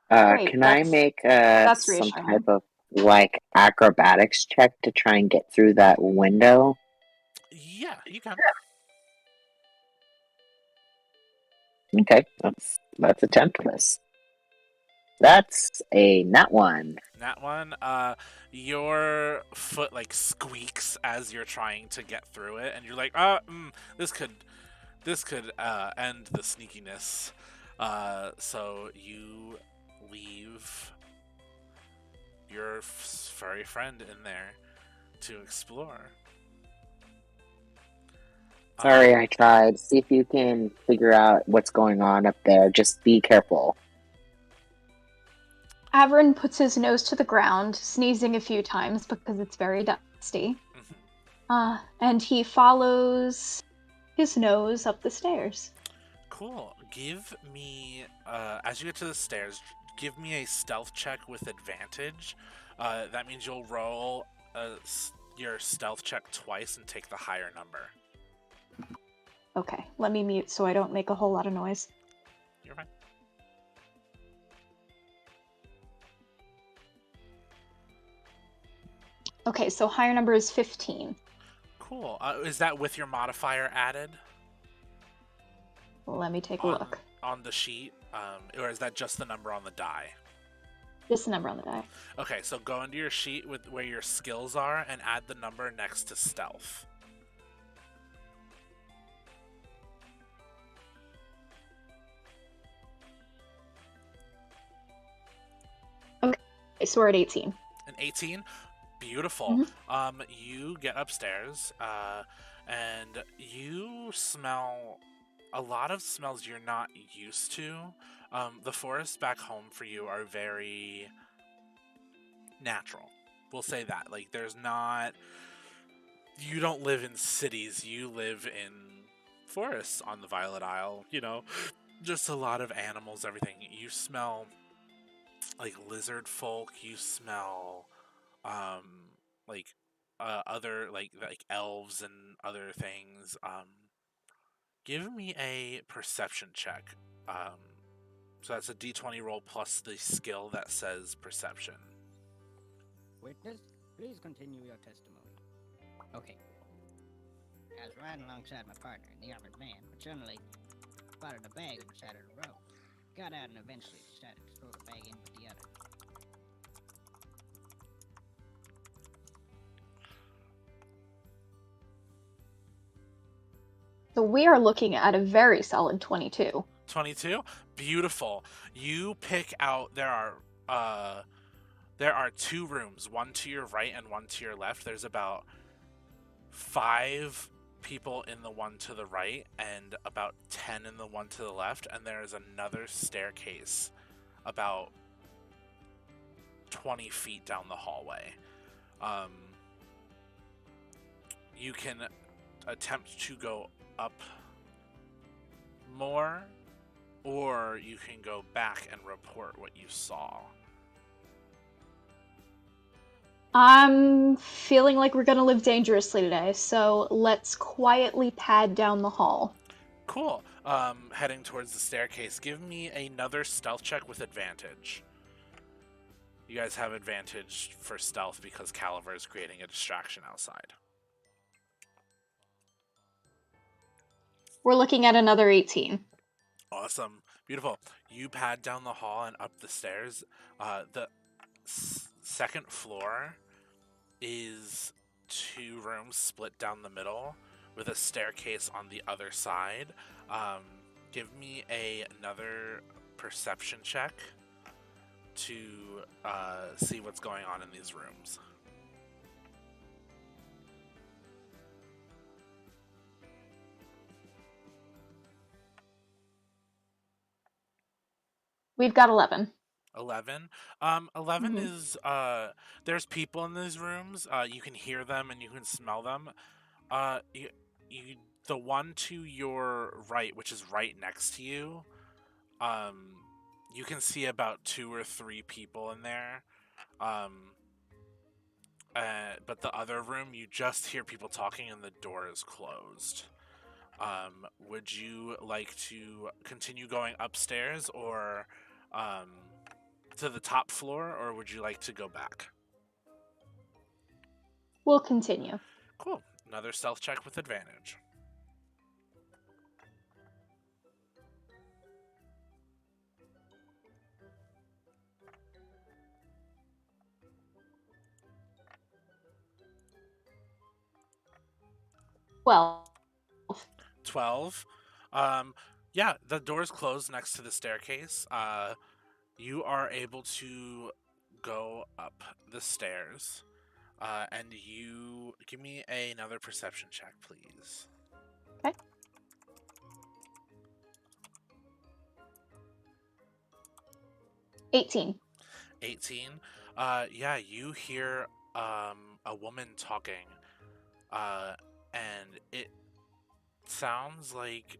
Great, Can I make that's some reassuring. type of like acrobatics check to try and get through that window? Yeah, you can. Okay, let's attempt this. That's a nat 1. Nat 1. Your foot like squeaks as you're trying to get through it, and you're like, this could end the sneakiness. So you leave your furry friend in there to explore. Sorry, I tried. See if you can figure out what's going on up there. Just be careful. Averin puts his nose to the ground, sneezing a few times because it's very dusty. And he follows his nose up the stairs. Cool. Give me, as you get to the stairs, give me a stealth check with advantage. That means you'll roll your stealth check twice and take the higher number. Okay, let me mute so I don't make a whole lot of noise. You're fine. Okay, so higher number is 15. Cool. Is that with your modifier added? Let me take a look. On the sheet, or is that just the number on the die? Just the number on the die. Okay, so go into your sheet with where your skills are and add the number next to stealth. Okay, so we're at 18. An 18? Beautiful. You get upstairs, and you smell a lot of smells you're not used to. The forests back home for you are very natural. We'll say that. Like, there's not... You don't live in cities. You live in forests on the Violet Isle. You know, just a lot of animals, everything. You smell, like, lizard folk. You smell, other, like elves and other things. Give me a perception check. So that's a d20 roll plus the skill that says perception. Witness, please continue your testimony. Okay. I was riding alongside my partner in the armored van, but suddenly spotted a bag on the side of the road. Got out and eventually decided to throw the bag in with the other. So we are looking at a very solid 22. 22? Beautiful. You pick out, there are 2 rooms, one to your right and one to your left. There's about 5 people in the one to the right and about 10 in the one to the left, and there is another staircase about 20 feet down the hallway. You can attempt to go up more, or you can go back and report what you saw. I'm feeling like we're gonna live dangerously today, so let's quietly pad down the hall. Cool. Heading towards the staircase. Give me another stealth check with advantage. You guys have advantage for stealth because Caliver is creating a distraction outside. We're looking at another 18. Awesome. Beautiful. You pad down the hall and up the stairs. The second floor is 2 rooms split down the middle with a staircase on the other side. Give me another perception check to see what's going on in these rooms. We've got 11. 11. 11 is there's people in these rooms. You can hear them and you can smell them. The one to your right, which is right next to you, you can see about 2 or 3 people in there. But the other room, you just hear people talking and the door is closed. Would you like to continue going upstairs or to the top floor, or would you like to go back? We'll continue. Cool. Another stealth check with advantage. Well, 12. Yeah, the door's closed next to the staircase. You are able to go up the stairs. And you give me another perception check, please. Okay. 18. 18. Yeah, you hear a woman talking, and it sounds like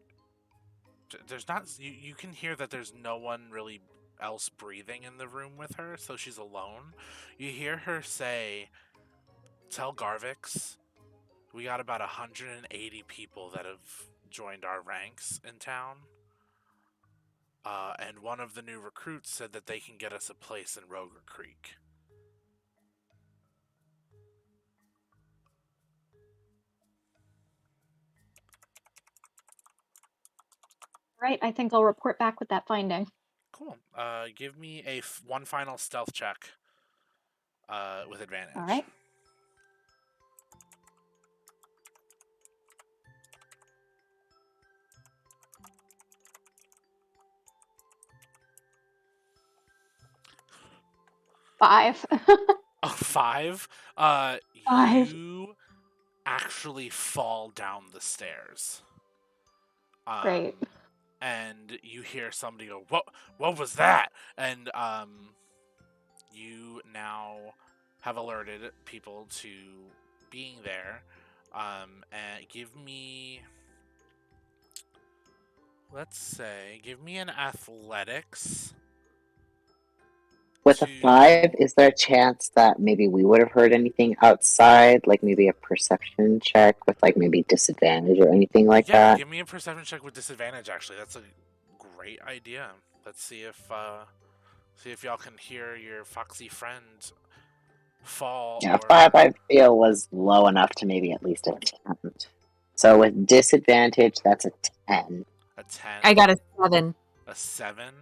there's not. You can hear that there's no one really else breathing in the room with her, so she's alone. You hear her say, "Tell Garvix we got about 180 people that have joined our ranks in town." And one of the new recruits said that they can get us a place in Roger Creek. Right, I think I'll report back with that finding. Cool. Give me one final stealth check with advantage. All right. Five. Oh, 5? 5. You actually fall down the stairs. Great. And you hear somebody go, What was that?" And you now have alerted people to being there. And give me an athletics. With a 5, is there a chance that maybe we would have heard anything outside, like maybe a perception check with like maybe disadvantage or anything like Yeah, that? give me a perception check with disadvantage. Actually, that's a great idea. Let's see if y'all can hear your foxy friend fall. Yeah, or 5 I feel was low enough to maybe at least attempt. So with disadvantage, that's a 10. A 10. I got a 7. A 7.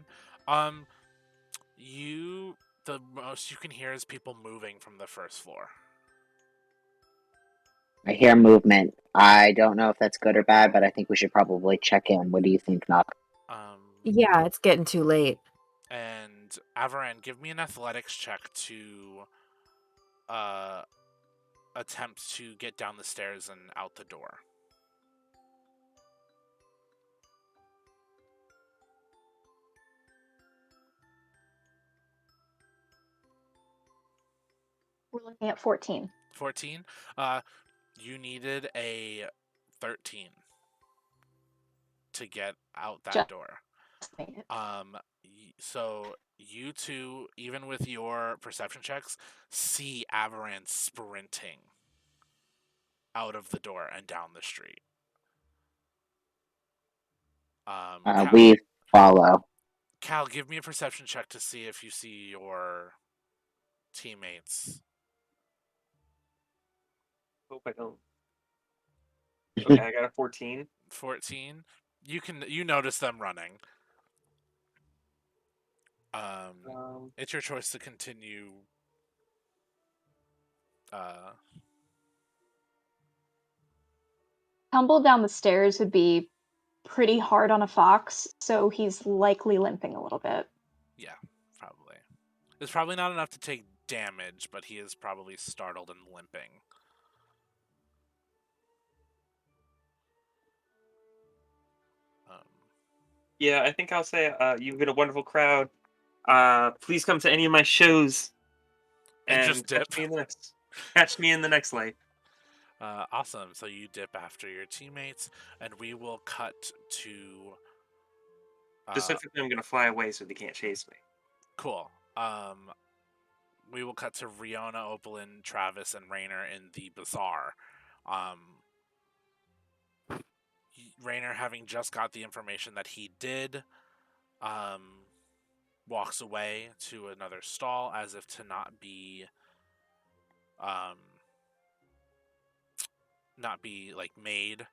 The most you can hear is people moving from the first floor. I hear movement. I don't know if that's good or bad, but I think we should probably check in. What do you think, Knock? Yeah, it's getting too late. And Avaran, give me an athletics check to attempt to get down the stairs and out the door. We're looking at 14. 14. You needed a 13 to get out that door. So you two, even with your perception checks, see Avaran sprinting out of the door and down the street. We follow. Cal, give me a perception check to see if you see your teammates. Hope I don't. Okay, I got a 14. 14. You notice them running. It's your choice to continue. Tumble down the stairs would be pretty hard on a fox, so he's likely limping a little bit. Yeah, probably. It's probably not enough to take damage, but he is probably startled and limping. Yeah, I think I'll say you've been a wonderful crowd. Please come to any of my shows and just dip. Catch me in the next life. Awesome. So you dip after your teammates, and we will cut to. Specifically, I'm going to fly away so they can't chase me. Cool. We will cut to Riona, Opalin, Travis, and Rainer in the bazaar. Rainer, having just got the information that he did, walks away to another stall as if to not be like made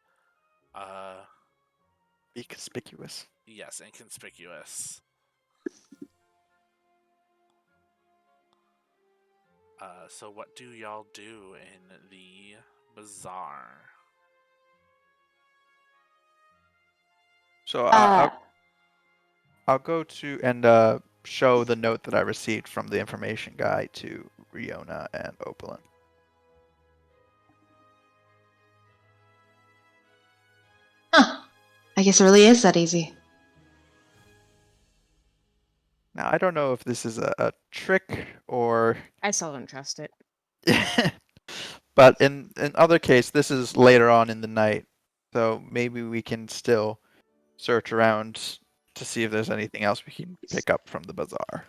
be conspicuous. Yes, inconspicuous. So what do y'all do in the bazaar? So I'll go to and show the note that I received from the information guy to Riona and Opalin. Huh. I guess it really is that easy. Now, I don't know if this is a trick or... I still don't trust it. But in other case, this is later on in the night, so maybe we can still search around to see if there's anything else we can pick up from the bazaar.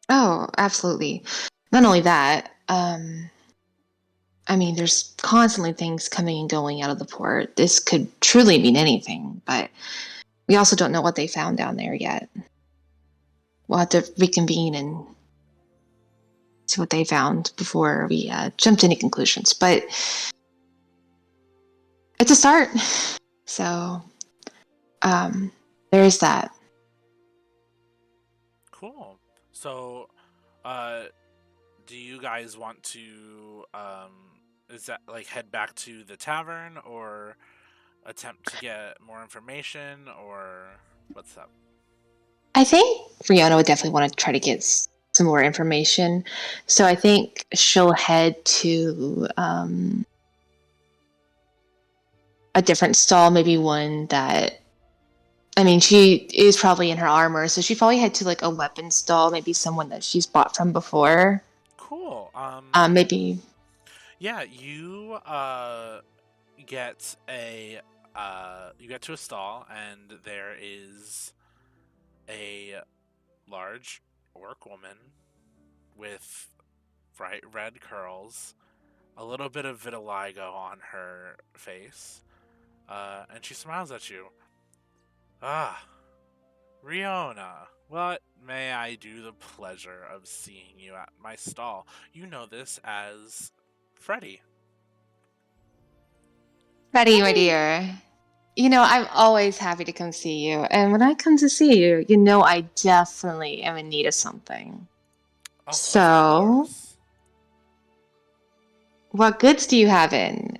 Oh, absolutely. Not only that, I mean, there's constantly things coming and going out of the port. This could truly mean anything, but we also don't know what they found down there yet. We'll have to reconvene and see what they found before we jump to any conclusions. But it's a start. So there is that. Cool. So, do you guys want to, is that like head back to the tavern or attempt to get more information or what's up? I think Rihanna would definitely want to try to get some more information. So I think she'll head to a different stall, maybe one that, I mean, she is probably in her armor, so she probably head to like a weapon stall, maybe someone that she's bought from before. Cool. Maybe. Yeah, you get a you get to a stall and there is a large orc woman with bright red curls, a little bit of vitiligo on her face, and she smiles at you. Ah, Riona, what may I do the pleasure of seeing you at my stall? You know this as Freddy. Betty, my dear, you know, I'm always happy to come see you. And when I come to see you, you know I definitely am in need of something. Oh, of So, course. what goods do you have in?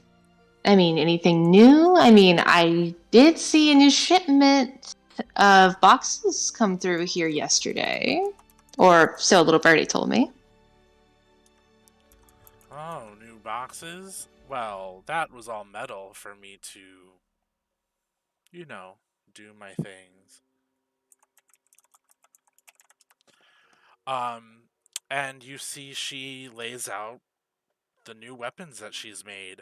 I mean, anything new? I mean, I did see a new shipment of boxes come through here yesterday. Or so little birdie told me. Oh, new boxes? Well, that was all metal for me to, you know, do my things. Um, and you see she lays out the new weapons that she's made.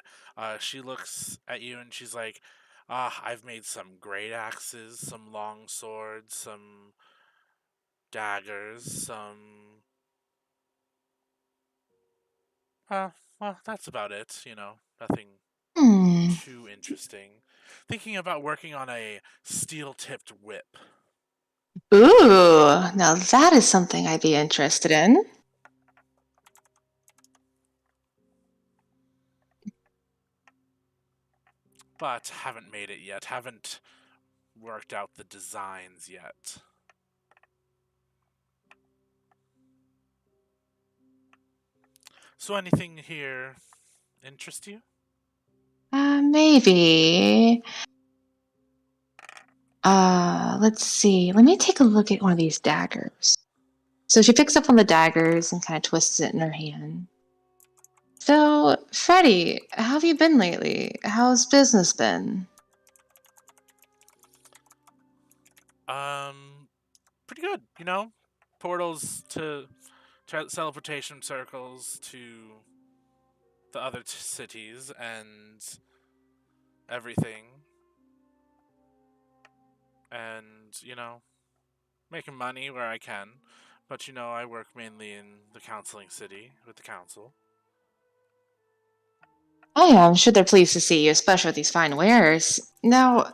She looks at you and she's like, I've made some great axes, some long swords, some daggers, some. Well, that's about it, you know, nothing Hmm. too interesting. Thinking about working on a steel tipped whip. Ooh, now that is something I'd be interested in. But haven't made it yet, haven't worked out the designs yet. So anything here interest you? Maybe. Let's see. Let me take a look at one of these daggers. So she picks up one of the daggers and kind of twists it in her hand. So, Freddie, how have you been lately? How's business been? Pretty good, you know? Portals to teleportation circles to the other cities and everything. And, you know, making money where I can. But, you know, I work mainly in the counseling city with the council. Oh yeah, I'm sure they're pleased to see you, especially with these fine wares. Now,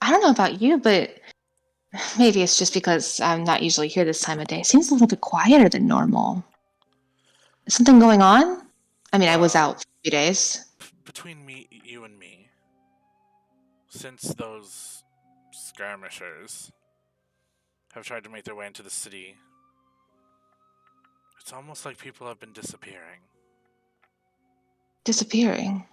I don't know about you, but maybe it's just because I'm not usually here this time of day. It seems a little bit quieter than normal. Is something going on? I mean, I was Well, out for a few days. between you and me, since those skirmishers have tried to make their way into the city, it's almost like people have been disappearing. Disappearing.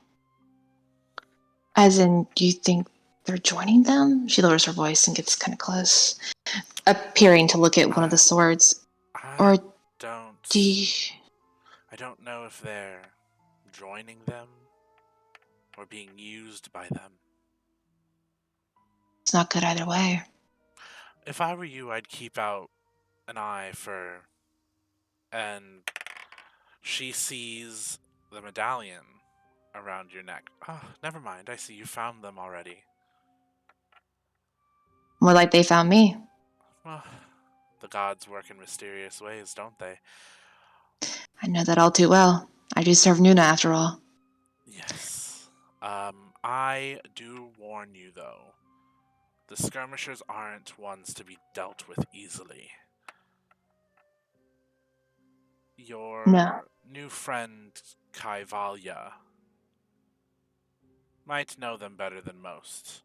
As in, do you think they're joining them? She lowers her voice and gets kind of close, appearing to look at one of the swords. Or do you... I don't know if they're joining them or being used by them. It's not good either way. If I were you, I'd keep out an eye for... And she sees the medallion around your neck. Oh, never mind. I see you found them already. More like they found me. Well, the gods work in mysterious ways, don't they? I know that all too well. I do serve Nuna, after all. Yes. I do warn you, though. The skirmishers aren't ones to be dealt with easily. Your No. new friend, Kaivalya, might know them better than most.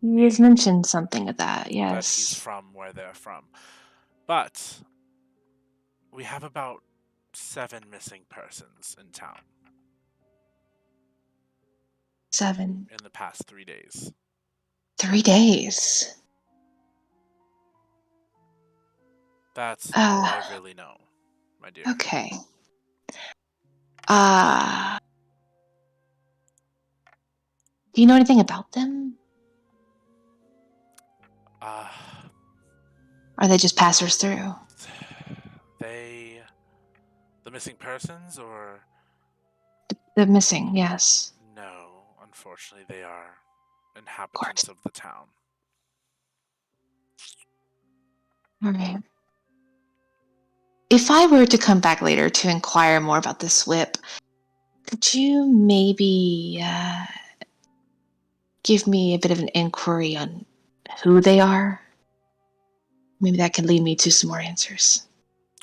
You've mentioned something of that, That he's yes. from where they're from. But we have about 7 missing persons in town 7. in the past 3 days. 3 days. That's all I really know, my dear. Okay. Do you know anything about them? Or are they just passers through? The missing persons, or? The missing, yes. No, unfortunately, they are inhabitants of the town. Alright. If I were to come back later to inquire more about this whip, could you maybe give me a bit of an inquiry on who they are? Maybe that could lead me to some more answers.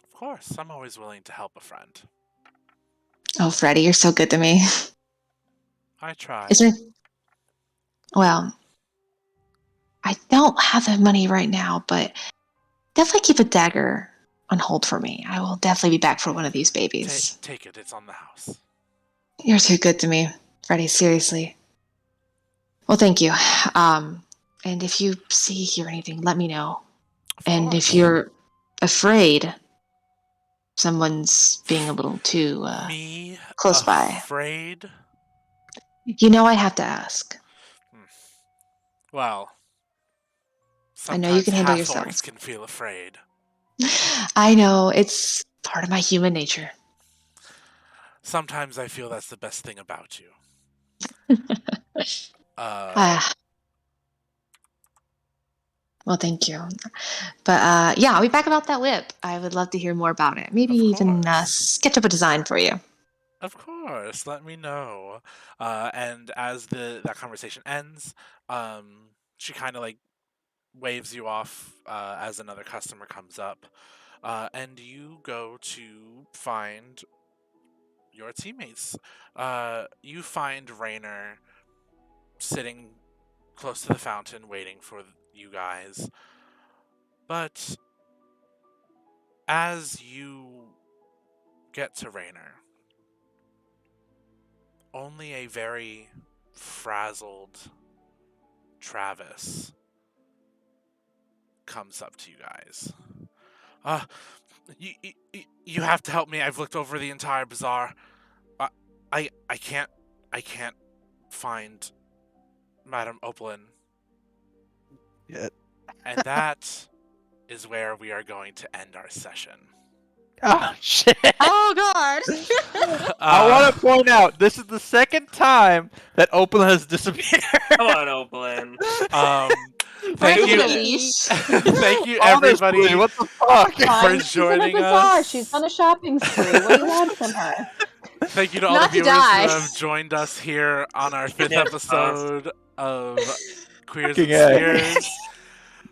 Of course, I'm always willing to help a friend. Oh, Freddie, you're so good to me. I try. Is there... Well, I don't have the money right now, but definitely keep a dagger on hold for me. I will definitely be back for one of these babies. Take it, it's on the house. You're too good to me, Freddie, seriously. Well, thank you. And if you see, hear anything, let me know. And if you're afraid someone's being a little too close by, Afraid? you know I have to ask. Well, I know you can handle half-orcs yourself. can feel afraid. I know, it's part of my human nature. Sometimes I feel that's the best thing about you. Well, thank you. But yeah, I'll be back about that whip. I would love to hear more about it. Maybe even sketch up a design for you. Of course, let me know. And as that conversation ends, she kind of like waves you off as another customer comes up, and you go to find your teammates. You find Rainer sitting close to the fountain waiting for you guys. But as you get to Rainer, only a very frazzled Travis comes up to you guys. You have to help me. I've looked over the entire bazaar. I can't find Madame Opalin. Yeah. And that is where we are going to end our session. Oh, shit. Oh, God. I want to point out, this is the second time that Opalin has disappeared. Come on, Opalin. Thank you. Thank you, everybody. Honestly, what the fuck? For She's in a joining bazaar. us. She's on a shopping spree. What do you want from her? Thank you to all the viewers who have joined us here on our 5th episode of Queers and Spears,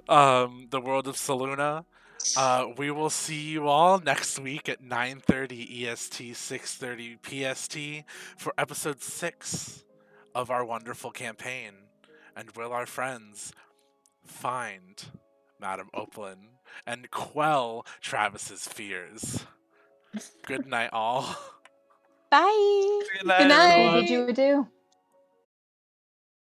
the world of Saluna. We will see you all next week at 9:30 EST, 6:30 PST for episode 6 of our wonderful campaign. And will our friends find Madame Opalin and quell Travis's fears? Good night, all. Bye. Good night, everyone. Did you do?